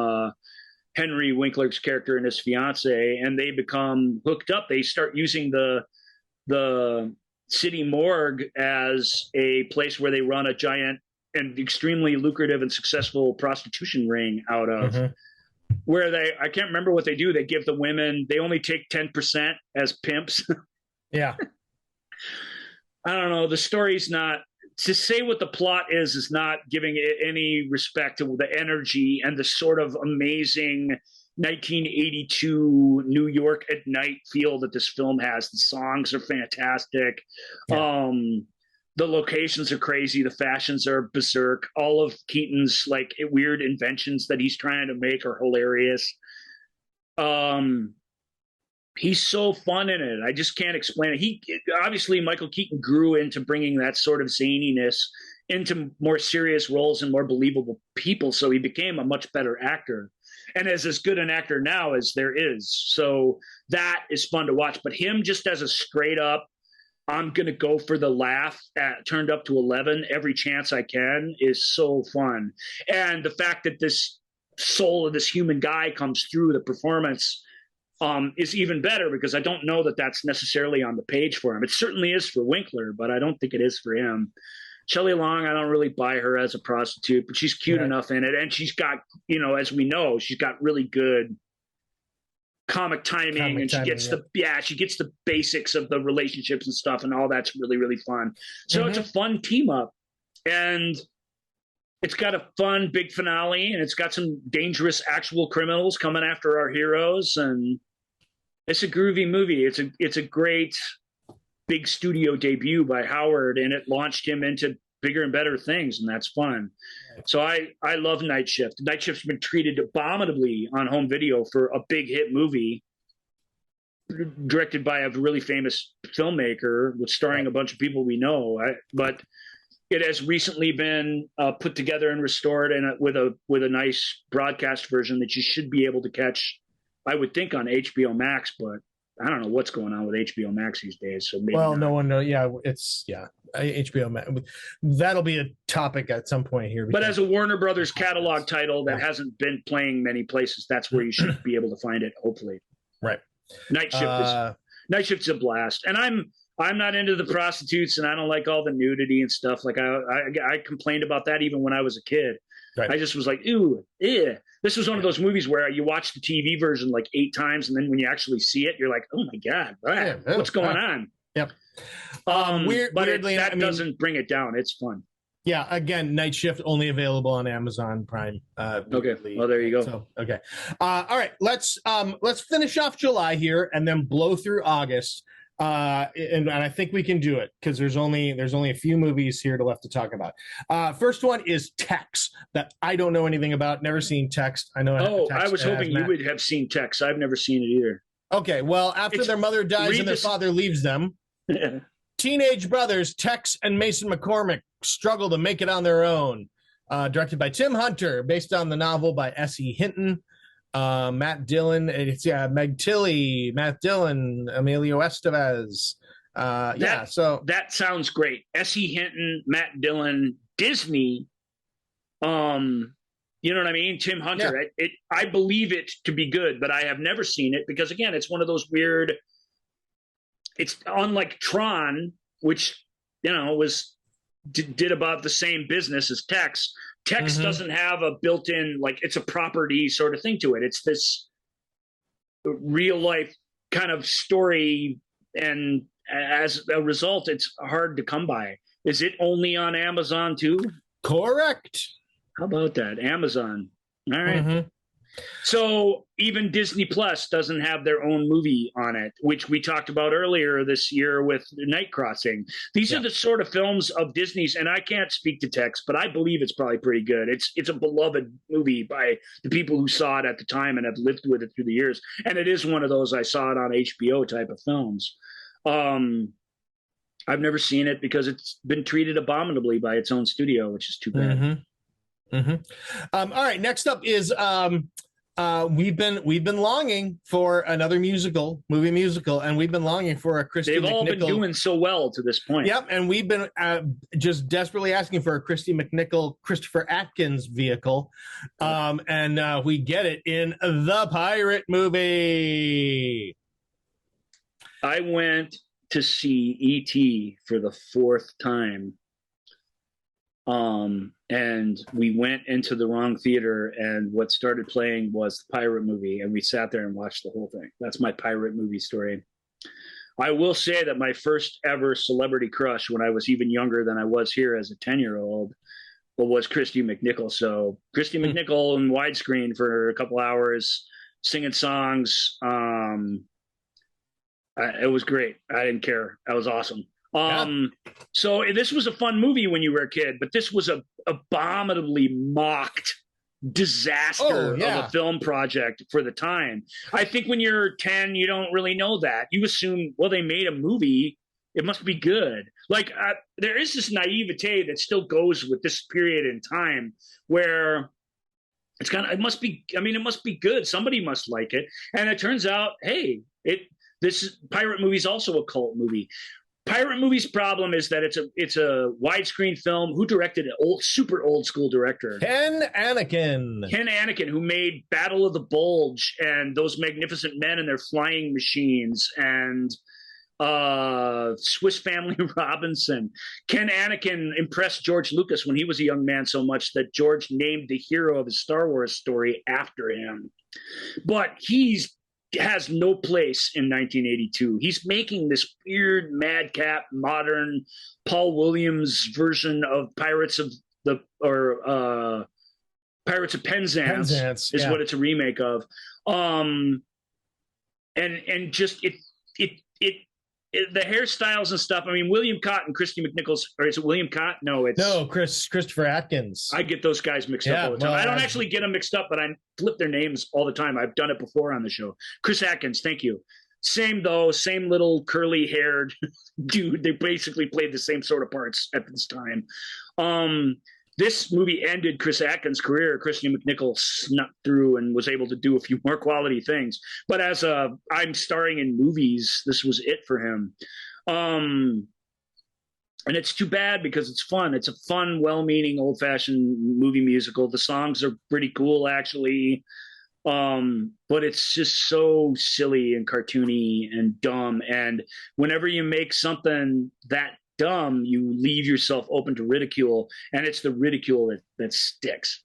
Speaker 3: Henry Winkler's character and his fiance, and they become hooked up. They start using the city morgue as a place where they run a giant and extremely lucrative and successful prostitution ring out of. Mm-hmm. Where I can't remember what they do. They give the women, they only take 10% as pimps.
Speaker 2: Yeah.
Speaker 3: I don't know. The story's not, to say what the plot is not giving it any respect to the energy and the sort of amazing 1982 New York at night feel that this film has. The songs are fantastic. Yeah. The locations are crazy. The fashions are berserk. All of Keaton's like weird inventions that he's trying to make are hilarious. He's so fun in it. I just can't explain it. Obviously Michael Keaton grew into bringing that sort of zaniness into more serious roles and more believable people. So he became a much better actor, and is as good an actor now as there is. So that is fun to watch. But him just as a straight up, I'm going to go for the laugh turned up to 11 every chance I can is so fun. And the fact that this soul of this human guy comes through the performance is even better, because I don't know that that's necessarily on the page for him. It certainly is for Winkler, but I don't think it is for him. Shelley Long, I don't really buy her as a prostitute, but she's cute enough in it. And she's got, as we know, she's got really good comic timing, and she gets the basics of the relationships and stuff, and all that's really, really fun. So mm-hmm. It's a fun team up, and it's got a fun big finale, and it's got some dangerous actual criminals coming after our heroes, and it's a groovy movie. It's a great big studio debut by Howard, and it launched him into bigger and better things, and that's fun. So I love Night Shift. Night Shift's been treated abominably on home video for a big hit movie directed by a really famous filmmaker, with starring a bunch of people we know. But it has recently been put together and restored, and with a nice broadcast version that you should be able to catch, I would think, on HBO Max, but I don't know what's going on with HBO Max these days. So maybe
Speaker 2: no one knows. Yeah, HBO Max. That'll be a topic at some point here.
Speaker 3: But as a Warner Brothers catalog title that hasn't been playing many places, that's where you should be able to find it. Hopefully,
Speaker 2: right.
Speaker 3: Night Shift's a blast, and I'm not into the prostitutes, and I don't like all the nudity and stuff. Like I complained about that even when I was a kid.
Speaker 2: Right.
Speaker 3: I just was like, ooh, yeah. This was one of those movies where you watch the TV version like 8 times, and then when you actually see it, you're like, oh my God, what's going on?
Speaker 2: Yep.
Speaker 3: Weirdly, that
Speaker 2: I mean,
Speaker 3: doesn't bring it down. It's fun.
Speaker 2: Yeah, again, Night Shift only available on Amazon Prime.
Speaker 3: Okay, well there you go.
Speaker 2: So, okay, all right. Let's finish off July here and then blow through August. And I think we can do it because there's only a few movies here left to talk about. First one is Tex, that I don't know anything about. Never seen Tex. I know.
Speaker 3: I was hoping you would have seen Tex. I've never seen it either.
Speaker 2: Okay, well, after their mother dies and their father leaves them, teenage brothers Tex and Mason McCormick struggle to make it on their own. Directed by Tim Hunter, based on the novel by S.E. Hinton. Matt Dillon, it's Meg Tilly, Matt Dillon, Emilio Estevez. So
Speaker 3: that sounds great. S.E. Hinton, Matt Dillon, Disney. You know what I mean? Tim Hunter. Yeah. I believe it to be good, but I have never seen it because again, it's one of those weird. It's unlike Tron, which did about the same business as Tex. Tex doesn't have a built-in, like, it's a property sort of thing to it. It's this real life kind of story, and as a result, it's hard to come by. Is it only on Amazon too?
Speaker 2: Correct.
Speaker 3: How about that? Amazon. All right. So even Disney Plus doesn't have their own movie on it, which we talked about earlier this year with Night Crossing. These are the sort of films of Disney's, and I can't speak to Tex, but I believe it's probably pretty good. It's a beloved movie by the people who saw it at the time and have lived with it through the years. And it is one of those I saw it on HBO type of films. I've never seen it because it's been treated abominably by its own studio, which is too bad.
Speaker 2: All right, next up is we've been longing for another movie musical, and we've been longing for a Christy McNichol. They've all been
Speaker 3: doing so well to this point.
Speaker 2: Yep, and we've been just desperately asking for a Christy McNichol, Christopher Atkins vehicle, and we get it in The Pirate Movie.
Speaker 3: I went to see E.T. for the 4th time. And we went into the wrong theater, and what started playing was the Pirate Movie, and we sat there and watched the whole thing. That's my Pirate Movie story. I will say that my first ever celebrity crush when I was even younger than I was here as a 10-year-old was Christy McNichol. So Christy McNichol in widescreen for a couple hours, singing songs. It was great. I didn't care. That was awesome. So this was a fun movie when you were a kid, but this was a abominably mocked disaster of a film project for the time. I think when you're 10, you don't really know that. You assume, well, they made a movie, it must be good. Like there is this naivete that still goes with this period in time where it must be good. Somebody must like it. And it turns out, hey, this Pirate Movie is also a cult movie. Pirate Movie's problem is that it's a widescreen film. Who directed it? Super old school director.
Speaker 2: Ken Anakin,
Speaker 3: who made Battle of the Bulge and Those Magnificent Men and Their Flying Machines and Swiss Family Robinson. Ken Anakin impressed George Lucas when he was a young man so much that George named the hero of his Star Wars story after him. But has no place in 1982. He's making this weird madcap modern Paul Williams version of Pirates of Penzance is what it's a remake of. And just the hairstyles and stuff. I mean, William Cott and Christy McNichol's, or is it William Cott? No,
Speaker 2: Christopher Atkins.
Speaker 3: I get those guys mixed up all the time. I don't actually get them mixed up, but I flip their names all the time. I've done it before on the show. Chris Atkins, thank you. Same little curly haired dude. They basically played the same sort of parts at this time. This movie ended Chris Atkins' career. Christy McNichol snuck through and was able to do a few more quality things. But as I'm starring in movies, this was it for him. And it's too bad because it's fun. It's a fun, well-meaning, old-fashioned movie musical. The songs are pretty cool, actually. But it's just so silly and cartoony and dumb. And whenever you make something that dumb, you leave yourself open to ridicule, and it's the ridicule that sticks.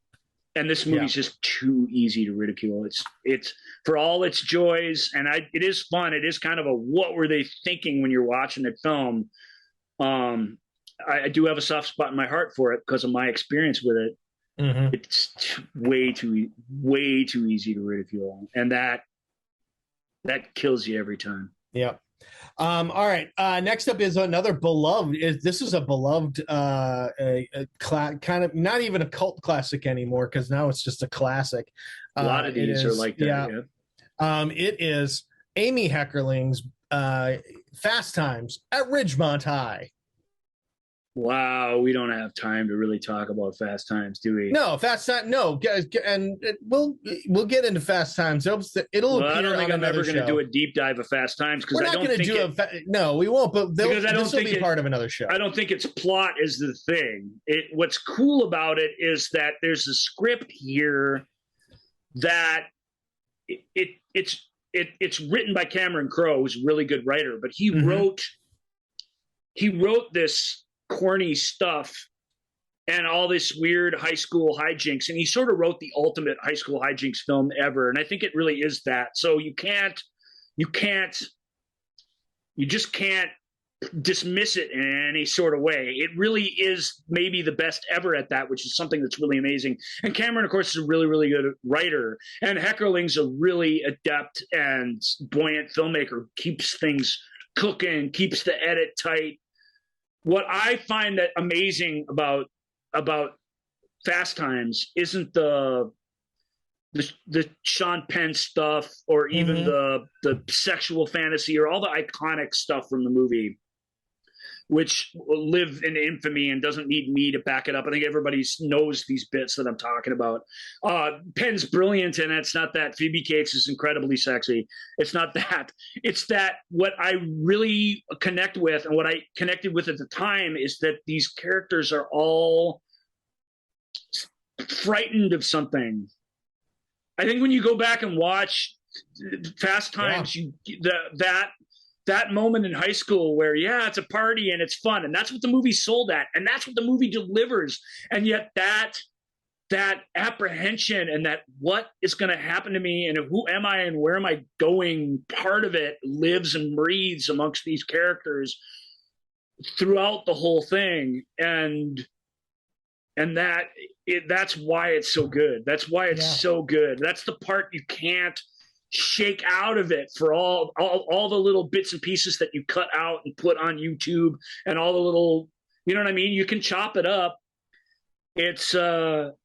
Speaker 3: And this movie's just too easy to ridicule. It's for all its joys, and it is fun. It is kind of a what were they thinking when you're watching the film. I do have a soft spot in my heart for it because of my experience with it. Mm-hmm. It's way too easy to ridicule, and that kills you every time.
Speaker 2: Yeah. All right. Next up is another beloved. This is a beloved, kind of not even a cult classic anymore because now it's just a classic.
Speaker 3: A lot of these are like that.
Speaker 2: Yeah. It is Amy Heckerling's Fast Times at Ridgemont High.
Speaker 3: Wow, we don't have time to really talk about Fast Times, do we?
Speaker 2: No, Fast Times. No, and we'll get into Fast Times. It'll appear
Speaker 3: I don't think
Speaker 2: I'm
Speaker 3: ever going to do a deep dive of Fast Times because I don't think
Speaker 2: no, we won't. But this will be part of another show.
Speaker 3: I don't think its plot is the thing. What's cool about it is that there's a script here that it's written by Cameron Crowe, who's a really good writer, but he wrote this corny stuff and all this weird high school hijinks, and he sort of wrote the ultimate high school hijinks film ever, and I think it really is that. So you just can't dismiss it in any sort of way. It really is maybe the best ever at that, which is something that's really amazing. And Cameron, of course, is a really, really good writer, and Heckerling's a really adept and buoyant filmmaker, keeps things cooking, keeps the edit tight. What I find that amazing about Fast Times isn't the Sean Penn stuff or even the sexual fantasy or all the iconic stuff from the movie, which live in infamy and doesn't need me to back it up. I think everybody knows these bits that I'm talking about. Penn's brilliant, and it's not that. Phoebe Cates is incredibly sexy. It's not that. It's that what I really connect with and what I connected with at the time is that these characters are all frightened of something. I think when you go back and watch Fast Times, that moment in high school where, it's a party and it's fun. And that's what the movie's sold at. And that's what the movie delivers. And yet that apprehension and that what is going to happen to me and who am I and where am I going, part of it lives and breathes amongst these characters throughout the whole thing. And that's why it's so good. That's why it's so good. That's the part you can't shake out of it for all the little bits and pieces that you cut out and put on YouTube and all the little, you know what I mean? You can chop it up. It's about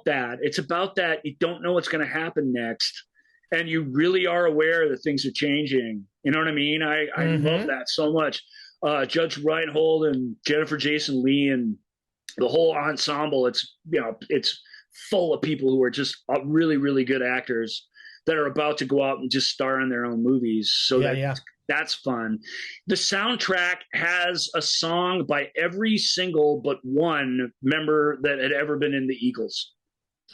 Speaker 3: that. It's about that. You don't know what's going to happen next. And you really are aware that things are changing. You know what I mean? I love that so much. Judge Reinhold and Jennifer Jason Leigh and the whole ensemble, it's full of people who are just really, really good actors that are about to go out and just star in their own movies. So that's fun. The soundtrack has a song by every single but one member that had ever been in the Eagles.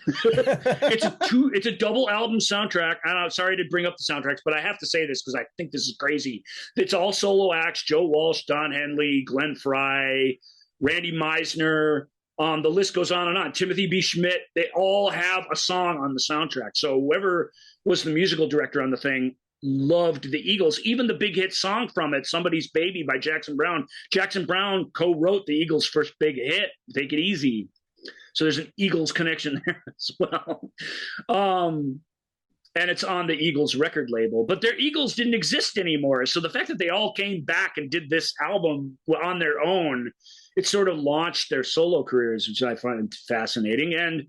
Speaker 3: It's a double album soundtrack. I'm sorry to bring up the soundtracks, but I have to say this because I think this is crazy. It's all solo acts: Joe Walsh, Don Henley, Glenn Frey, Randy Meisner. The list goes on and on. Timothy B. Schmidt. They all have a song on the soundtrack. So whoever was the musical director on the thing loved the Eagles. Even the big hit song from it, Somebody's Baby by Jackson Browne. Jackson Browne co-wrote the Eagles' first big hit, Take It Easy. So there's an Eagles connection there as well. And it's on the Eagles record label. But their Eagles didn't exist anymore. So the fact that they all came back and did this album on their own, it sort of launched their solo careers, which I find fascinating. And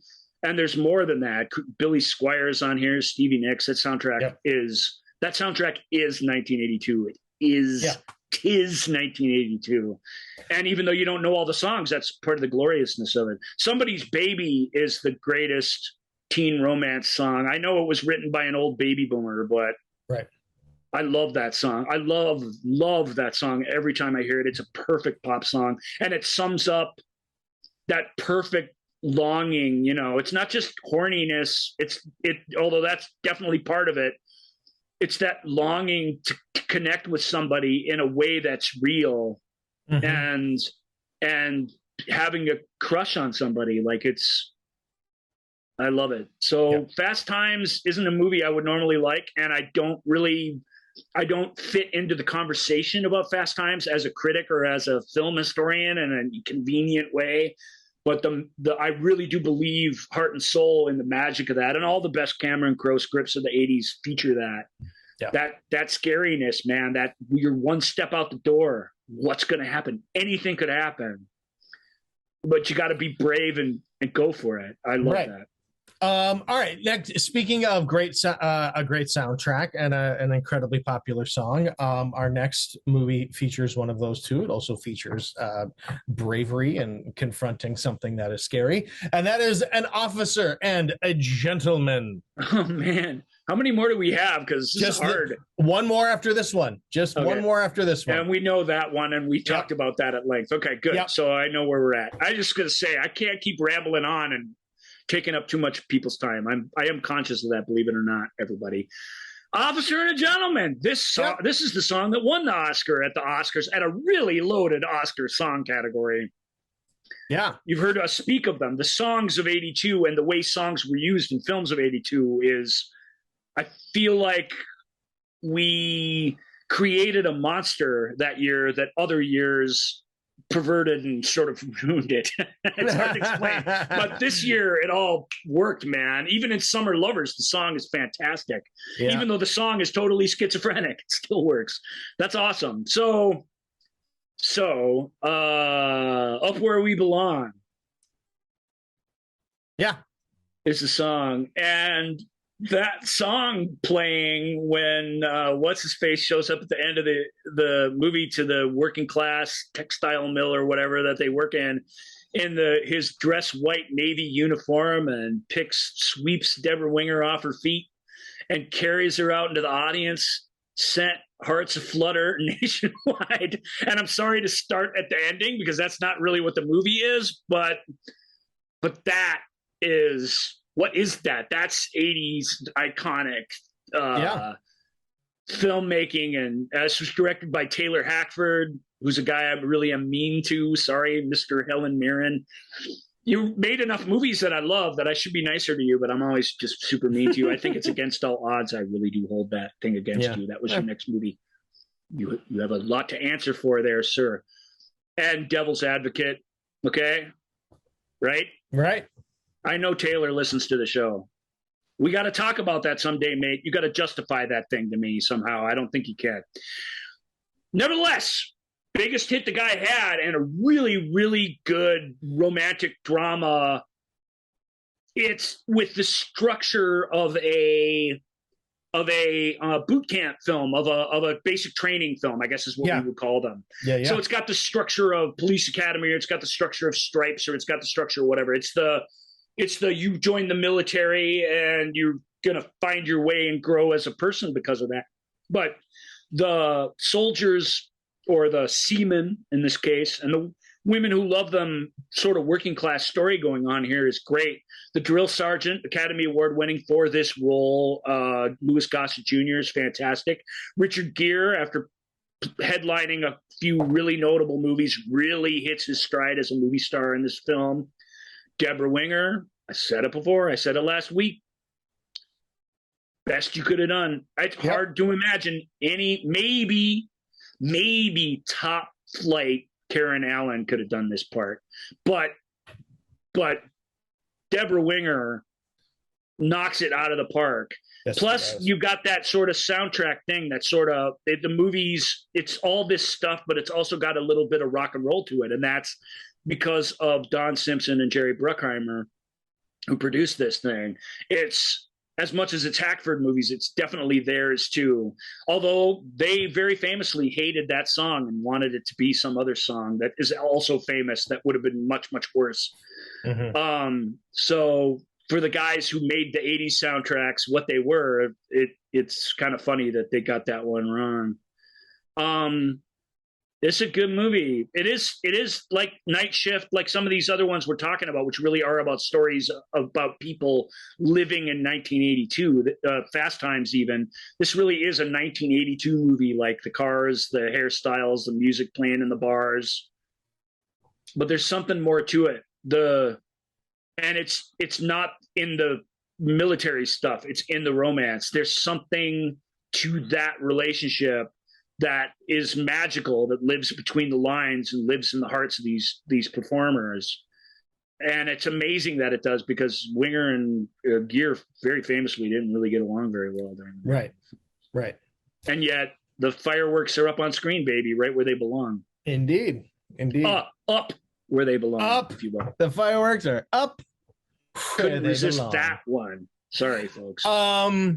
Speaker 3: there's more than that. Billy Squires on here, Stevie Nicks. That soundtrack is 1982. It is. Tis 1982. And even though you don't know all the songs, that's part of the gloriousness of it. Somebody's Baby is the greatest teen romance song. I know it was written by an old baby boomer, but I love that song. I love that song every time I hear it. It's a perfect pop song, and it sums up that perfect longing. It's not just horniness. Although that's definitely part of it. It's that longing to connect with somebody in a way that's real, and having a crush on somebody. Like I love it. So
Speaker 2: Yeah.
Speaker 3: Fast Times isn't a movie I would normally like, and I don't fit into the conversation about Fast Times as a critic or as a film historian in a convenient way. But I really do believe heart and soul in the magic of that, and all the best Cameron Crowe scripts of the '80s feature that.
Speaker 2: Yeah.
Speaker 3: That scariness, man. That you're one step out the door. What's going to happen? Anything could happen, but you got to be brave and go for it. I love that.
Speaker 2: All right. Next, speaking of a great soundtrack and an incredibly popular song, our next movie features one of those two. It also features bravery and confronting something that is scary, and that is An Officer and a Gentleman.
Speaker 3: Oh man, how many more do we have? Because this is hard.
Speaker 2: One more after this one. Just one more after this one.
Speaker 3: And we know that one, and we talked about that at length. Okay, good. Yep. So I know where we're at. I just gonna say I can't keep rambling on and taking up too much people's time. I am conscious of that, believe it or not, everybody. Officer and a Gentleman. This is the song that won the Oscar at the Oscars, at a really loaded Oscar song category.
Speaker 2: Yeah.
Speaker 3: You've heard us speak of them. The songs of '82 and the way songs were used in films of '82 is, I feel like we created a monster that year that other years perverted and sort of ruined it. It's hard to explain. But this year it all worked, man. Even in Summer Lovers, the song is fantastic. Yeah. Even though the song is totally schizophrenic, it still works. That's awesome. So Up Where We Belong.
Speaker 2: Yeah.
Speaker 3: Is the song. And that song playing when what's his face shows up at the end of the movie to the working class textile mill or whatever that they work in his dress white navy uniform, and sweeps Deborah Winger off her feet and carries her out into the audience, sent hearts aflutter nationwide. And I'm sorry to start at the ending because that's not really what the movie is, but that is. What is that? That's 80s iconic filmmaking. And this was directed by Taylor Hackford, who's a guy I really am mean to. Sorry, Mr. Helen Mirren. You made enough movies that I love that I should be nicer to you, but I'm always just super mean to you. I think it's against all odds. I really do hold that thing against you. That was your next movie. You have a lot to answer for there, sir. And Devil's Advocate, okay? Right?
Speaker 2: Right.
Speaker 3: I know Taylor listens to the show. We got to talk about that someday, mate. You got to justify that thing to me somehow. I don't think you can. Nevertheless, biggest hit the guy had, and a really, really good romantic drama. It's with the structure of a boot camp film, of a basic training film, I guess is what we would call them. Yeah. So it's got the structure of Police Academy, or it's got the structure of Stripes, or it's got the structure of whatever. It's the you join the military and you're going to find your way and grow as a person because of that. But the soldiers, or the seamen in this case, and the women who love them, sort of working class story going on here is great. The drill sergeant, Academy Award winning for this role, Louis Gossett Jr. is fantastic. Richard Gere, after headlining a few really notable movies, really hits his stride as a movie star in this film. Deborah Winger, I said it before, I said it last week. Best you could have done. It's hard to imagine any, maybe top flight Karen Allen could have done this part. But Deborah Winger knocks it out of the park. Yes, plus, you got that sort of soundtrack thing that sort of, the movies, it's all this stuff, but it's also got a little bit of rock and roll to it. And that's because of Don Simpson and Jerry Bruckheimer, who produced this thing. It's, as much as it's Hackford movies, it's definitely theirs too. Although they very famously hated that song and wanted it to be some other song that is also famous that would have been much, much worse. Mm-hmm. So for the guys who made the 80s soundtracks what they were, it's kind of funny that they got that one wrong. It's a good movie. It is like Night Shift, like some of these other ones we're talking about, which really are about stories about people living in 1982, Fast Times even. This really is a 1982 movie, like the cars, the hairstyles, the music playing in the bars. But there's something more to it. The And it's not in the military stuff. It's in the romance. There's something to that relationship that is magical, that lives between the lines and lives in the hearts of these performers. And it's amazing that it does, because Winger and Gere very famously didn't really get along very well during the
Speaker 2: Right. Right.
Speaker 3: And yet the fireworks are up on screen, baby, right where they belong.
Speaker 2: Indeed.
Speaker 3: Up where they belong.
Speaker 2: Up.
Speaker 3: If you will.
Speaker 2: The fireworks are up.
Speaker 3: Couldn't resist that one. Sorry, folks.
Speaker 2: We're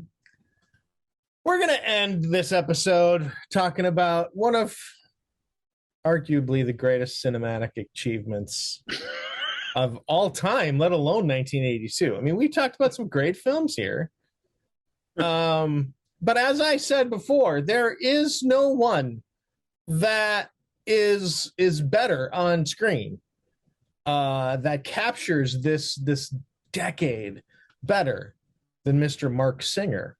Speaker 2: gonna end this episode talking about one of arguably the greatest cinematic achievements of all time, let alone 1982. I mean, we talked about some great films here. But as I said before, there is no one that is better on screen, that captures this decade better than Mr. Mark Singer,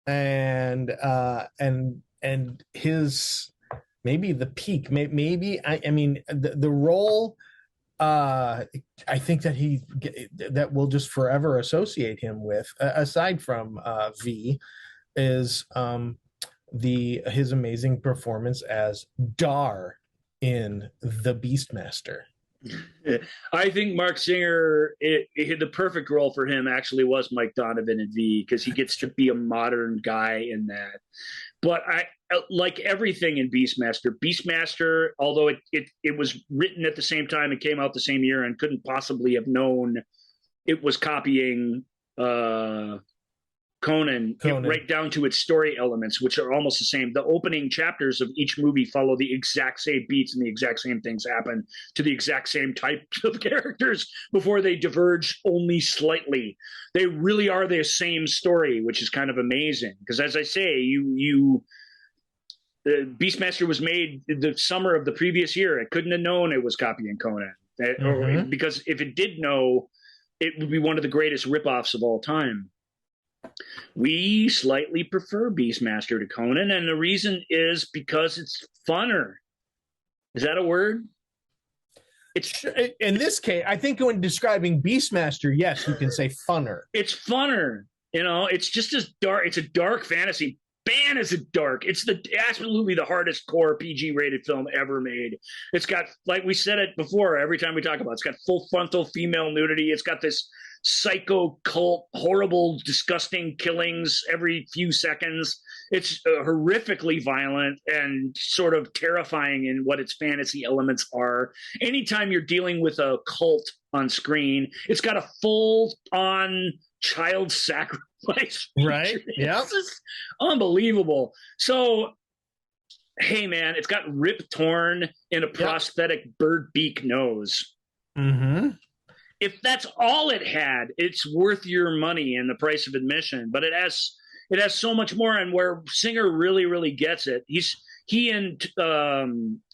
Speaker 2: and his maybe the peak, maybe I mean the role. I think that we'll just forever associate him with, aside from V, is his amazing performance as Dar in The Beastmaster.
Speaker 3: I think Mark Singer, the perfect role for him actually was Mike Donovan in V, because he gets to be a modern guy in that. But I like everything in Beastmaster, although it was written at the same time, it came out the same year, and couldn't possibly have known it was copying Conan. Right down to its story elements, which are almost the same. The opening chapters of each movie follow the exact same beats, and the exact same things happen to the exact same types of characters before they diverge only slightly. They really are the same story, which is kind of amazing, because as I say, Beastmaster was made the summer of the previous year. It couldn't have known it was copying Conan, because if it did know, it would be one of the greatest ripoffs of all time. We slightly prefer Beastmaster to Conan, and the reason is because it's funner. Is that a word?
Speaker 2: It's in this case, I think when describing Beastmaster, yes, you can say funner.
Speaker 3: It's funner. It's just as dark. It's a dark fantasy. Man, is it dark. It's absolutely the hardest core PG rated film ever made. It's got, like we said it before, every time we talk about it, it's got full frontal female nudity. It's got this psycho cult, horrible, disgusting killings every few seconds. It's horrifically violent and sort of terrifying in what its fantasy elements are. Anytime you're dealing with a cult on screen, it's got a full-on child sacrifice.
Speaker 2: Right. Yeah.
Speaker 3: It's just unbelievable. So, hey, man, it's got Rip Torn in a prosthetic bird beak nose.
Speaker 2: Mm-hmm.
Speaker 3: If that's all it had, it's worth your money and the price of admission. But it has so much more, and where Singer really, really gets it. He and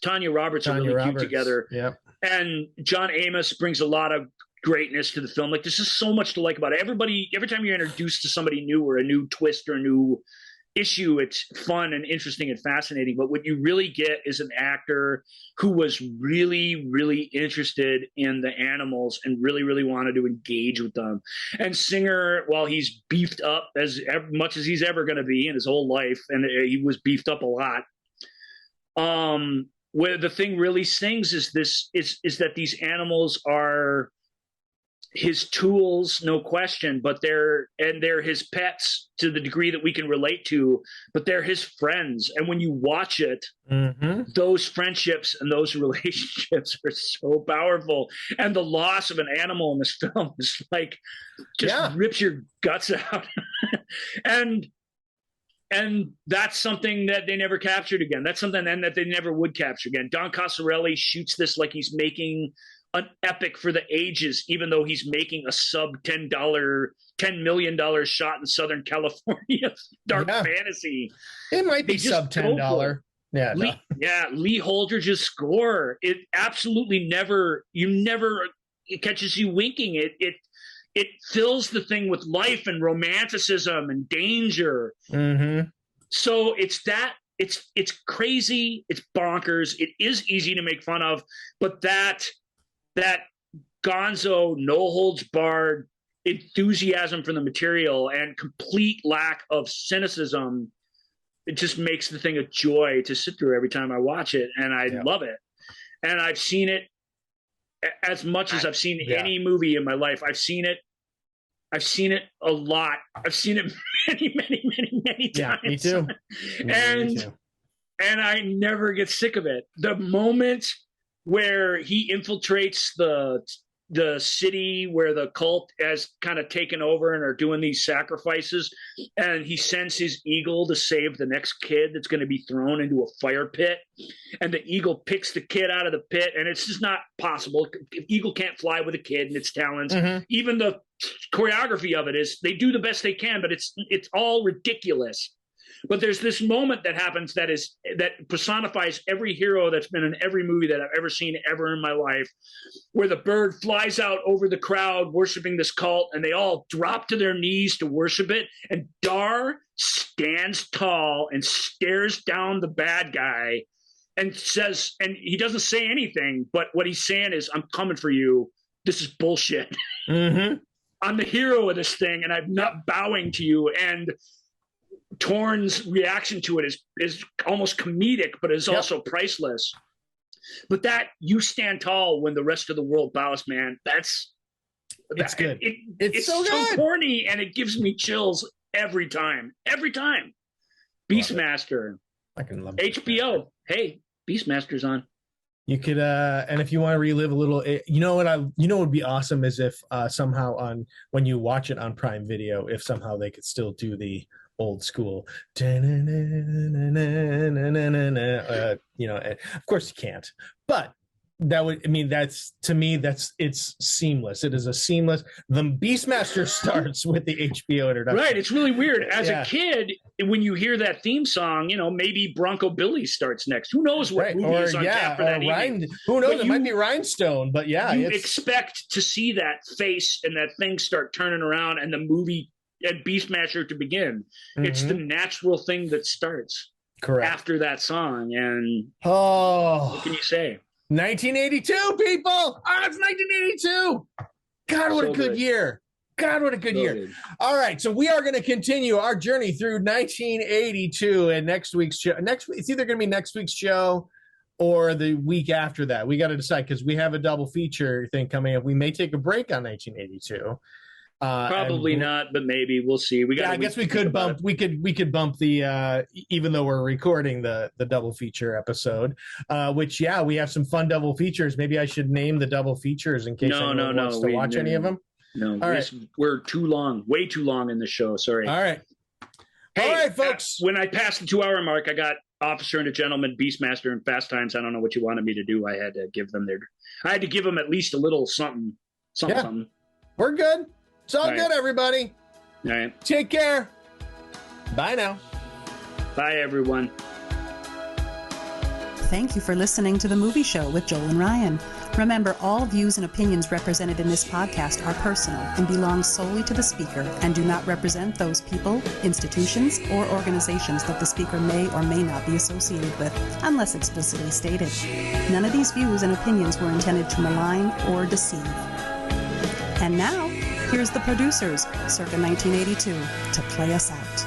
Speaker 3: Tanya Roberts are really cute together.
Speaker 2: Yep.
Speaker 3: And John Amos brings a lot of greatness to the film. Like, there's just so much to like about it. Every time you're introduced to somebody new, or a new twist, or a new issue, it's fun and interesting and fascinating. But what you really get is an actor who was really, really interested in the animals and really, really wanted to engage with them. And Singer, while he's beefed up as much as he's ever going to be in his whole life, and he was beefed up a lot, where the thing really sings is that these animals are his tools, no question, but they're his pets to the degree that we can relate to, but they're his friends. And when you watch it, those friendships and those relationships are so powerful. And the loss of an animal in this film is like, just rips your guts out. and that's something that they never captured again. That's something that they never would capture again. Don Coscarelli shoots this like he's making an epic for the ages, even though he's making a sub $10 million shot in Southern California dark fantasy.
Speaker 2: It might be sub $10. Yeah,
Speaker 3: Lee Holdridge's score. It absolutely never it catches you winking. It fills the thing with life and romanticism and danger.
Speaker 2: Mm-hmm.
Speaker 3: So it's crazy. It's bonkers. It is easy to make fun of, but that gonzo, no holds barred enthusiasm for the material and complete lack of cynicism. It just makes the thing a joy to sit through every time I watch it, and I love it. And I've seen it as much as I've seen any movie in my life. I've seen it a lot. I've seen it many times.
Speaker 2: Yeah, me too.
Speaker 3: And I never get sick of it. The moment where he infiltrates the city where the cult has kind of taken over and are doing these sacrifices, and he sends his eagle to save the next kid that's going to be thrown into a fire pit, and the eagle picks the kid out of the pit, and it's just not possible. Eagle can't fly with a kid and its talons. Even the choreography of it is, they do the best they can, but it's all ridiculous. But there's this moment that happens that personifies every hero that's been in every movie that I've ever seen ever in my life, where the bird flies out over the crowd worshiping this cult, and they all drop to their knees to worship it. And Dar stands tall and stares down the bad guy and says, and he doesn't say anything, but what he's saying is, I'm coming for you. This is bullshit. I'm the hero of this thing, and I'm not bowing to you. And Torn's reaction to it is almost comedic, but is also priceless. But that you stand tall when the rest of the world bows, man. It's good. It's so corny, and it gives me chills every time. Every time. Beastmaster.
Speaker 2: I can love
Speaker 3: HBO. Hey, Beastmaster's on.
Speaker 2: You could, and if you want to relive a little, what would be awesome is if somehow when you watch it on Prime Video, if somehow they could still do the old school, of course you can't, but it's seamless. It is a seamless. The Beastmaster starts with the HBO introduction.
Speaker 3: Right. It's really weird. As a kid, when you hear that theme song, maybe Bronco Billy starts next. Who knows what movie is on tap for that evening?
Speaker 2: Who knows? It might be Rhinestone, but you
Speaker 3: expect to see that face and that thing start turning around and the movie and Beastmaster to begin. It's the natural thing that starts after that song. And what can you say?
Speaker 2: 1982, people. It's 1982. God, what a good year. God, what a good year. All right, so we are going to continue our journey through 1982 and next week's show. It's either going to be next week's show or the week after that. We got to decide, because we have a double feature thing coming up. We may take a break on 1982.
Speaker 3: Probably not, but maybe we'll see.
Speaker 2: I guess we could bump. We could bump the even though we're recording the double feature episode, which we have some fun double features. Maybe I should name the double features in case anyone wants to watch any of them.
Speaker 3: No, all right. We're too long, way too long in the show. Sorry.
Speaker 2: All right.
Speaker 3: Hey,
Speaker 2: all right, folks.
Speaker 3: When I passed the 2-hour mark, I got Officer and a Gentleman, Beastmaster, and Fast Times. I don't know what you wanted me to do. I had to give them at least a little something.
Speaker 2: We're good. It's all good, everybody.
Speaker 3: All right.
Speaker 2: Take care. Bye now.
Speaker 3: Bye, everyone.
Speaker 1: Thank you for listening to The Movie Show with Joel and Ryan. Remember, all views and opinions represented in this podcast are personal and belong solely to the speaker and do not represent those people, institutions, or organizations that the speaker may or may not be associated with, unless explicitly stated. None of these views and opinions were intended to malign or deceive. And now, here's the producers, circa 1982, to play us out.